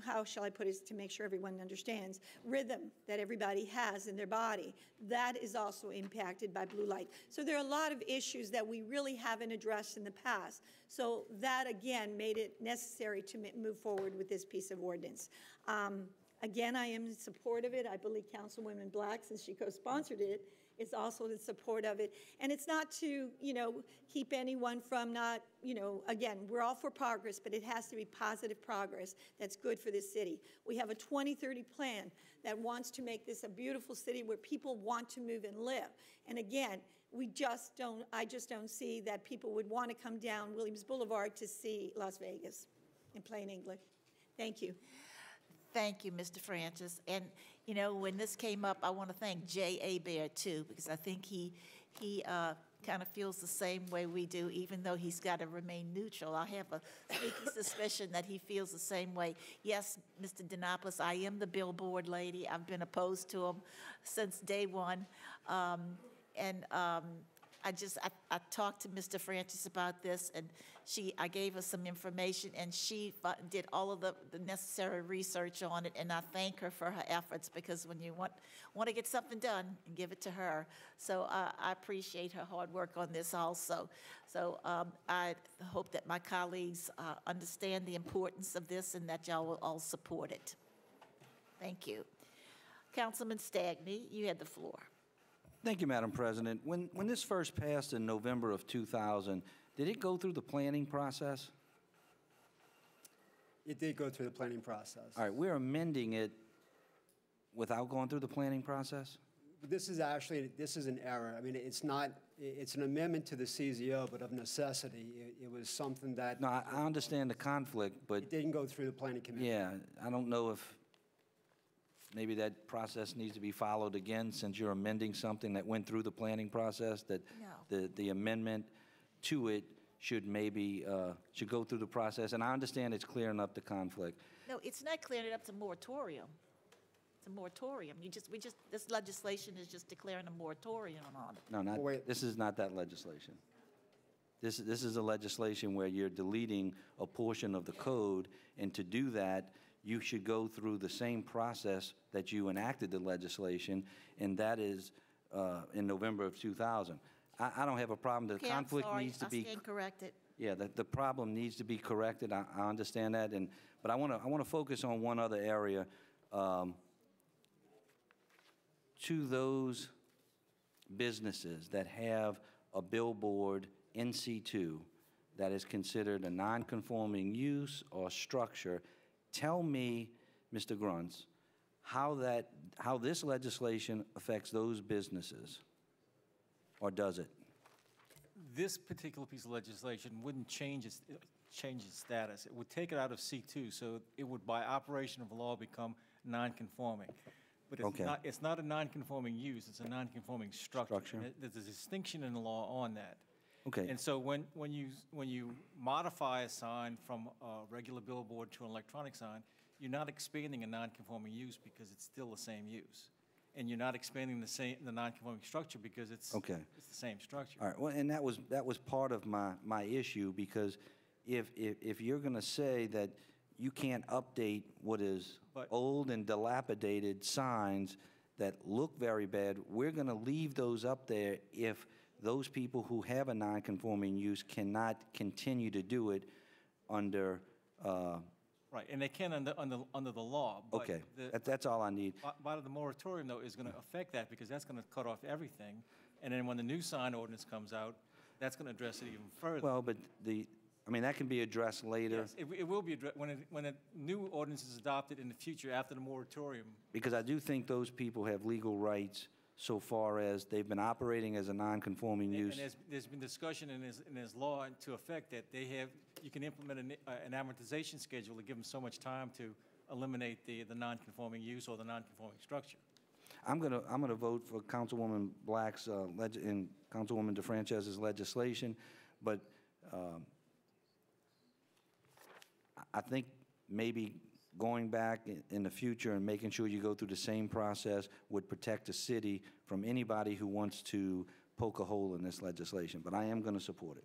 how shall I put it to make sure everyone understands, rhythm that everybody has in their body, that is also impacted by blue light. So there are a lot of issues that we really haven't addressed in the past. So that, again, made it necessary to move forward with this piece of ordinance. Again, I am in support of it. I believe Councilwoman Black, since she co-sponsored it, is also in support of it. And it's not to, keep anyone from not, again, we're all for progress, but it has to be positive progress that's good for this city. We have a 2030 plan that wants to make this a beautiful city where people want to move and live. And again, I just don't see that people would want to come down Williams Boulevard to see Las Vegas, in plain English. Thank you. Thank you, Mr. Francis. And, when this came up, I want to thank J.A. Bear, too, because I think he kind of feels the same way we do, even though he's got to remain neutral. I have a sneaky suspicion that he feels the same way. Yes, Mr. Denopoulos, I am the billboard lady. I've been opposed to him since day one. I talked to Mr. Francis about this, and I gave her some information, and she did all of the necessary research on it, and I thank her for her efforts, because when you want to get something done, give it to her. So I appreciate her hard work on this also. So I hope that my colleagues understand the importance of this and that y'all will all support it. Thank you. Councilman Stagney, you had the floor. Thank you, Madam President. When this first passed in November of 2000, did it go through the planning process? It did go through the planning process. All right, we're amending it without going through the planning process? This is an error. I mean, it's an amendment to the CZO, but of necessity, it was something that. No, I understand the conflict, but. It didn't go through the planning committee. Yeah, I don't know if maybe that process needs to be followed again, since you're amending something that went through the planning process, that the amendment to it should go through the process. And I understand it's clearing up the conflict. No, it's not clearing it up. It's a moratorium. It's a moratorium. This legislation is just declaring a moratorium on it. No, this is not that legislation. This is a legislation where you're deleting a portion of the code, and to do that, you should go through the same process that you enacted the legislation, and that is in November of 2000. I don't have a problem. The Okay, I'm conflict sorry. needs to I be. stand corrected. Yeah, the problem needs to be corrected. I understand that, but I want to focus on one other area. To those businesses that have a billboard in C2 that is considered a non-conforming use or structure, tell me, Mr. Gruntz, how this legislation affects those businesses, or does it? This particular piece of legislation wouldn't change its status. It would take it out of C2, so it would, by operation of law, become non-conforming. But it's not a non-conforming use, it's a non-conforming structure. There's a distinction in the law on that. Okay. And so when you modify a sign from a regular billboard to an electronic sign, you're not expanding a non-conforming use because it's still the same use. And you're not expanding the non-conforming structure because it's the same structure. All right. Well, and that was part of my issue, because if you're going to say that you can't update what is old and dilapidated signs that look very bad, we're going to leave those up there if those people who have a non-conforming use cannot continue to do it under. Right, and they can under the law. But okay, that's all I need. But the moratorium, though, is going to affect that, because that's going to cut off everything. And then when the new sign ordinance comes out, that's going to address it even further. Well, but that can be addressed later. Yes, it will be addressed when a new ordinance is adopted in the future after the moratorium. Because I do think those people have legal rights so far as they've been operating as a non-conforming use. And there's been discussion in this law to effect that you can implement an amortization schedule to give them so much time to eliminate the non-conforming use or the non-conforming structure. I'm gonna vote for Councilwoman Black's and Councilwoman DeFrancesche's legislation, but I think maybe going back in the future and making sure you go through the same process would protect the city from anybody who wants to poke a hole in this legislation. But I am going to support it.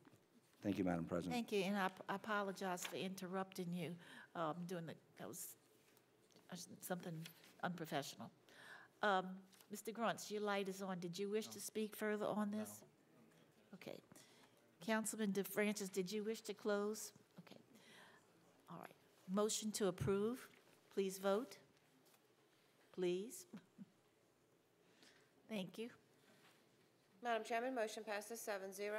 Thank you, Madam President. Thank you, and I apologize for interrupting you. That was something unprofessional. Mr. Gruntz, your light is on. Did you wish to speak further on this? No. Okay. Councilman DeFrancis, did you wish to close? Okay. All right. Motion to approve. Please vote. Please. Thank you. Madam Chairman, motion passes 7-0.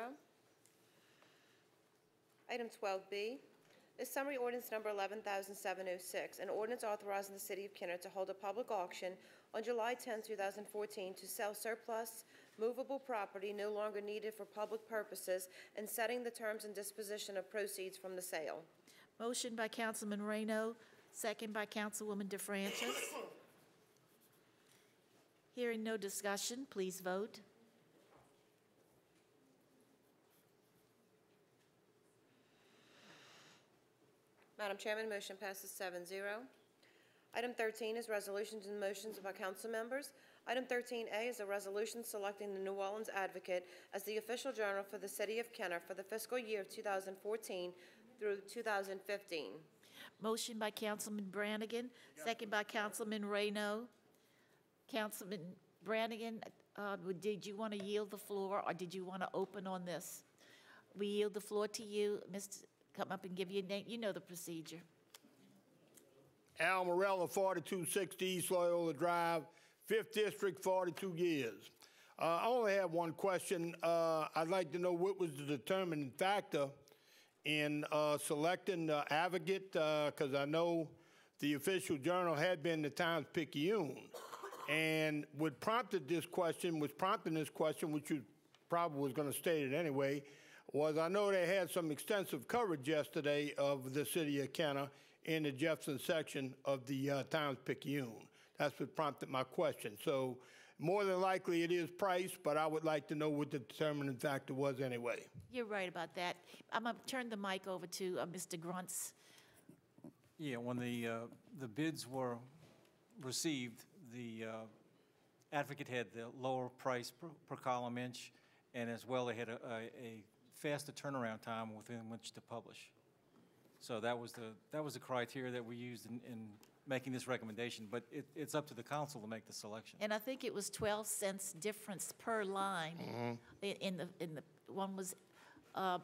Item 12B is summary ordinance number 11,706, an ordinance authorizing the City of Kenner to hold a public auction on July 10, 2014 to sell surplus movable property no longer needed for public purposes and setting the terms and disposition of proceeds from the sale. Motion by Councilman Reyno, second by Councilwoman DeFrancis. Hearing no discussion, please vote. Madam Chairman, motion passes 7-0. Item 13 is resolutions and motions by council members. Item 13A is a resolution selecting the New Orleans Advocate as the official journal for the City of Kenner for the fiscal year of 2014 through 2015. Motion by Councilman Brannigan, second by Councilman Reyno. Councilman Brannigan, did you want to yield the floor, or did you want to open on this? We yield the floor to you. Mr. Come up and give your name. You know the procedure. Al Morella, 4260 East Loyola Drive, 5th District, 42 years. I only have one question. I'd like to know what was the determining factor in selecting the advocate, because I know the official journal had been the Times-Picayune. And what prompted this question, which you probably was going to state it anyway, was I know they had some extensive coverage yesterday of the City of Kenner in the Jefferson section of the Times-Picayune. That's what prompted my question. So more than likely it is price, but I would like to know what the determining factor was anyway. You're right about that. I'm going to turn the mic over to Mr. Gruntz. Yeah, when the bids were received, the advocate had the lower price per column inch, and as well they had a faster turnaround time within which to publish. So that was the criteria that we used in making this recommendation, but it's up to the council to make the selection. And I think it was 12 cents difference per line. In the, one was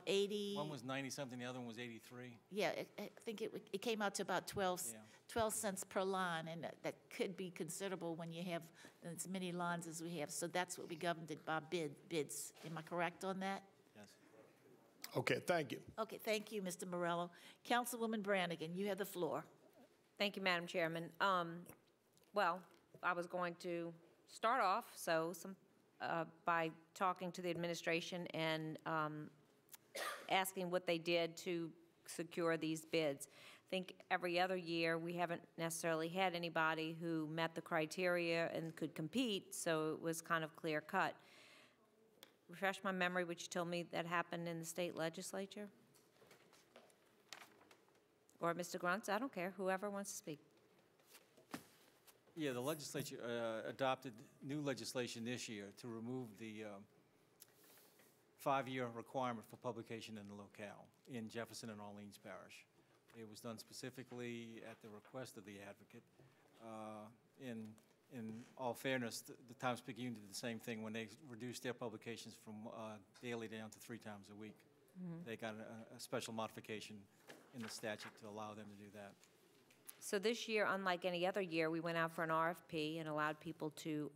80. One was 90-something, the other one was 83. Yeah, I think it came out to about 12 cents per line, and that could be considerable when you have as many lines as we have. So that's what we governed it by bids. Am I correct on that? Yes. Okay, thank you. Okay, thank you, Mr. Morello. Councilwoman Brannigan, you have the floor. Thank you, Madam Chairman. Well, I was going to start off by talking to the administration and asking what they did to secure these bids. I think every other year we haven't necessarily had anybody who met the criteria and could compete, so it was kind of clear cut. Refresh my memory, would you tell me that happened in the state legislature? Or Mr. Gruntz, I don't care, whoever wants to speak. Yeah, the legislature adopted new legislation this year to remove the 5-year requirement for publication in the locale in Jefferson and Orleans Parish. It was done specifically at the request of the advocate. In all fairness, the Times-Picayune did the same thing when they reduced their publications from daily down to 3 times a week. They got a special modification in the statute to allow them to do that. So this year, unlike any other year, we went out for an RFP and allowed people to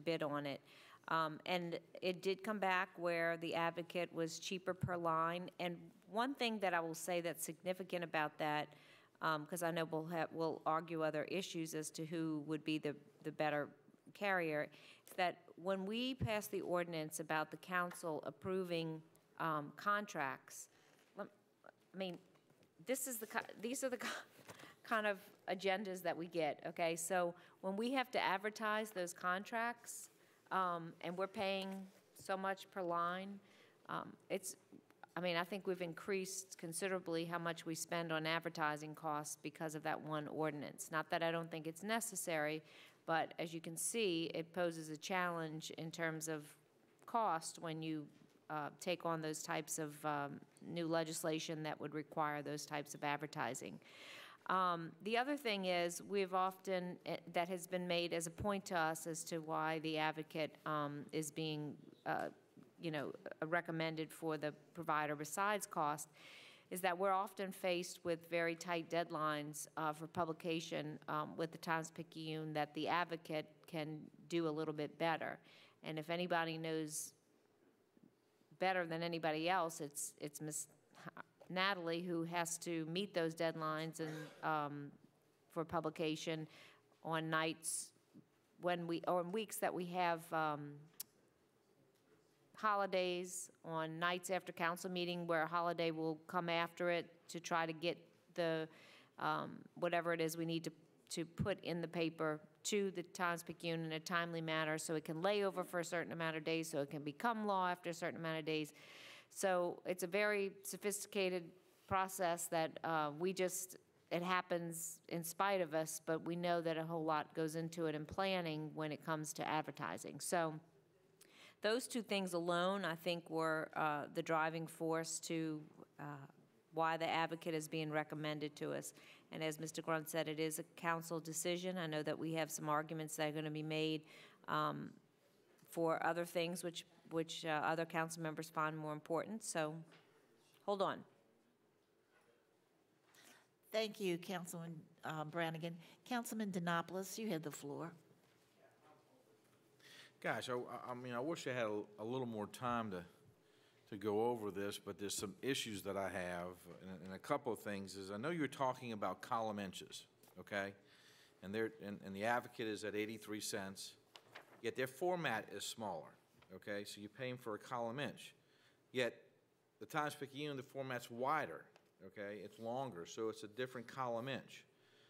bid on it. And it did come back where the advocate was cheaper per line. And one thing that I will say that's significant about that, because I know we'll argue other issues as to who would be the better carrier, is that when we passed the ordinance about the council approving contracts, I mean, these are the kind of agendas that we get, okay? So when we have to advertise those contracts, and we're paying so much per line, I think we've increased considerably how much we spend on advertising costs because of that one ordinance. Not that I don't think it's necessary, but as you can see, it poses a challenge in terms of cost when you take on those types of new legislation that would require those types of advertising. The other thing is, we've often, that has been made as a point to us as to why the advocate is being, recommended for the provider besides cost, is that we're often faced with very tight deadlines for publication with the Times-Picayune that the advocate can do a little bit better. And if anybody knows better than anybody else, it's Ms. Natalie, who has to meet those deadlines and for publication on nights or in weeks that we have holidays, on nights after council meeting where a holiday will come after it to try to get the whatever it is we need to put in the paper to the Times-Picayune in a timely manner so it can lay over for a certain amount of days, so it can become law after a certain amount of days. So it's a very sophisticated process that it happens in spite of us, but we know that a whole lot goes into it in planning when it comes to advertising. So those two things alone, I think, were the driving force to why the advocate is being recommended to us. And as Mr. Grunt said, it is a council decision. I know that we have some arguments that are going to be made for other things which other council members find more important. So hold on. Thank you, Councilman Brannigan. Councilman Dinopoulos, you have the floor. Gosh, I wish I had a little more time to go over this, but there's some issues that I have, and a couple of things is I know you're talking about column inches, okay? And the advocate is at 83 cents, yet their format is smaller, okay? So you're paying for a column inch. Yet the Times-Picayune, the format's wider, okay? It's longer, so it's a different column inch.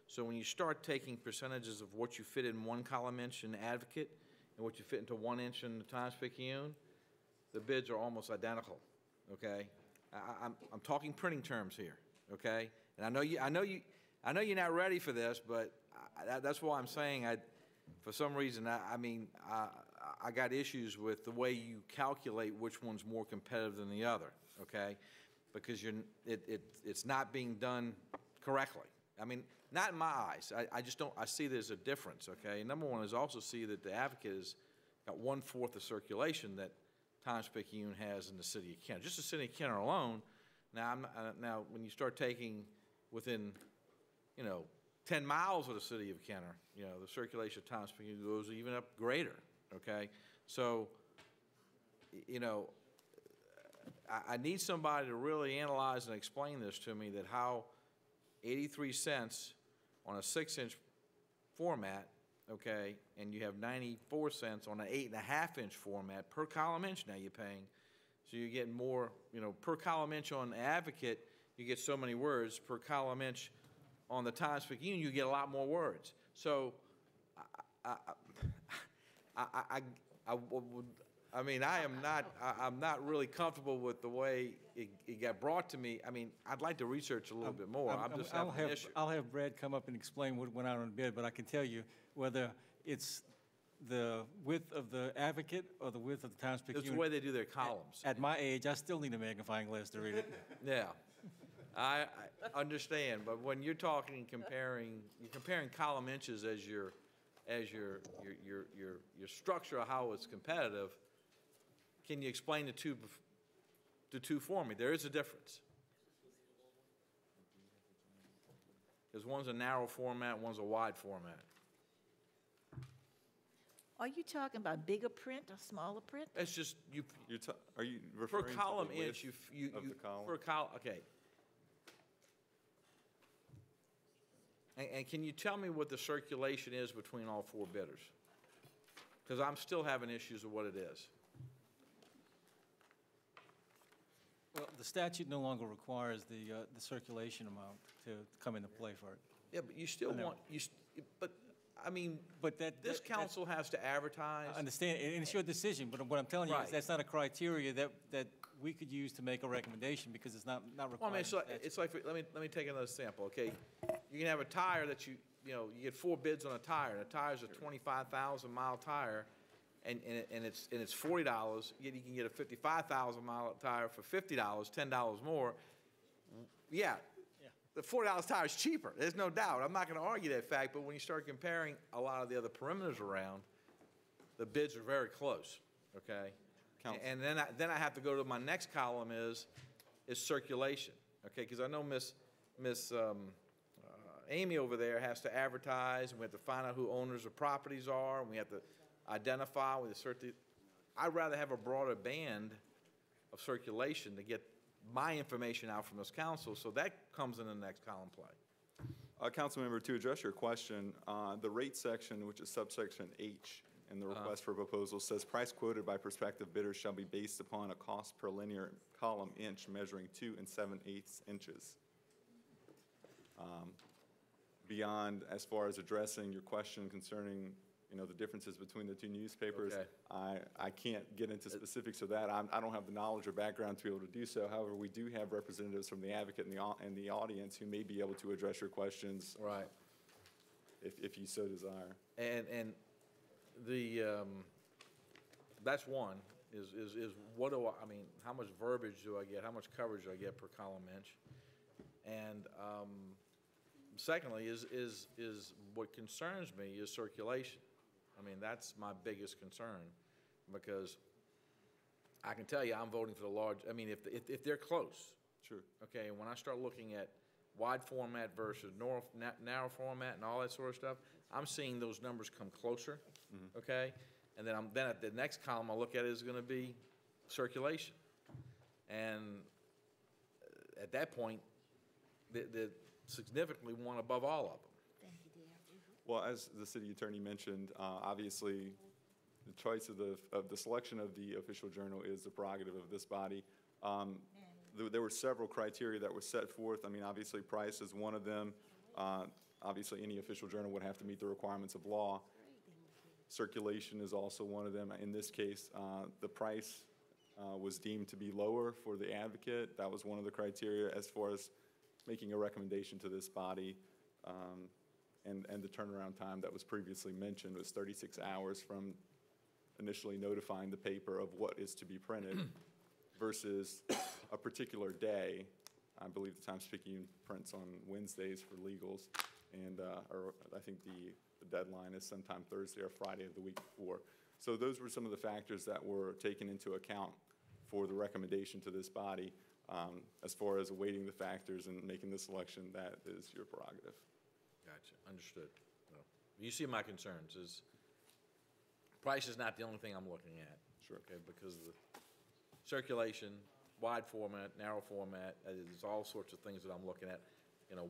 So when you start taking percentages of what you fit in one column inch in the advocate and what you fit into 1 inch in the Times-Picayune, the bids are almost identical, okay? I'm talking printing terms here, okay? And I know you're not ready for this, but that's why I'm saying for some reason I got issues with the way you calculate which one's more competitive than the other, okay? Because it's not being done correctly, I mean, not in my eyes. I just don't, I see there's a difference, okay? Number one is also see that the Advocate has got 1/4 the circulation that Times-Picayune has in the city of Kenner. Just the city of Kenner alone, now when you start taking within, 10 miles of the city of Kenner, the circulation of Times-Picayune goes even up greater, okay? So, I need somebody to really analyze and explain this to me, that how 83 cents on a 6-inch format, okay, and you have 94 cents on an 8.5-inch format per column inch now you're paying. So you're getting more, per column inch on Advocate, you get so many words. Per column inch on the Times-Picayune, you get a lot more words. So I'm not really comfortable with the way it got brought to me. I mean, I'd like to research a little bit more. I'm just having an issue. I'll have Brad come up and explain what went out on bid, but I can tell you whether it's the width of the Advocate or the width of the Times-Picayune. It's the way they do their columns. At my age, I still need a magnifying glass to read it. Yeah, I understand, but when you're talking you're comparing column inches as your structure of how it's competitive. Can you explain the two for me? There is a difference. Because one's a narrow format, one's a wide format. Are you talking about bigger print or smaller print? It's just Are you referring per column to the inch. width of the column? Per column. Okay. And can you tell me what the circulation is between all 4 bidders? Because I'm still having issues with what it is. Well, the statute no longer requires the circulation amount to come into play for it. Yeah, but you still want, this council has to advertise. I understand, and it's your decision, but what I'm telling you Right. is that's not a criteria that we could use to make a recommendation, because it's not required. Well, I mean, in the statute. it's like, let me take another sample, okay? You can have a tire that you get 4 bids on a tire, and the tire's a 25,000-mile tire, and it's $40, yet you can get a 55,000-mile tire for $50, $10 more. Yeah, the $40 tire is cheaper, there's no doubt. I'm not gonna argue that fact, but when you start comparing a lot of the other perimeters around, the bids are very close, okay? And then I have to go to my next column is circulation, okay? Because I know Miss Amy over there has to advertise, and we have to find out who owners of properties are, and we have to identify, we assert the, I'd rather have a broader band of circulation to get my information out from this council, so that comes in the next column play. Councilmember, to address your question, the rate section, which is subsection H in the request for proposal, says price quoted by prospective bidders shall be based upon a cost per linear column inch measuring 2 7/8 inches. Beyond, as far as addressing your question concerning, the differences between the 2 newspapers, Okay. I can't get into specifics of that. I don't have the knowledge or background to be able to do so. However, we do have representatives from the Advocate and the audience who may be able to address your questions. Right. If you so desire. And the, that's one, is what do I mean, how much verbiage do I get, how much coverage do I get per column inch? And secondly, is what concerns me is circulation. I mean, that's my biggest concern, because I can tell you I'm voting for the large, I mean, if they're close. Sure. Okay, and when I start looking at wide format versus narrow format and all that sort of stuff, I'm seeing those numbers come closer, okay? And then at the next column I look at is gonna be circulation. And at that point, the significantly one above all of them. Well, as the city attorney mentioned, obviously, the choice of the selection of the official journal is the prerogative of this body. There were several criteria that were set forth. I mean, obviously, price is one of them. Obviously, any official journal would have to meet the requirements of law. Circulation is also one of them. In this case, the price was deemed to be lower for the Advocate. That was one of the criteria as far as making a recommendation to this body. And the turnaround time that was previously mentioned was 36 hours from initially notifying the paper of what is to be printed versus a particular day I believe the Times-Picayune prints on Wednesdays for legals, and or I think the deadline is sometime Thursday or Friday of the week before. So those were some of the factors that were taken into account for the recommendation to this body. As far as weighting the factors and making the selection, that is your prerogative. Gotcha, understood. Well, you see my concerns is price is not the only thing I'm looking at. Sure. Okay, because the circulation, wide format, narrow format, there's all sorts of things that I'm looking at. You know,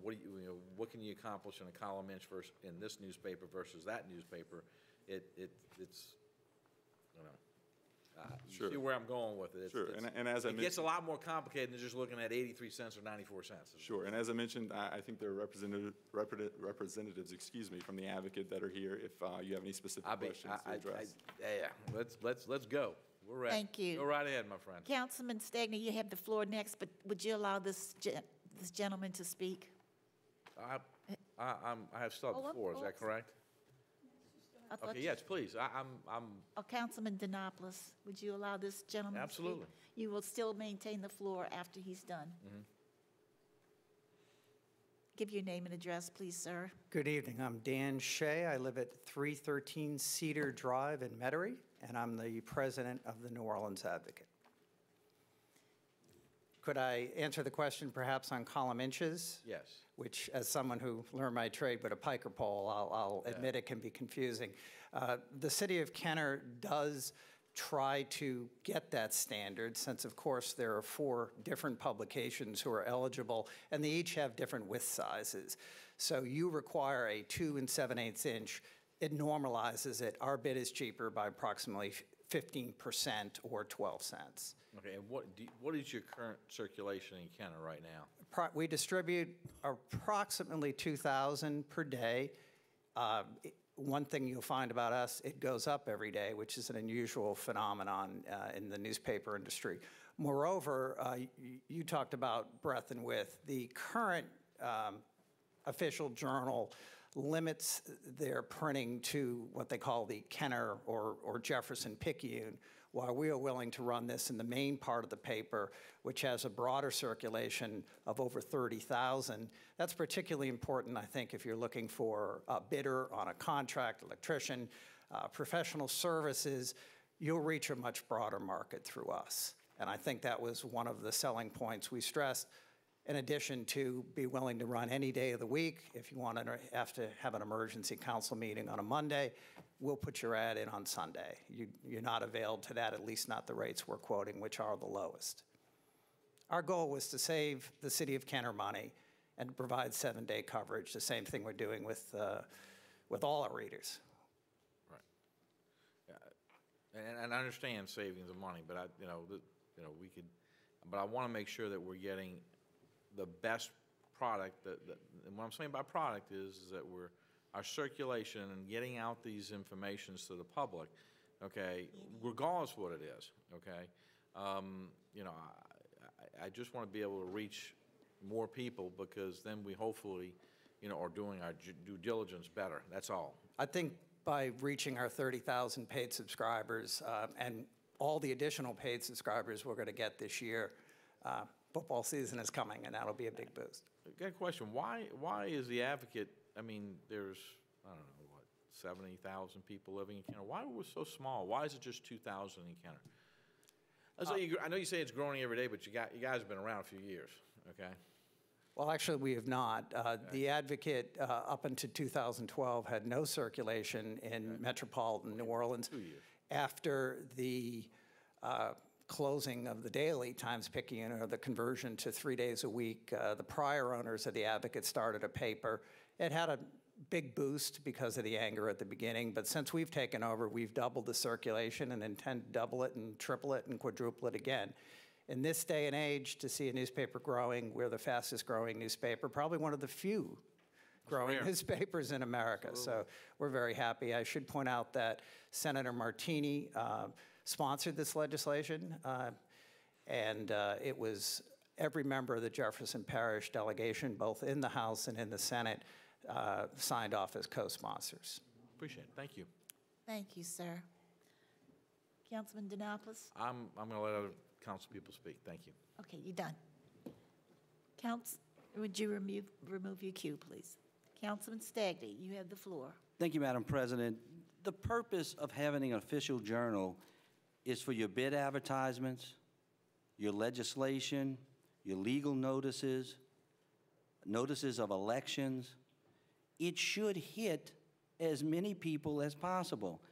what can you accomplish in a column inch versus in this newspaper versus that newspaper? It's you know. You Sure. see where I'm going with it. Sure, and as I it gets a lot more complicated than just looking at 83 cents or 94 cents. Sure, and as I mentioned, I think there are representatives, excuse me, from the advocate that are here. If you have any specific questions to address. Yeah, let's go. We're ready. Thank you. Go right ahead, my friend. Councilman Stegner, you have the floor next, but would you allow this gentleman to speak? I have still the floor. Is that correct? I thought Okay. you- Yes, please. I'm. Oh, Councilman Denopoulos, would you allow this gentleman to speak? Absolutely. You will still maintain the floor after he's done. Give your name and address, please, sir. Good evening. I'm Dan Shea. I live at 313 Cedar Drive in Metairie, and I'm the president of the New Orleans Advocate. Could I answer the question perhaps on column inches? Yes. Which, as someone who learned my trade with a piker pole, I'll admit it can be confusing. The city of Kenner does try to get that standard, since of course there are 4 different publications who are eligible, and they each have different width sizes. So you require a 2 7/8 inch. It normalizes it. Our bid is cheaper by approximately 15% or 12 cents. Okay. And what is your current circulation in Kenner right now? We distribute approximately 2,000 per day. One thing you'll find about us, it goes up every day, which is an unusual phenomenon in the newspaper industry. Moreover, you talked about breadth and width. The current official journal limits their printing to what they call the Kenner or Jefferson-Picayune, while we are willing to run this in the main part of the paper, which has a broader circulation of over 30,000. That's particularly important, I think, if you're looking for a bidder on a contract, electrician, professional services, you'll reach a much broader market through us. And I think that was one of the selling points we stressed, in addition to be willing to run any day of the week. If you want to have to have an emergency council meeting on a Monday, we'll put your ad in on Sunday. You're not availed to that, at least not the rates we're quoting, which are the lowest. Our goal was to save the city of Kenner money and to provide 7-day coverage, the same thing we're doing with all our readers. Right. And I understand savings of money, but we could, but I want to make sure that we're getting the best product. And what I'm saying by product is that our circulation and getting out these informations to the public, okay, regardless of what it is, okay. I just want to be able to reach more people, because then we hopefully, are doing our due diligence better. That's all. I think by reaching our 30,000 paid subscribers and all the additional paid subscribers we're going to get this year, football season is coming, and that'll be a big boost. I got a question. Why is the Advocate, there's, I don't know, 70,000 people living in Kenner. Why are we so small? Why is it just 2,000 in Kenner? I know you say it's growing every day, but you guys have been around a few years, okay? Well, actually, we have not. The Advocate, up until 2012, had no circulation in metropolitan New Orleans. 2 years. After the closing of the Daily Times-Picayune, or the conversion to 3 days a week, the prior owners of the Advocate started a paper. It had a big boost because of the anger at the beginning, but since we've taken over, we've doubled the circulation and intend to double it and triple it and quadruple it again. In this day and age, to see a newspaper growing, we're the fastest growing newspaper, probably one of the few growing newspapers in America. Absolutely. So we're very happy. I should point out that Senator Martini sponsored this legislation, and it was every member of the Jefferson Parish delegation, both in the House and in the Senate, signed off as co-sponsors. Appreciate it. Thank you. Thank you, sir. Councilman Denopoulos? I'm going to let other council people speak. Thank you. Okay, you're done. Would you remove your cue, please? Councilman Stagny, you have the floor. Thank you, Madam President. The purpose of having an official journal is for your bid advertisements, your legislation, your legal notices, notices of elections. It should hit as many people as possible.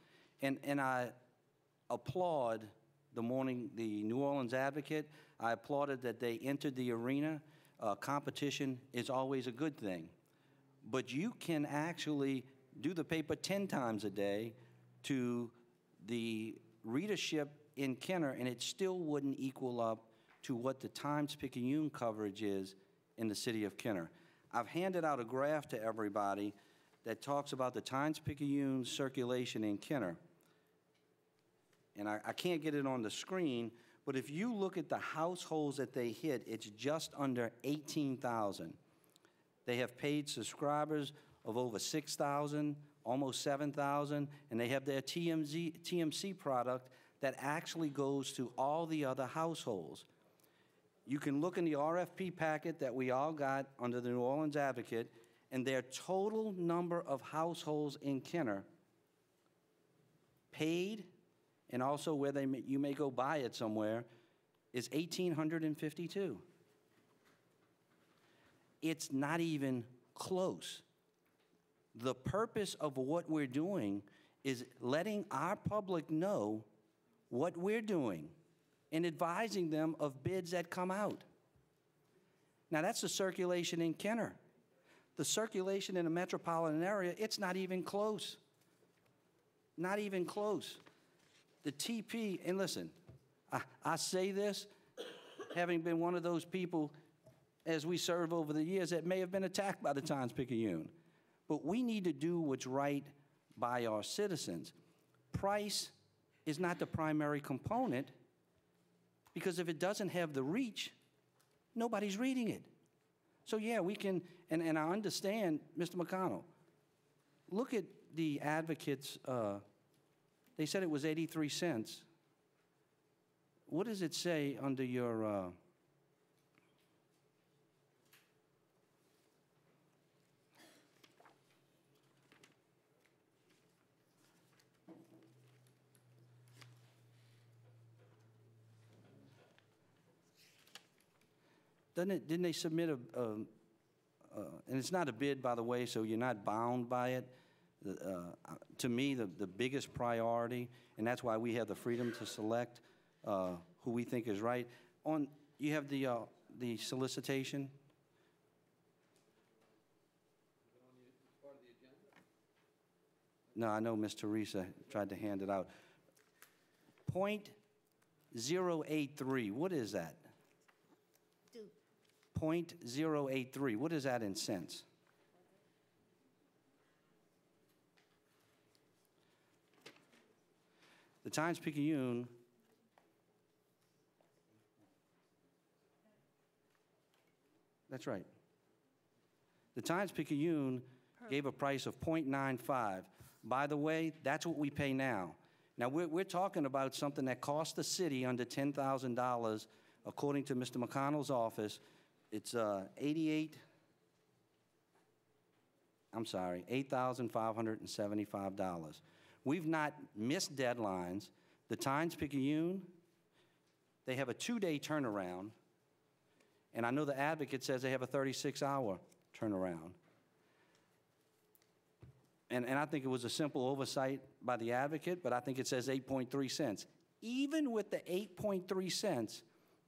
And I applaud the New Orleans Advocate. I applauded that they entered the arena. Competition is always a good thing. But you can actually do the paper 10 times a day to the readership in Kenner, and it still wouldn't equal up to what the Times-Picayune coverage is in the city of Kenner. I've handed out a graph to everybody that talks about the Times-Picayune circulation in Kenner. And I can't get it on the screen, but if you look at the households that they hit, it's just under 18,000. They have paid subscribers of over 6,000, almost 7,000, and they have their TMC product that actually goes to all the other households. You can look in the RFP packet that we all got under the New Orleans Advocate, and their total number of households in Kenner paid, and also where you may go buy it somewhere, is 1,852. It's not even close. The purpose of what we're doing is letting our public know what we're doing and advising them of bids that come out. Now, that's the circulation in Kenner. The circulation in the metropolitan area, it's not even close. Not even close. The TP, and listen, I say this having been one of those people as we serve over the years that may have been attacked by the Times-Picayune. But we need to do what's right by our citizens. Price is not the primary component, because if it doesn't have the reach, nobody's reading it. So yeah, we can, and I understand, Mr. McConnell, look at the Advocates, they said it was 83 cents. What does it say under your, didn't they submit and it's not a bid, by the way, so you're not bound by it. To me, the biggest priority, and that's why we have the freedom to select who we think is right. You have the solicitation. No, I know Ms. Teresa tried to hand it out. .083, what is that? 0.083, what is that in cents? The Times-Picayune that's right. The Times-Picayune gave a price of .95. By the way, that's what we pay now. Now, we're talking about something that cost the city under $10,000. According to Mr. McConnell's office, it's $8,575. We've not missed deadlines. The Times-Picayune, they have a 2-day turnaround, and I know the Advocate says they have a 36-hour turnaround. And I think it was a simple oversight by the Advocate, but I think it says 8.3 cents. Even with the 8.3 cents,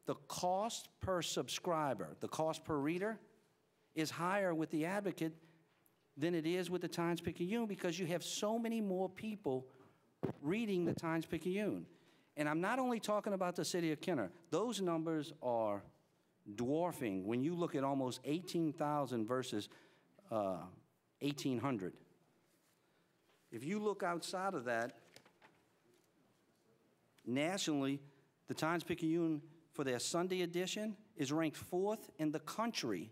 the cost per subscriber, the cost per reader, is higher with the Advocate than it is with the Times-Picayune, because you have so many more people reading the Times-Picayune. And I'm not only talking about the city of Kenner. Those numbers are dwarfing when you look at almost 18,000 versus 1,800. If you look outside of that, nationally, the Times-Picayune, for their Sunday edition, is ranked 4th in the country.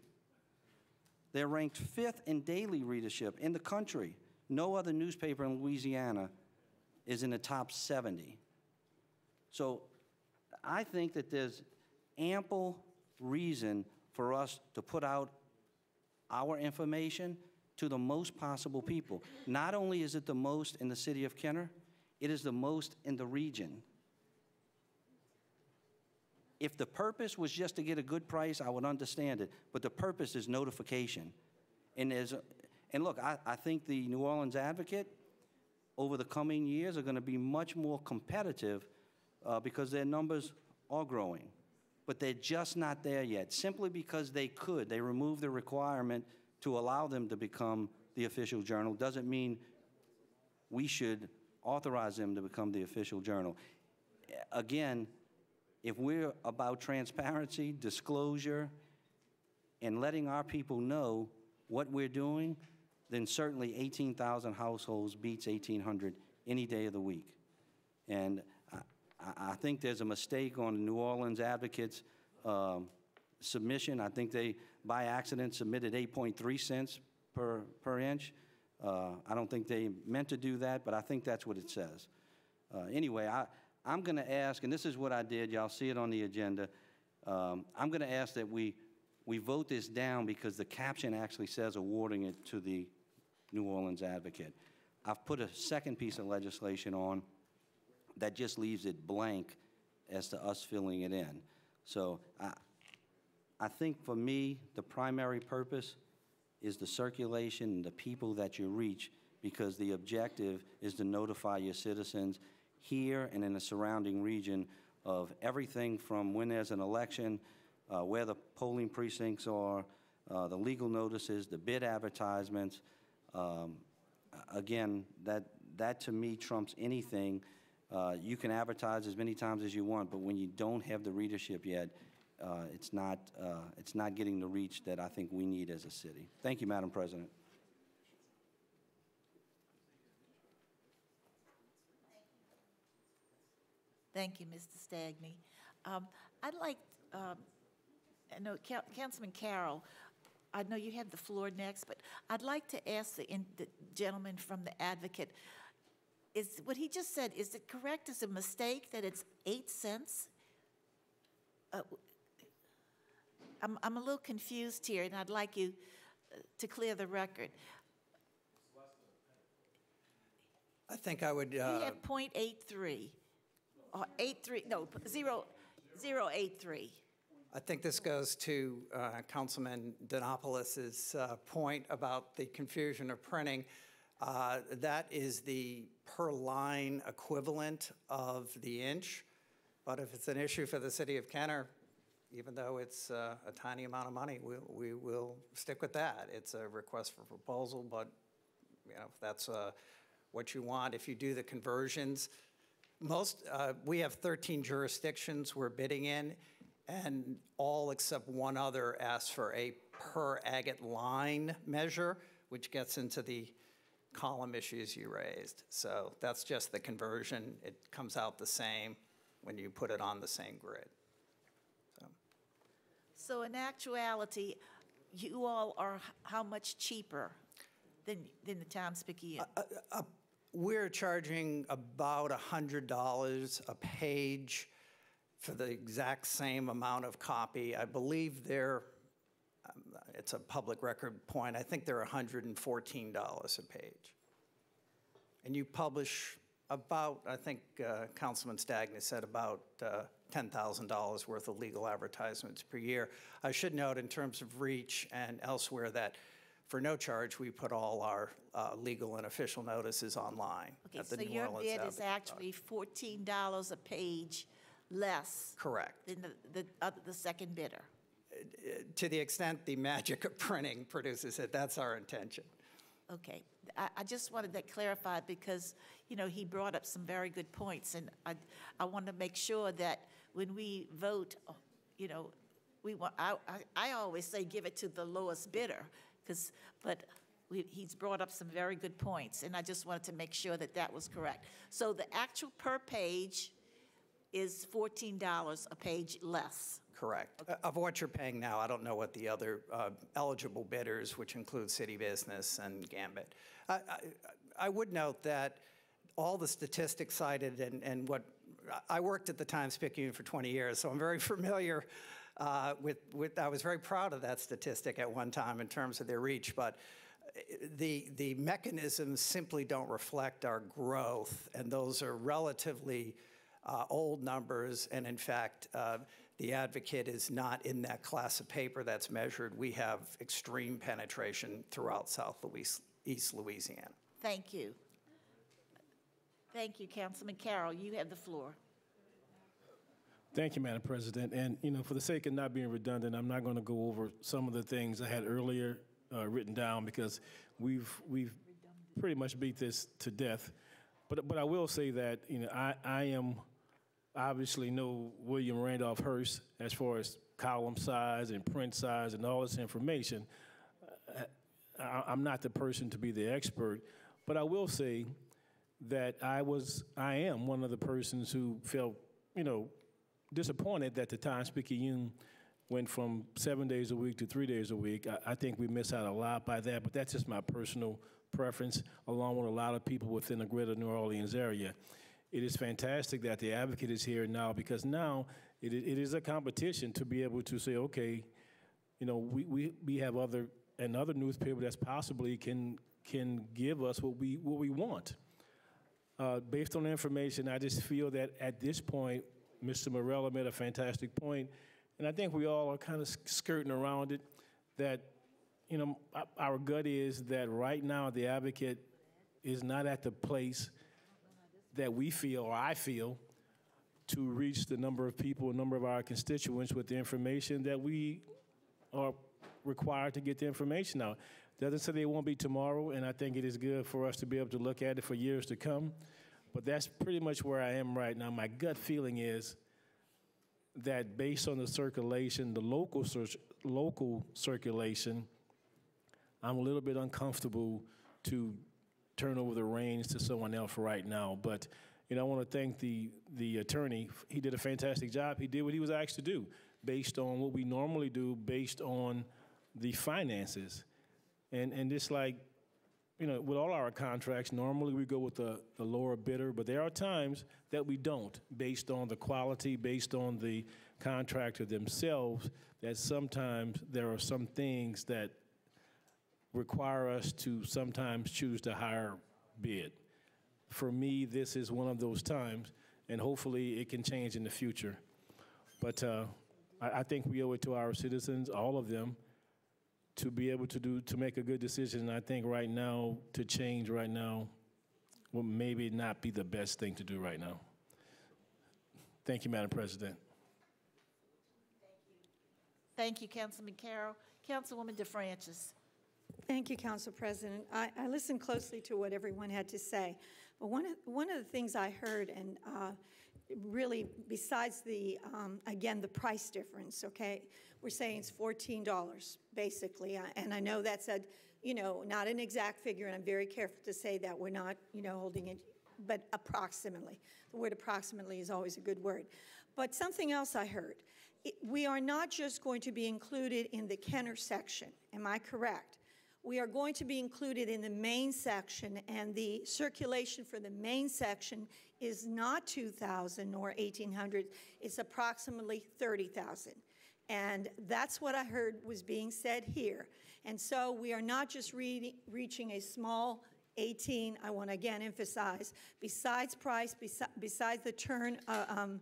They're ranked 5th in daily readership in the country. No other newspaper in Louisiana is in the top 70. So I think that there's ample reason for us to put out our information to the most possible people. Not only is it the most in the city of Kenner, it is the most in the region. If the purpose was just to get a good price, I would understand it, but the purpose is notification. And look, I think the New Orleans Advocate over the coming years are going to be much more competitive because their numbers are growing. But they're just not there yet, simply because they could. They removed the requirement to allow them to become the official journal. Doesn't mean we should authorize them to become the official journal. Again, if we're about transparency, disclosure, and letting our people know what we're doing, then certainly 18,000 households beats 1,800 any day of the week. And I think there's a mistake on the New Orleans Advocate's submission. I think they, by accident, submitted 8.3 cents per inch. I don't think they meant to do that, but I think that's what it says. Anyway, I'm going to ask, and this is what I did. Y'all see it on the agenda. I'm going to ask that we vote this down because the caption actually says awarding it to the New Orleans Advocate. I've put a second piece of legislation on that just leaves it blank as to us filling it in. So I think for me, the primary purpose is the circulation and the people that you reach, because the objective is to notify your citizens here and in the surrounding region of everything from when there's an election, where the polling precincts are, the legal notices, the bid advertisements. Again, that to me trumps anything. You can advertise as many times as you want, but when you don't have the readership yet, it's not getting the reach that I think we need as a city. Thank you, Madam President. Thank you, Mr. Stagney. I'd like, I know Councilman Carroll, I know you have the floor next, but I'd like to ask the gentleman from the Advocate, is what he just said, is it correct? Is it a mistake that it's 8 cents? I'm a little confused here, and I'd like you to clear the record. I think I would. We have 0.83, or 83, no, 0.83. I think this goes to Councilman Donopoulos' point about the confusion of printing. That is the per line equivalent of the inch. But if it's an issue for the city of Kenner, even though it's a tiny amount of money, we will stick with that. It's a request for proposal, but you know, if that's what you want, if you do the conversions, we have 13 jurisdictions we're bidding in, and all except one other asks for a per agate line measure, which gets into the column issues you raised. So that's just the conversion. It comes out the same when you put it on the same grid. So in actuality, you all are how much cheaper than the Times-Picayune? We're charging about $100 a page for the exact same amount of copy. I believe it's a public record point, I think they're $114 a page. And you publish about, I think Councilman Stagney said about $10,000 worth of legal advertisements per year. I should note in terms of reach and elsewhere that for no charge, we put all our legal and official notices online at the New Orleans So your bid is actually $14 a page less. Correct. Than the second bidder. To the extent the magic of printing produces it, that's our intention. Okay. I just wanted that clarified because, you know, he brought up some very good points, and I want to make sure that when we vote, you know, I always say give it to the lowest bidder, but he's brought up some very good points, and I just wanted to make sure that that was correct. So the actual per page is $14 a page less. Correct. Okay. Of what you're paying now, I don't know what the other eligible bidders, which include City Business and Gambit. I would note that all the statistics cited and what I worked at the Times-Picayune for 20 years, so I'm very familiar I was very proud of that statistic at one time in terms of their reach, but the mechanisms simply don't reflect our growth, and those are relatively old numbers, and in fact, the Advocate is not in that class of paper that's measured. We have extreme penetration throughout East Louisiana. Thank you. Thank you, Councilman Carroll. You have the floor. Thank you, Madam President. And, for the sake of not being redundant, I'm not going to go over some of the things I had earlier written down because we've pretty much beat this to death. But I will say that, I am obviously no William Randolph Hearst as far as column size and print size and all this information. I'm not the person to be the expert, but I will say that I am one of the persons who felt, disappointed that the Times-Picayune went from 7 days a week to 3 days a week. I think we miss out a lot by that, but that's just my personal preference, along with a lot of people within the greater New Orleans area. It is fantastic that the Advocate is here now because now it is a competition to be able to say, okay, we have another newspaper that's possibly can give us what we want. Based on the information, I just feel that at this point, Mr. Morella made a fantastic point, and I think we all are kind of skirting around it, that, our gut is that right now the Advocate is not at the place that we feel, or I feel, to reach the number of people, a number of our constituents with the information that we are required to get the information out. Doesn't say they won't be tomorrow, and I think it is good for us to be able to look at it for years to come. But that's pretty much where I am right now. My gut feeling is that based on the circulation, the local circulation, I'm a little bit uncomfortable to turn over the reins to someone else right now. But, I want to thank the attorney. He did a fantastic job. He did what he was asked to do based on what we normally do, based on the finances. And just like, with all our contracts, normally we go with the lower bidder, but there are times that we don't, based on the quality, based on the contractor themselves, that sometimes there are some things that require us to sometimes choose the higher bid. For me, this is one of those times, and hopefully it can change in the future. But I think we owe it to our citizens, all of them, to be able to make a good decision. And I think right now, to change right now will maybe not be the best thing to do right now. Thank you, Madam President. Thank you, Councilman Carroll. Councilwoman DeFrancis. Thank you, Council President. I listened closely to what everyone had to say. But one of the things I heard, and really besides the, again, the price difference, okay, we're saying it's $14, basically. And I know that's not an exact figure, and I'm very careful to say that we're not, holding it, but approximately. The word approximately is always a good word. But something else I heard. We are not just going to be included in the Kenner section. Am I correct? We are going to be included in the main section, and the circulation for the main section is not 2,000 nor 1,800. It's approximately 30,000. And that's what I heard was being said here. And so we are not just reaching a small 18, I want to again emphasize, besides price, besides the turnaround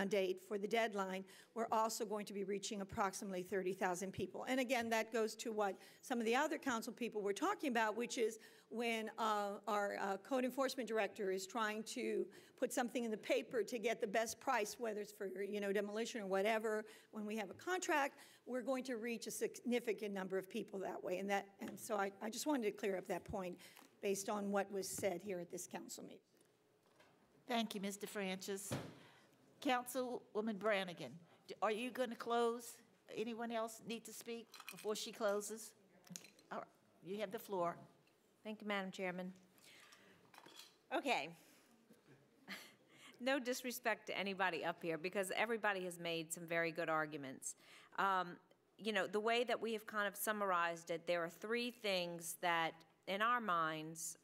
date for the deadline, we're also going to be reaching approximately 30,000 people. And again, that goes to what some of the other council people were talking about, which is when our code enforcement director is trying to put something in the paper to get the best price, whether it's for demolition or whatever, when we have a contract, we're going to reach a significant number of people that way. And so I just wanted to clear up that point based on what was said here at this council meeting. Thank you, Ms. DeFrancis. Councilwoman Brannigan, are you going to close? Anyone else need to speak before she closes? All right, you have the floor. Thank you, Madam Chairman. Okay. No disrespect to anybody up here, because everybody has made some very good arguments. The way that we have kind of summarized it, there are three things that, in our minds,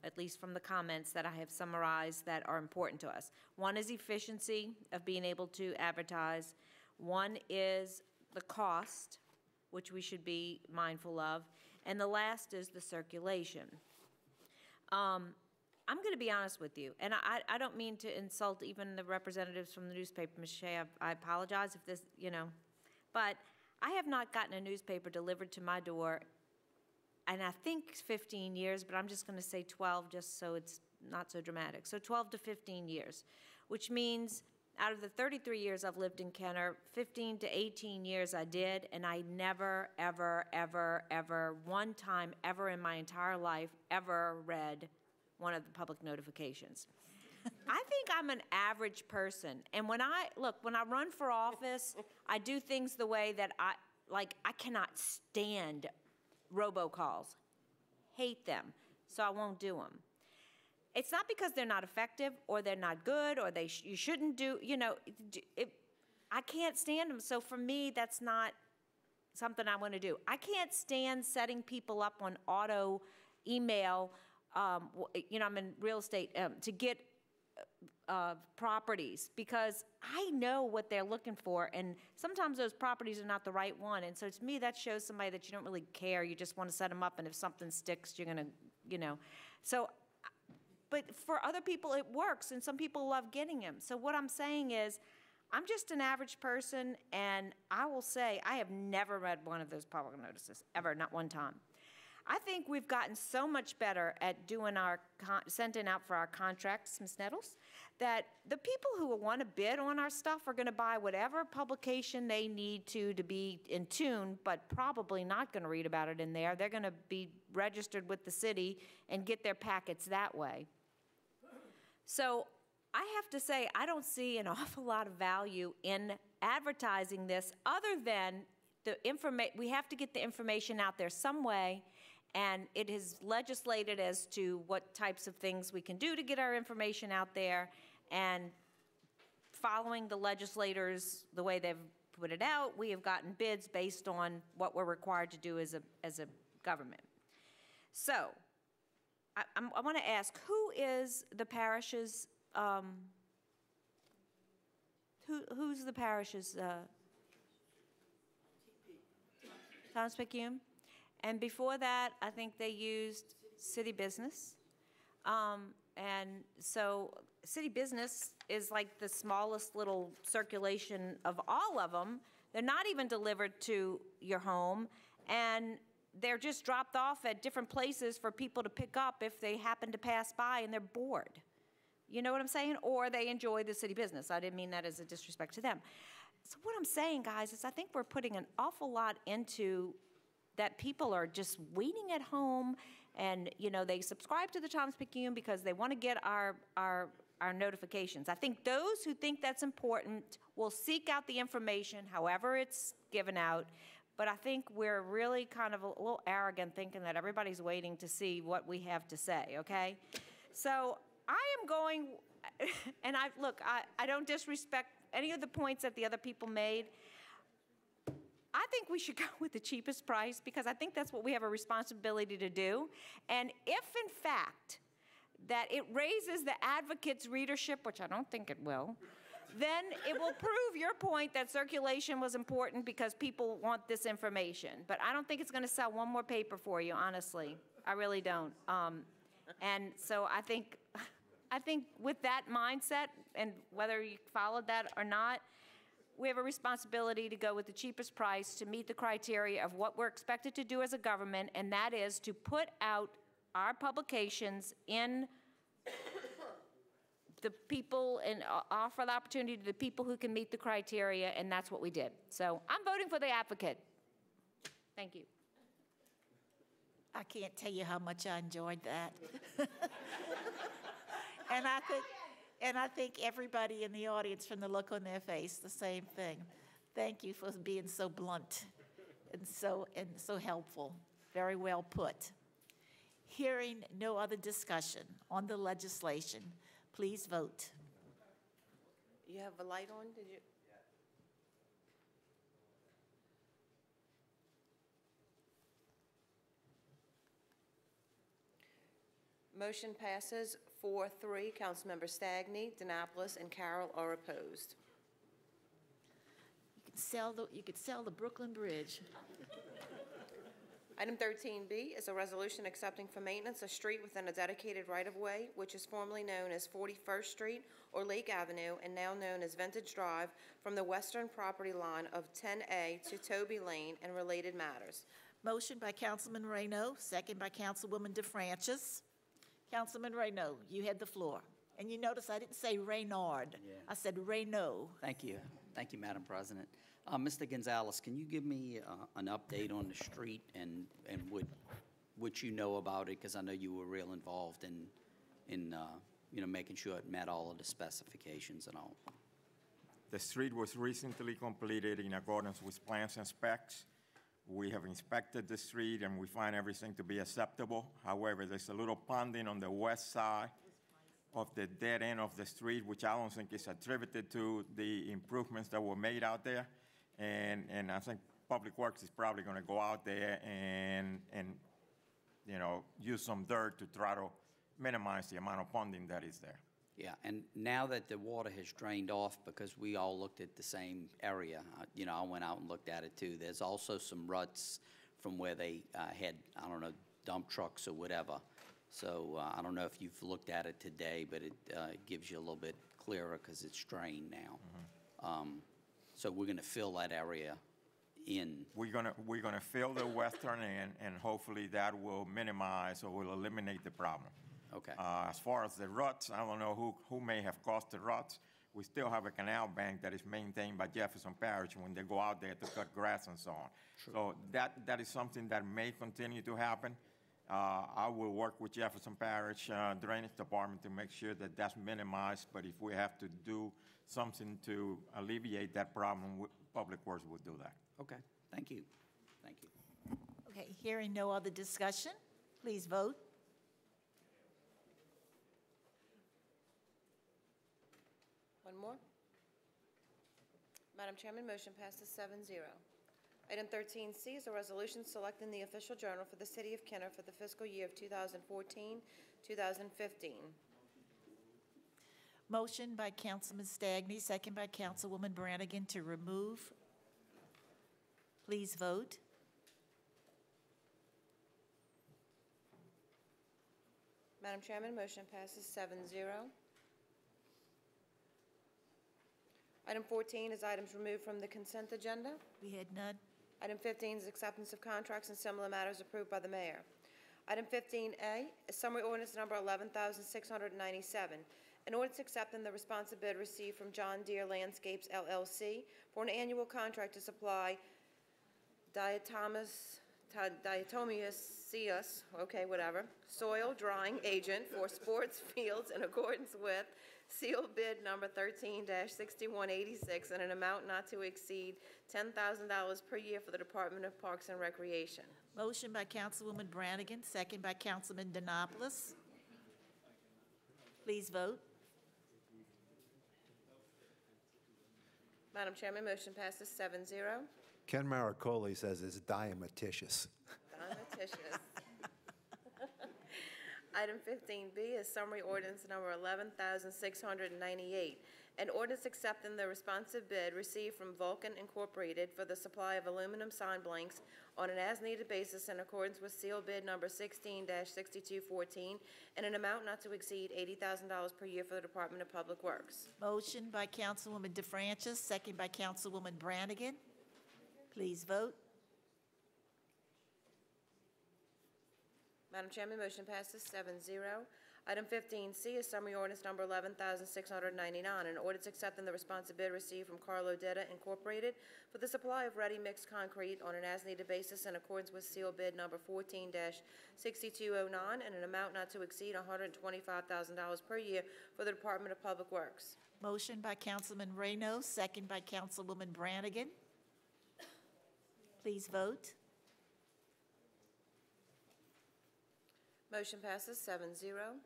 at least from the comments that I have summarized, that are important to us. One is efficiency of being able to advertise. One is the cost, which we should be mindful of, and the last is the circulation. I'm going to be honest with you, and I don't mean to insult even the representatives from the newspaper, Ms. Shea. I apologize if this, but I have not gotten a newspaper delivered to my door, and I think 15 years, but I'm just going to say 12 just so it's not so dramatic. So 12 to 15 years, which means out of the 33 years I've lived in Kenner, 15 to 18 years I did, and I never, ever, ever, ever, one time ever in my entire life, ever read one of the public notifications. I think I'm an average person, and when I run for office, I do things the way that I cannot stand robocalls. Hate them, so I won't do them. It's not because they're not effective or they're not good or you shouldn't do, I can't stand them. So for me, that's not something I want to do. I can't stand setting people up on auto email, I'm in real estate, to get properties because I know what they're looking for, and sometimes those properties are not the right one. And so to me, that shows somebody that you don't really care. You just want to set them up, and if something sticks, you're going to, So, but for other people, it works, and some people love getting them. So what I'm saying is, I'm just an average person, and I will say I have never read one of those public notices, ever, not one time. I think we've gotten so much better at doing sending out for our contracts, Ms. Nettles, that the people who want to bid on our stuff are going to buy whatever publication they need to be in tune, but probably not going to read about it in there. They're going to be registered with the city and get their packets that way. So I have to say, I don't see an awful lot of value in advertising this other than we have to get the information out there some way. And it is legislated as to what types of things we can do to get our information out there, and following the legislators the way they've put it out, we have gotten bids based on what we're required to do as a government. So I want to ask, who is the parish's, who's the parish's, Thomas-Picayune? And before that, I think they used City Business. And so City Business is like the smallest little circulation of all of them. They're not even delivered to your home, and they're just dropped off at different places for people to pick up if they happen to pass by and they're bored. You know what I'm saying? Or they enjoy the City Business. I didn't mean that as a disrespect to them. So what I'm saying, guys, is I think we're putting an awful lot into that people are just waiting at home, and they subscribe to the Thomas-Picayune because they want to get our notifications. I think those who think that's important will seek out the information, however it's given out. But I think we're really kind of a little arrogant thinking that everybody's waiting to see what we have to say. Okay, so I am going, and I don't disrespect any of the points that the other people made. I think we should go with the cheapest price because I think that's what we have a responsibility to do. And if, in fact, that it raises the advocate's readership, which I don't think it will, then it will prove your point that circulation was important because people want this information. But I don't think it's going to sell one more paper for you, honestly. I really don't. And so I think with that mindset, and whether you followed that or not, we have a responsibility to go with the cheapest price to meet the criteria of what we're expected to do as a government, and that is to put out our publications in the people and offer the opportunity to the people who can meet the criteria, and that's what we did. So I'm voting for the advocate. Thank you. I can't tell you how much I enjoyed that. And I think everybody in the audience, from the look on their face, the same thing. Thank you for being so blunt and so helpful. Very well put. Hearing no other discussion on the legislation, please vote. You have a light on? Did you? Motion passes 4-3. Councilmember Stagney, Denopolis, and Carroll are opposed. sell the Brooklyn Bridge. Item 13B is a resolution accepting for maintenance a street within a dedicated right-of-way, which is formerly known as 41st Street or Lake Avenue and now known as Vintage Drive, from the western property line of 10A to Toby Lane and related matters. Motion by Councilman Reynaud, second by Councilwoman DeFrancis. Councilman Reynaud, you had the floor. And you notice I didn't say Reynard. Yeah. I said Reynaud. Thank you. Thank you, Madam President. Mr. Gonzalez, can you give me an update on the street and what you know about it? Because I know you were real involved in making sure it met all of the specifications and all. The street was recently completed in accordance with plans and specs. We have inspected the street and we find everything to be acceptable. However, there's a little ponding on the west side of the dead end of the street, which I don't think is attributed to the improvements that were made out there. And I think Public Works is probably going to go out there and use some dirt to try to minimize the amount of ponding that is there. Yeah, and now that the water has drained off, because we all looked at the same area, I went out and looked at it too. There's also some ruts from where they had, I don't know, dump trucks or whatever. So I don't know if you've looked at it today, but it gives you a little bit clearer because it's drained now. Mm-hmm. So we're going to fill that area in. We're gonna fill the western end, and hopefully that will minimize or will eliminate the problem. Okay. As far as the ruts, I don't know who may have caused the ruts. We still have a canal bank that is maintained by Jefferson Parish when they go out there to cut grass and so on. True. So that is something that may continue to happen. I will work with Jefferson Parish Drainage Department to make sure that that's minimized, but if we have to do something to alleviate that problem, Public Works will do that. Okay, thank you. Thank you. Okay, hearing no other discussion, please vote. One more. Madam Chairman, motion passes 7-0. Item 13C is a resolution selecting the official journal for the City of Kenner for the fiscal year of 2014-2015. Motion by Councilman Stagney, second by Councilwoman Brannigan to remove. Please vote. Madam Chairman, motion passes 7-0. Item 14 is items removed from the consent agenda. We had none. Item 15 is acceptance of contracts and similar matters approved by the mayor. Item 15A is summary ordinance number 11,697. An ordinance accepting the responsive bid received from John Deere Landscapes LLC for an annual contract to supply diatomaceous, soil drying agent for sports fields in accordance with sealed bid number 13-6186 in an amount not to exceed $10,000 per year for the Department of Parks and Recreation. Motion by Councilwoman Brannigan, second by Councilman Donopoulos. Please vote. Madam Chairman, motion passes 7-0. Ken Maricoli says it's diamaticious. Diamaticious. Item 15B is summary ordinance number 11,698. An ordinance accepting the responsive bid received from Vulcan Incorporated for the supply of aluminum sign blanks on an as-needed basis in accordance with seal bid number 16-6214 and an amount not to exceed $80,000 per year for the Department of Public Works. Motion by Councilwoman DeFrancis, second by Councilwoman Brannigan. Please vote. Madam Chairman, motion passes 7-0. Item 15C is summary ordinance number 11,699, an ordinance accepting the responsive bid received from Carlo Detta Incorporated for the supply of ready-mixed concrete on an as-needed basis in accordance with seal bid number 14-6209 and an amount not to exceed $125,000 per year for the Department of Public Works. Motion by Councilman Reynaud, second by Councilwoman Brannigan. Please vote. Motion passes 7-0.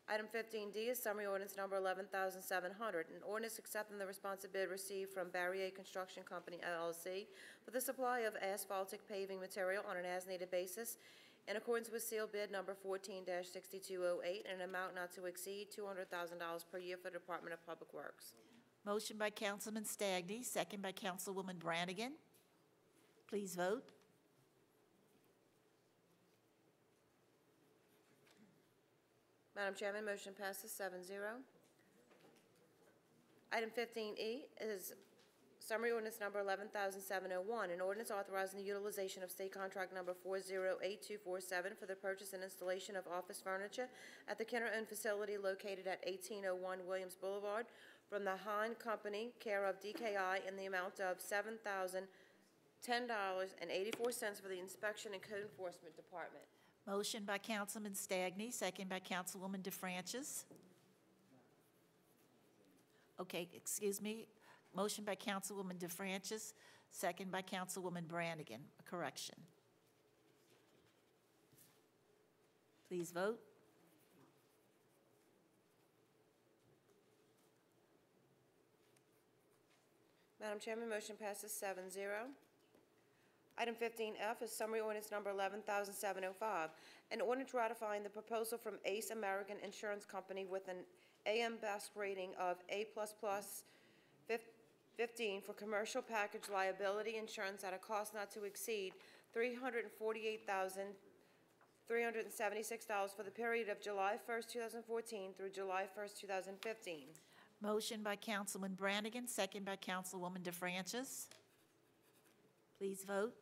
Item 15D is summary ordinance number 11,700, an ordinance accepting the responsive bid received from Barrier Construction Company, LLC, for the supply of asphaltic paving material on an as-needed basis in accordance with seal bid number 14-6208 and an amount not to exceed $200,000 per year for the Department of Public Works. Motion by Councilman Stagney, second by Councilwoman Brannigan. Please vote. Madam Chairman, motion passes 7-0. Item 15E is summary ordinance number 11,701, an ordinance authorizing the utilization of state contract number 408247 for the purchase and installation of office furniture at the Kenner-owned facility located at 1801 Williams Boulevard from the Hahn Company, care of DKI, in the amount of $7,010.84 for the Inspection and Code Enforcement Department. Motion by Councilman Stagney, second by Councilwoman DeFrancis. Okay, excuse me. Motion by Councilwoman DeFrancis, second by Councilwoman Brannigan. A correction. Please vote. Madam Chairman, motion passes 7-0. Item 15F is summary ordinance number 11,705, an ordinance ratifying the proposal from Ace American Insurance Company with an AM Best rating of A++ 15 for commercial package liability insurance at a cost not to exceed $348,376 for the period of July 1st, 2014 through July 1st, 2015. Motion by Councilman Brannigan, second by Councilwoman DeFrancis. Please vote.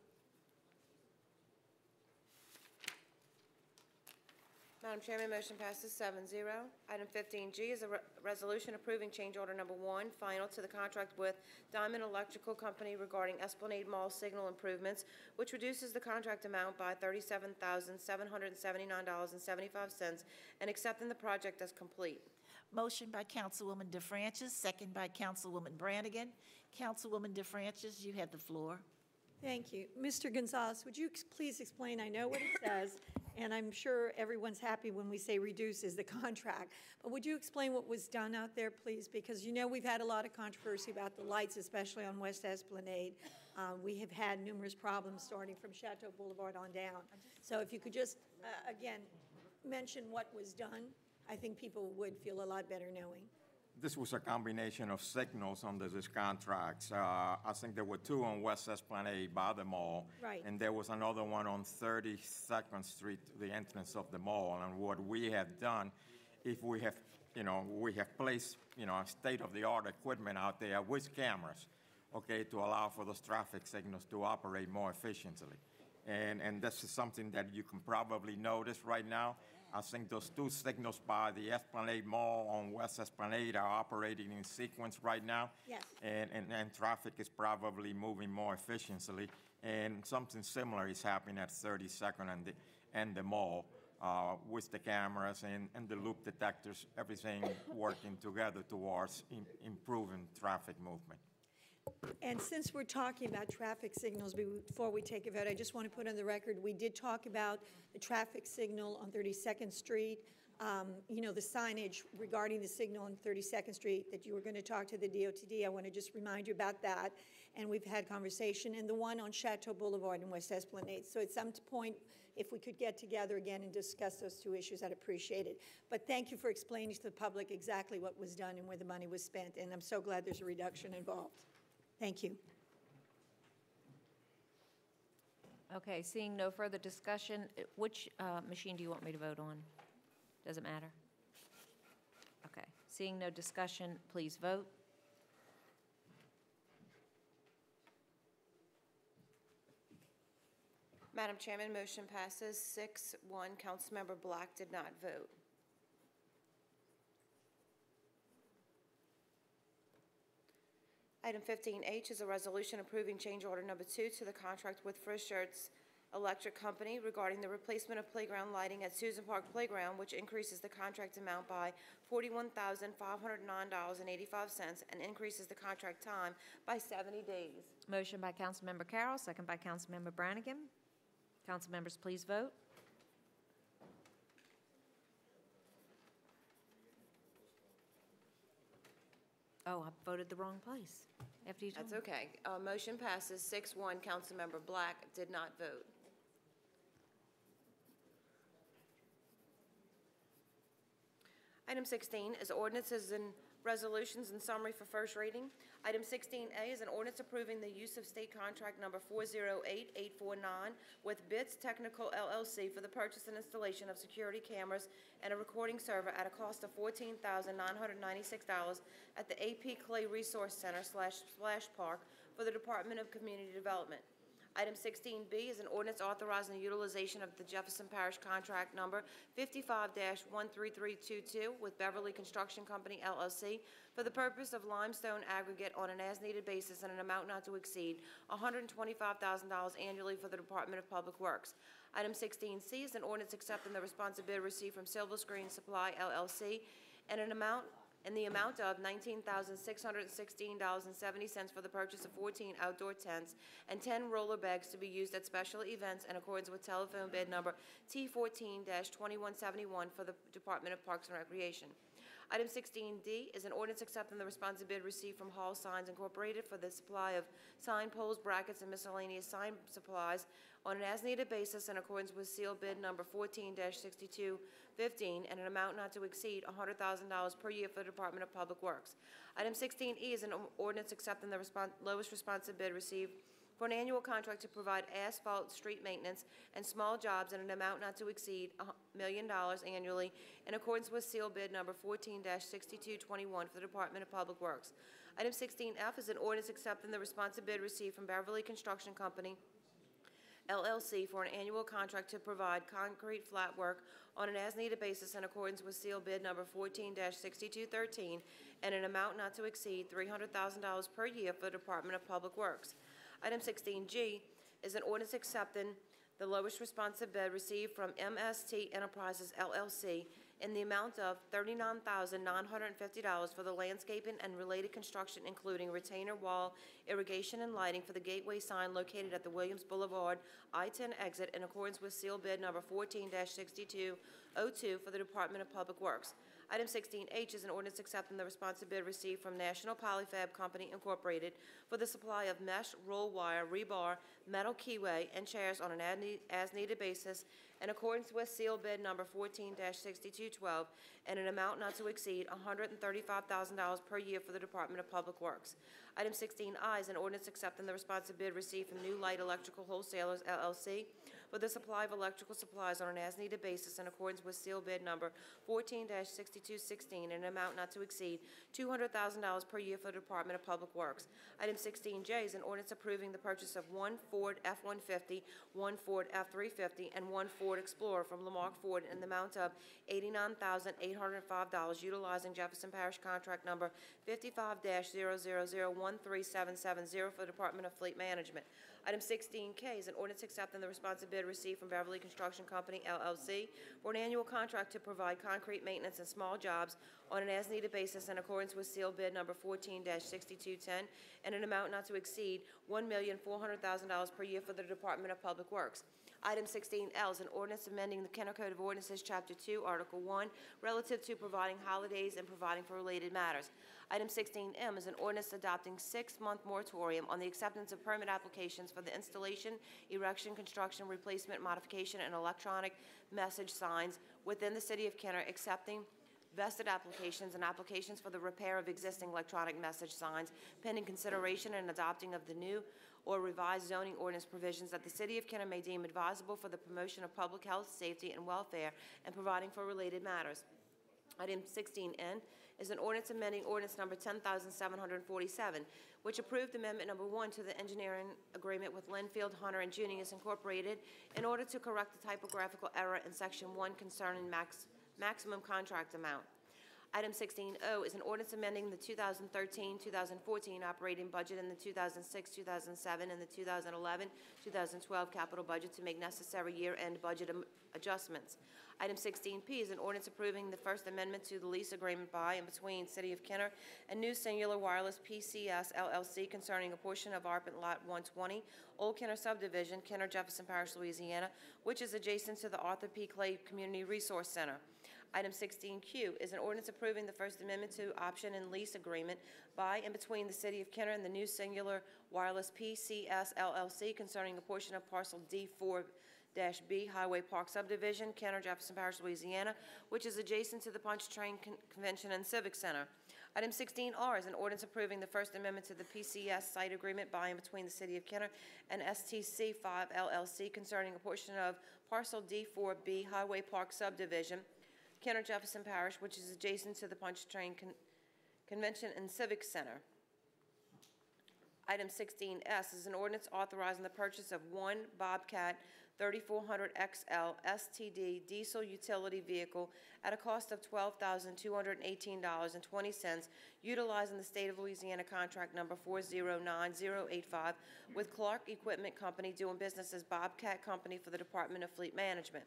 Madam Chairman, motion passes 7-0. Item 15G is a resolution approving change order number 1, final to the contract with Diamond Electrical Company regarding Esplanade Mall signal improvements, which reduces the contract amount by $37,779.75 and accepting the project as complete. Motion by Councilwoman DeFrancis, second by Councilwoman Brannigan. Councilwoman DeFrancis, you have the floor. Thank you. Mr. Gonzalez, would you please explain, I know what it says, and I'm sure everyone's happy when we say reduces the contract, but would you explain what was done out there, please? Because you know we've had a lot of controversy about the lights, especially on West Esplanade. We have had numerous problems starting from Chateau Boulevard on down. So if you could just, again, mention what was done, I think people would feel a lot better knowing. This was a combination of signals under this contract. I think there were 2 on West Esplanade by the mall. Right. And there was another one on 32nd Street, the entrance of the mall. And what we have done, if we have, we have placed, state-of-the-art equipment out there with cameras, okay, to allow for those traffic signals to operate more efficiently. And this is something that you can probably notice right now. I think those 2 signals by the Esplanade Mall on West Esplanade are operating in sequence right now. Yes. And traffic is probably moving more efficiently. And something similar is happening at 32nd and the mall with the cameras and the loop detectors, everything working together towards improving traffic movement. And since we're talking about traffic signals, before we take a vote, I just want to put on the record, we did talk about the traffic signal on 32nd Street, the signage regarding the signal on 32nd Street, that you were going to talk to the DOTD. I want to just remind you about that. And we've had conversation, and the one on Chateau Boulevard and West Esplanade. So at some point, if we could get together again and discuss those 2 issues, I'd appreciate it. But thank you for explaining to the public exactly what was done and where the money was spent, and I'm so glad there's a reduction involved. Thank you. Okay, seeing no further discussion, which machine do you want me to vote on? Does it matter? Okay, seeing no discussion, please vote. Madam Chairman, motion passes 6-1. Councilmember Black did not vote. Item 15H is a resolution approving change order number 2 to the contract with Frisch's Electric Company regarding the replacement of playground lighting at Susan Park Playground, which increases the contract amount by $41,509.85 and increases the contract time by 70 days. Motion by Councilmember Carroll, second by Councilmember Brannigan. Council members, please vote. Oh, I voted the wrong place. After you told That's me. okay. Motion passes 6-1. Councilmember Black did not vote. Item 16 is ordinances and Resolutions and summary for first reading. Item 16A is an ordinance approving the use of state contract number 408849 with BITS Technical LLC for the purchase and installation of security cameras and a recording server at a cost of $14,996 at the AP Clay Resource Center / Splash Park for the Department of Community Development. Item 16B is an ordinance authorizing the utilization of the Jefferson Parish contract number 55-13322 with Beverly Construction Company, LLC, for the purpose of limestone aggregate on an as-needed basis in an amount not to exceed $125,000 annually for the Department of Public Works. Item 16C is an ordinance accepting the responsibility received from Silver Screen Supply, LLC, and the amount of $19,616.70 for the purchase of 14 outdoor tents and 10 roller bags to be used at special events in accordance with telephone bid number T14-2171 for the Department of Parks and Recreation. Item 16D is an ordinance accepting the responsibility received from Hall Signs Incorporated for the supply of sign poles, brackets, and miscellaneous sign supplies on an as-needed basis in accordance with seal bid number 14-6215 and an amount not to exceed $100,000 per year for the Department of Public Works. Item 16E is an ordinance accepting the lowest responsive bid received for an annual contract to provide asphalt, street maintenance, and small jobs in an amount not to exceed $1 million annually in accordance with seal bid number 14-6221 for the Department of Public Works. Item 16F is an ordinance accepting the responsive bid received from Beverly Construction Company, LLC, for an annual contract to provide concrete flat work on an as-needed basis in accordance with seal bid number 14-6213 and an amount not to exceed $300,000 per year for the Department of Public Works. Item 16G is an ordinance accepting the lowest responsive bid received from MST Enterprises, LLC, in the amount of $39,950 for the landscaping and related construction, including retainer wall, irrigation, and lighting for the gateway sign located at the Williams Boulevard I-10 exit in accordance with seal bid number 14-6202 for the Department of Public Works. Item 16H is an ordinance accepting the responsive bid received from National Polyfab Company, Incorporated, for the supply of mesh, roll wire, rebar, metal keyway, and chairs on an as-needed basis in accordance with seal bid number 14-6212 and an amount not to exceed $135,000 per year for the Department of Public Works. Item 16I is an ordinance accepting the responsive bid received from New Light Electrical Wholesalers, LLC, for the supply of electrical supplies on an as-needed basis in accordance with seal bid number 14-6216 and an amount not to exceed $200,000 per year for the Department of Public Works. Item 16J is an ordinance approving the purchase of one Ford F-150, one Ford F-350, and one Ford Explorer from Lamarck Ford in the amount of $89,805 utilizing Jefferson Parish contract number 55-000137770 for the Department of Fleet Management. Item 16K is an ordinance accepting the responsive bid received from Beverly Construction Company, LLC, for an annual contract to provide concrete maintenance and small jobs on an as-needed basis in accordance with seal bid number 14-6210 and an amount not to exceed $1,400,000 per year for the Department of Public Works. Item 16L is an ordinance amending the Kenner Code of Ordinances, Chapter 2, Article 1, relative to providing holidays and providing for related matters. Item 16M is an ordinance adopting 6-month moratorium on the acceptance of permit applications for the installation, erection, construction, replacement, modification, and electronic message signs within the City of Kenner, accepting vested applications and applications for the repair of existing electronic message signs, pending consideration and adopting of the new or revised zoning ordinance provisions that the City of Kenner may deem advisable for the promotion of public health, safety, and welfare, and providing for related matters. Item 16N is an ordinance amending ordinance number 10,747, which approved amendment number 1 to the engineering agreement with Linfield, Hunter, and Junius Incorporated in order to correct the typographical error in Section 1 concerning maximum contract amount. Item 16O is an ordinance amending the 2013-2014 operating budget and the 2006-2007 and the 2011-2012 capital budget to make necessary year-end budget adjustments. Item 16P is an ordinance approving the First Amendment to the lease agreement by and between City of Kenner and New Singular Wireless PCS LLC concerning a portion of ARPANT Lot 120, Old Kenner Subdivision, Kenner, Jefferson Parish, Louisiana, which is adjacent to the Arthur P. Clay Community Resource Center. Item 16Q is an ordinance approving the First Amendment to option and lease agreement by and between the City of Kenner and the New Singular Wireless PCS LLC concerning a portion of parcel D4-B Highway Park Subdivision, Kenner, Jefferson Parish, Louisiana, which is adjacent to the Pontchartrain Convention and Civic Center. Item 16R is an ordinance approving the First Amendment to the PCS site agreement by and between the City of Kenner and STC 5 LLC concerning a portion of parcel D4B Highway Park subdivision, Kenner Jefferson Parish, which is adjacent to the Punch Train Convention and Civic Center. Item 16S is an ordinance authorizing the purchase of one Bobcat 3400 XL STD diesel utility vehicle at a cost of $12,218.20, utilizing the State of Louisiana contract number 409085 with Clark Equipment Company, doing business as Bobcat Company for the Department of Fleet Management.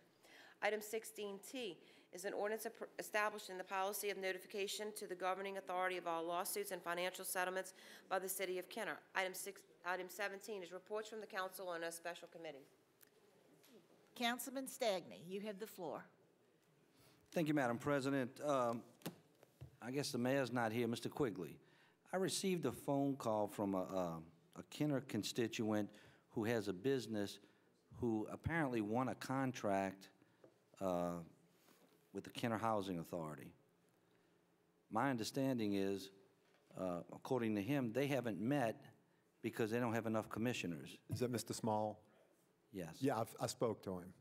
Item 16T is an ordinance establishing the policy of notification to the governing authority of all lawsuits and financial settlements by the City of Kenner. Item 17 is reports from the council on a special committee. Councilman Stagney, you have the floor. Thank you, Madam President. I guess the mayor's not here, Mr. Quigley. I received a phone call from a Kenner constituent who has a business who apparently won a contract with the Kenner Housing Authority. My understanding is, according to him, they haven't met because they don't have enough commissioners. Is that Mr. Small? Yes. Yeah, I spoke to him.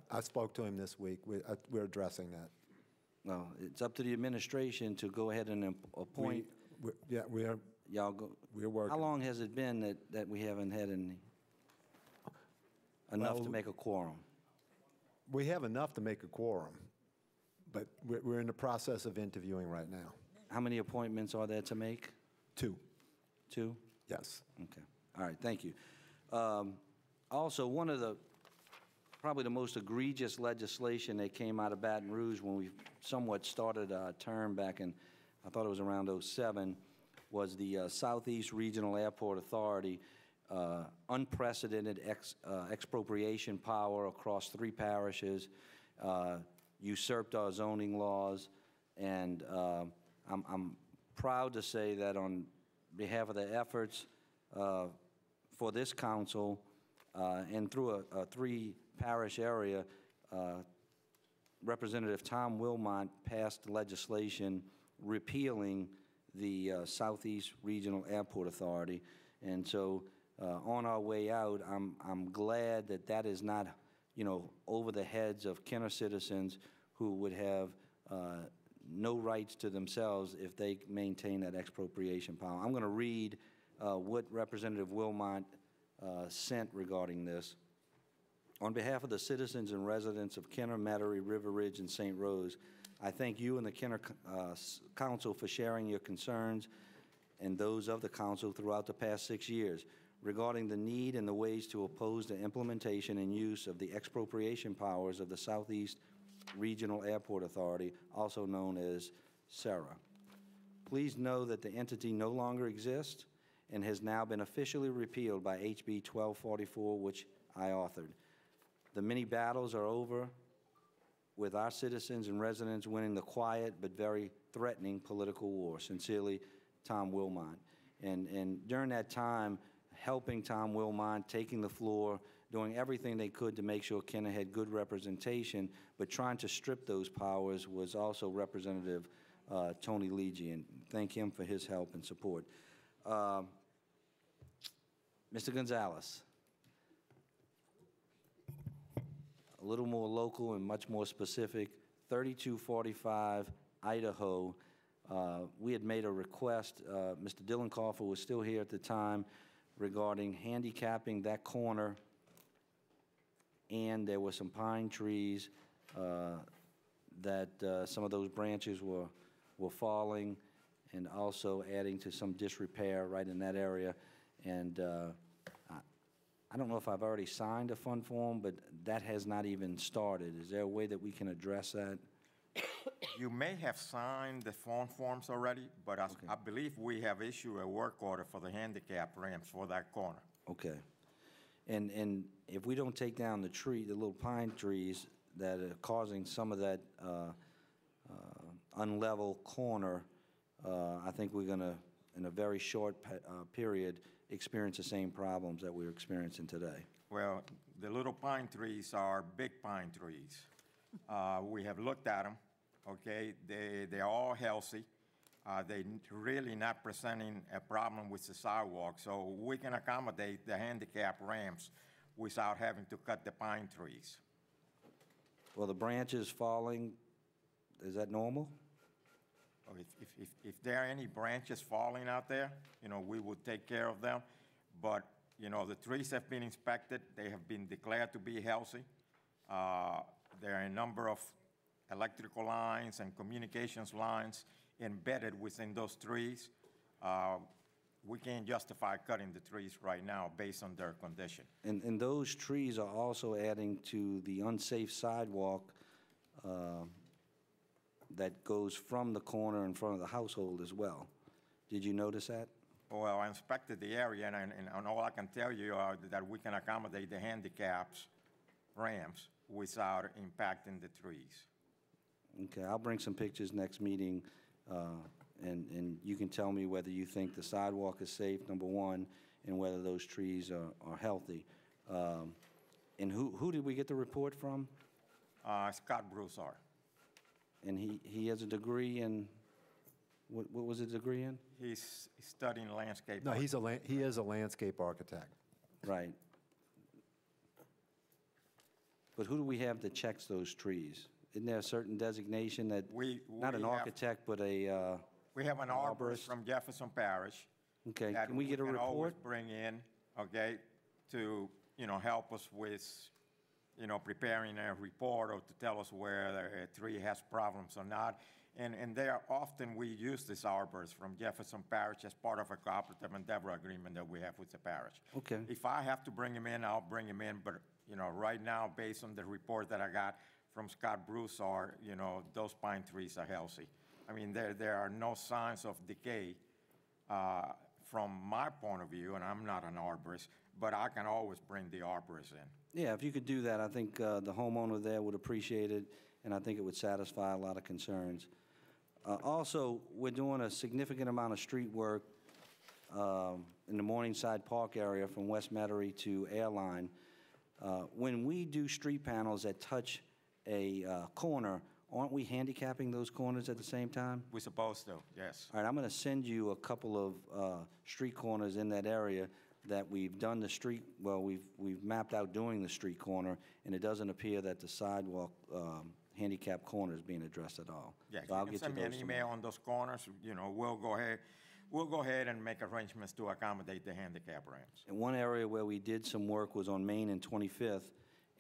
I spoke to him this week. We're addressing that. No, it's up to the administration to go ahead and appoint. We're working. How long has it been that we haven't had enough to make a quorum? We have enough to make a quorum, but we're in the process of interviewing right now. How many appointments are there to make? 2. 2? Yes. Okay. All right, thank you. Also, one of probably the most egregious legislation that came out of Baton Rouge when we somewhat started our term back in, I thought it was around '07, was the Southeast Regional Airport Authority, unprecedented expropriation power across 3 parishes, usurped our zoning laws, and I'm proud to say that on behalf of the efforts for this council and through a 3-parish area, Representative Tom Wilmot passed legislation repealing the Southeast Regional Airport Authority. And so on our way out, I'm glad that that is not, over the heads of Kenner citizens who would have no rights to themselves if they maintain that expropriation power. I'm going to read what Representative Wilmot sent regarding this. On behalf of the citizens and residents of Kenner, Metairie, River Ridge, and St. Rose, I thank you and the Kenner Council for sharing your concerns and those of the Council throughout the past 6 years regarding the need and the ways to oppose the implementation and use of the expropriation powers of the Southeast Regional Airport Authority, also known as SARA. Please know that the entity no longer exists and has now been officially repealed by HB 1244, which I authored. The many battles are over, with our citizens and residents winning the quiet but very threatening political war. Sincerely, Tom Wilmot. And during that time, helping Tom Wilmot, taking the floor, doing everything they could to make sure Kenner had good representation, but trying to strip those powers was also Representative Tony Legge, and thank him for his help and support. Mr. Gonzalez. A little more local and much more specific, 3245 Idaho. We had made a request, Mr. Dillencofer was still here at the time, regarding handicapping that corner, and there were some pine trees that some of those branches were falling and also adding to some disrepair right in that area. And I don't know if I've already signed a fund form, but that has not even started. Is there a way that we can address that? You may have signed the forms already, but I believe we have issued a work order for the handicap ramps for that corner. Okay. And if we don't take down the little pine trees that are causing some of that unlevel corner, I think we're going to, in a very short period, experience the same problems that we're experiencing today. Well, the little pine trees are big pine trees. We have looked at them, okay? They're all healthy. They really not presenting a problem with the sidewalk, so we can accommodate the handicap ramps without having to cut the pine trees. Well, the branches falling, is that normal? Or if there are any branches falling out there, we would take care of them. But, the trees have been inspected. They have been declared to be healthy. There are a number of electrical lines and communications lines embedded within those trees. We can't justify cutting the trees right now based on their condition. And those trees are also adding to the unsafe sidewalk that goes from the corner in front of the household as well. Did you notice that? Well, I inspected the area, and all I can tell you are that we can accommodate the handicaps ramps without impacting the trees. Okay, I'll bring some pictures next meeting, and you can tell me whether you think the sidewalk is safe, number one, and whether those trees are healthy. And who did we get the report from? Scott Broussard. And he has a degree in, what was his degree in? He's studying landscape. No, he is a landscape architect. Right. But who do we have that checks those trees? Isn't there a certain designation that, not an architect, but a we have an arborist from Jefferson Parish. Okay, that can we get a can always report? bring in, okay, to, help us with, preparing a report or to tell us where a tree has problems or not. And there often we use this arborist from Jefferson Parish as part of a cooperative endeavor agreement that we have with the parish. Okay. If I have to bring him in, I'll bring him in, but, right now, based on the report that I got from Scott Broussard, those pine trees are healthy. I mean, there are no signs of decay from my point of view, and I'm not an arborist, but I can always bring the arborist in. Yeah, if you could do that, I think the homeowner there would appreciate it, and I think it would satisfy a lot of concerns. Also, we're doing a significant amount of street work in the Morningside Park area from West Metairie to Airline. When we do street panels that touch a corner, aren't we handicapping those corners at the same time? We're supposed to, yes. All right, I'm going to send you a couple of street corners in that area that we've done the street, well, we've mapped out doing the street corner, and it doesn't appear that the sidewalk handicap corner is being addressed at all. Yeah, So I'll you can get send me you an those email on those corners, we'll go ahead and make arrangements to accommodate the handicap ramps. And one area where we did some work was on Main and 25th,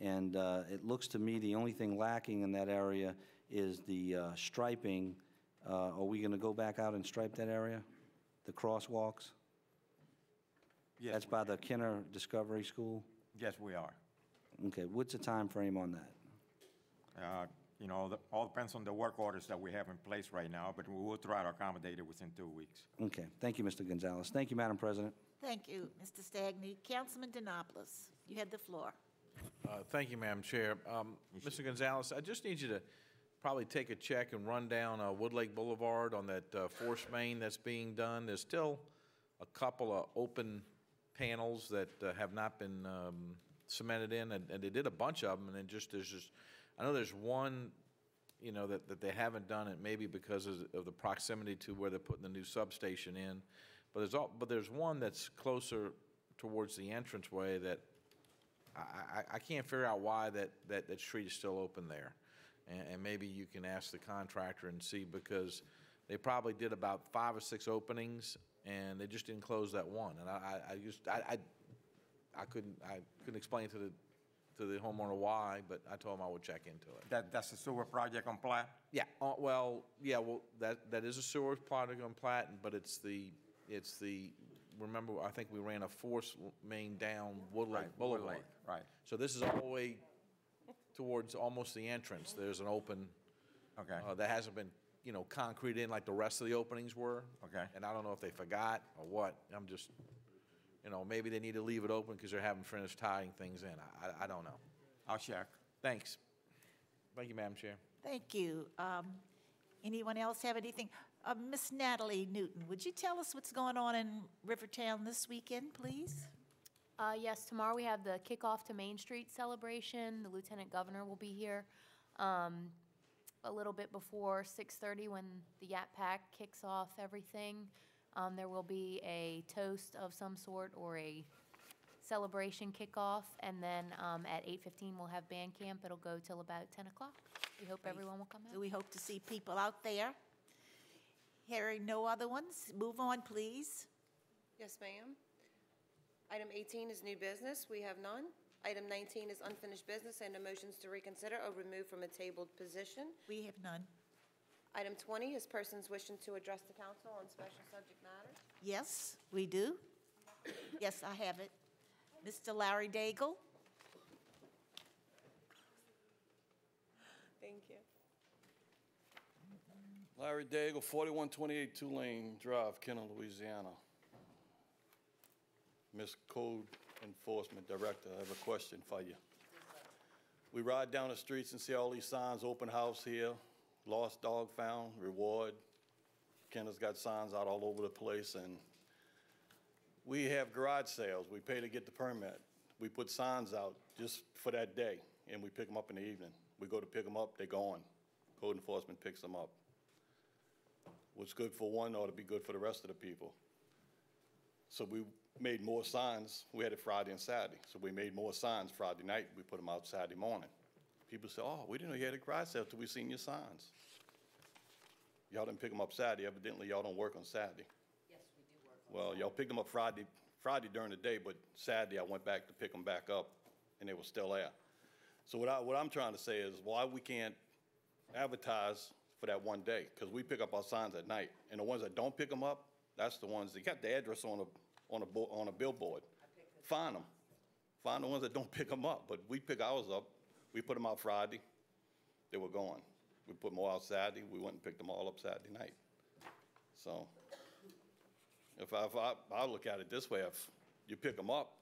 and it looks to me the only thing lacking in that area is the striping. Are we going to go back out and stripe that area? The crosswalks? Yes, That's by the Kenner Discovery School? Yes, we are. Okay, what's the time frame on that? All depends on the work orders that we have in place right now, but we will try to accommodate it within 2 weeks. Okay, thank you, Mr. Gonzalez. Thank you, Madam President. Thank you, Mr. Stagney. Councilman Denopoulos, you had the floor. Thank you, Madam Chair. Mr. Gonzalez, I just need you to probably take a check and run down Woodlake Boulevard on that force main that's being done. There's still a couple of open panels that have not been cemented in, and they did a bunch of them, and then there's just, I know there's one, that they haven't done it, maybe because of the proximity to where they're putting the new substation in, but there's one that's closer towards the entranceway that I can't figure out why that street is still open there. And maybe you can ask the contractor and see, because they probably did about 5 or 6 openings, and they just didn't close that one. And I couldn't explain to the homeowner why, but I told him I would check into it. That's a sewer project on Platt? Yeah. Well, that is a sewer project on Platt, but it's the remember, I think we ran a force main down Woodlake Boulevard. Right. So this is all the way towards almost the entrance. There's an open, that hasn't been, concrete in like the rest of the openings were. Okay. And I don't know if they forgot or what. I'm just, maybe they need to leave it open because they're having finished tying things in. I don't know. I'll check. Thanks. Thank you, Madam Chair. Thank you. Anyone else have anything? Miss Natalie Newton, would you tell us what's going on in Rivertown this weekend, please? Yes, tomorrow we have the kickoff to Main Street celebration. The Lieutenant Governor will be here. a little bit before 6:30 when the Yap Pack kicks off everything. There will be a toast of some sort or a celebration kickoff, and then at 8:15 we'll have band camp. It'll go till about 10 o'clock. We hope everyone will come out. So we hope to see people out there. Hearing no other ones, move on, please. Yes, ma'am. Item 18 is new business. We have none. Item 19 is unfinished business and no motions to reconsider or remove from a tabled position. We have none. Item 20 is persons wishing to address the council on special subject matters. Yes, we do. Yes, I have it. Mr. Larry Daigle. Thank you. Larry Daigle, 4128 Tulane Drive, Kenner, Louisiana. Ms. Code Enforcement Director, I have a question for you. We ride down the streets and see all these signs, open house here, lost dog found, reward. Kenner's got signs out all over the place, and we have garage sales. We pay to get the permit. We put signs out just for that day, and we pick them up in the evening. We go to pick them up, they're gone. Code enforcement picks them up. What's good for one ought to be good for the rest of the people. So we made more signs. We had it Friday and Saturday. So we made more signs Friday night. We put them out Saturday morning. People say, oh, we didn't know you had a garage sale till we seen your signs. Y'all didn't pick them up Saturday. Evidently, y'all don't work on Saturday. Yes, we do work. Well, y'all picked them up Friday during the day, but Saturday I went back to pick them back up, and they were still there. So what I'm trying to say is why we can't advertise for that one day, because we pick up our signs at night, and the ones that don't pick them up, that's the ones that got the address on a billboard. Find them. Find the ones that don't pick them up, but we pick ours up. We put them out Friday. They were gone. We put them all out Saturday. We went and picked them all up Saturday night. So if I look at it this way, if you pick them up,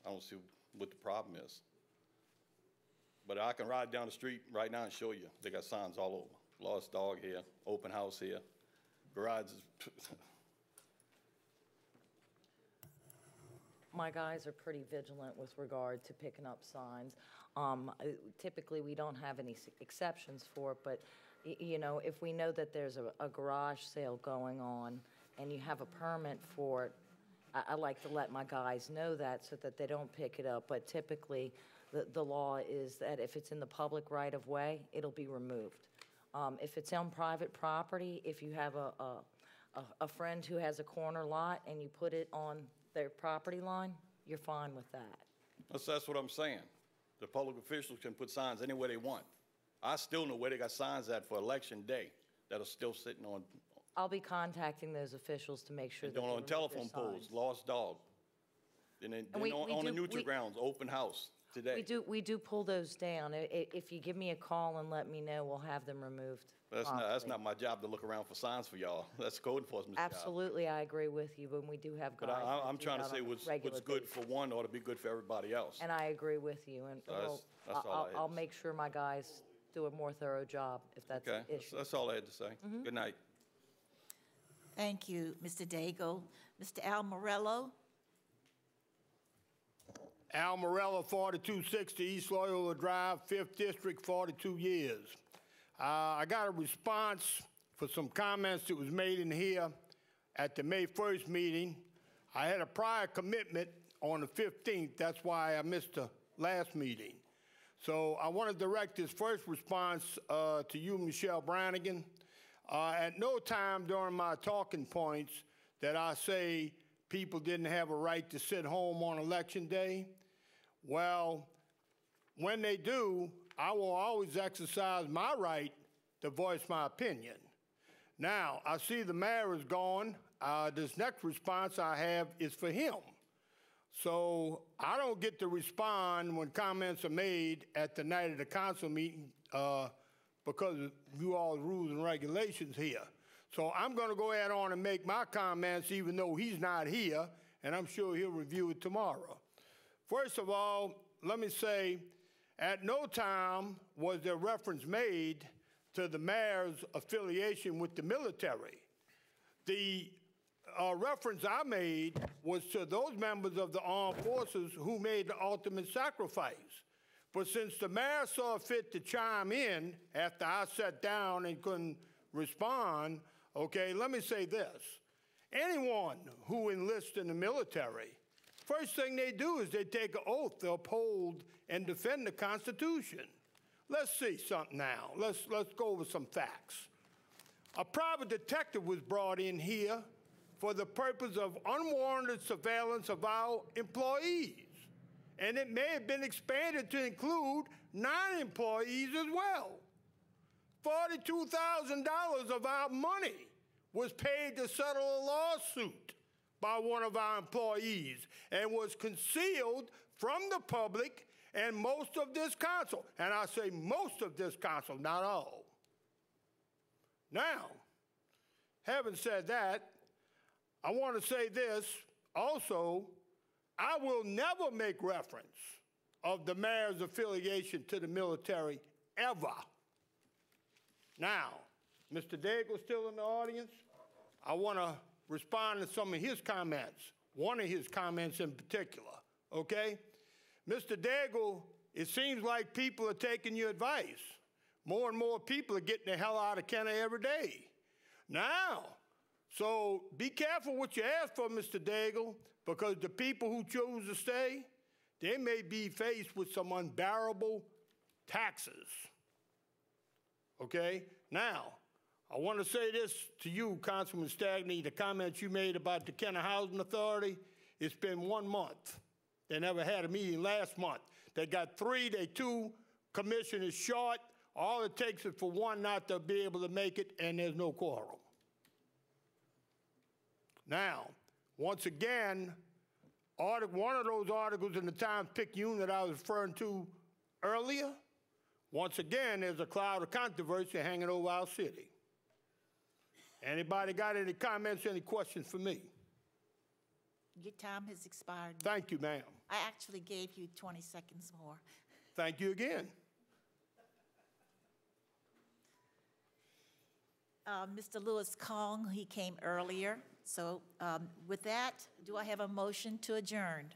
I don't see what the problem is. But I can ride down the street right now and show you. They got signs all over. Lost dog here, open house here, garages. My guys are pretty vigilant with regard to picking up signs. Typically, we don't have any exceptions for it, but you know, if we know that there's a garage sale going on and you have a permit for it, I like to let my guys know that so that they don't pick it up. But typically, the law is that if it's in the public right-of-way, it'll be removed. If it's on private property, if you have a friend who has a corner lot and you put it on their property line, you're fine with that. That's what I'm saying. The public officials can put signs anywhere they want. I still know where they got signs at for election day that are still sitting on. I'll be contacting those officials to make sure that they remove on telephone their poles, signs. lost dog. And then on the neutral grounds, open house today. We do pull those down. If you give me a call and let me know, we'll have them removed. That's promptly. not my job to look around for signs for y'all. That's code enforcement's job. Absolutely, I agree with you, but we do have guys. But that I'm do trying to that say on a what's regular good basis. for one ought to be good for everybody else. And I agree with you, and So that's all I had I'll to make sure my guys do a more thorough job if that's Okay, an issue. that's all I had to say. Mhm. Good night. Thank you, Mr. Daigle. Mr. Al Morello. Al Morello, 4260 East Loyola Drive, 5th District, 42 years. I got a response for some comments that was made in here at the May 1st meeting. I had a prior commitment on the 15th. That's why I missed the last meeting. So I want to direct this first response to you, Michelle Brannigan. At no time during my talking points that I say people didn't have a right to sit home on Election Day. Well, when they do, I will always exercise my right to voice my opinion. Now, I see the mayor is gone. This next response I have is for him. So I don't get to respond when comments are made at the night of the council meeting because of you all's rules and regulations here. So I'm going to go ahead on and make my comments even though he's not here, and I'm sure he'll review it tomorrow. First of all, let me say, at no time was there reference made to the mayor's affiliation with the military. The reference I made was to those members of the armed forces who made the ultimate sacrifice But since the mayor saw fit to chime in after I sat down and couldn't respond, okay, let me say this. Anyone who enlists in the military, first thing they do is they take an oath to uphold and defend the Constitution. Let's see something now. Let's go over some facts. A private detective was brought in here for the purpose of unwarranted surveillance of our employees. And it may have been expanded to include non-employees as well. $42,000 of our money was paid to settle a lawsuit by one of our employees and was concealed from the public and most of this council. And I say most of this council, not all. Now, having said that, I want to say this also. I will never make reference of the mayor's affiliation to the military, ever. Now, Mr. Daigle's still in the audience. I want to respond to some of his comments, one of his comments in particular, okay? Mr. Daigle, it seems like people are taking your advice. More and more people are getting the hell out of Kenner every day. Now, so be careful what you ask for, Mr. Daigle, because the people who choose to stay, they may be faced with some unbearable taxes. Okay? Now, I want to say this to you, Councilman Stagney, the comments you made about the Kenner Housing Authority. It's been 1 month. They never had a meeting last month. They got 3, they 2 commissioners short. All it takes is for one not to be able to make it, and there's no quorum. Now, once again, one of those articles in the Times-Picayune that I was referring to earlier, once again, there's a cloud of controversy hanging over our city. Anybody got any comments, any questions for me? Your time has expired. Thank you, ma'am. I actually gave you 20 seconds more. Thank you again. Mr. Louis Kong, he came earlier. So with that, do I have a motion to adjourn?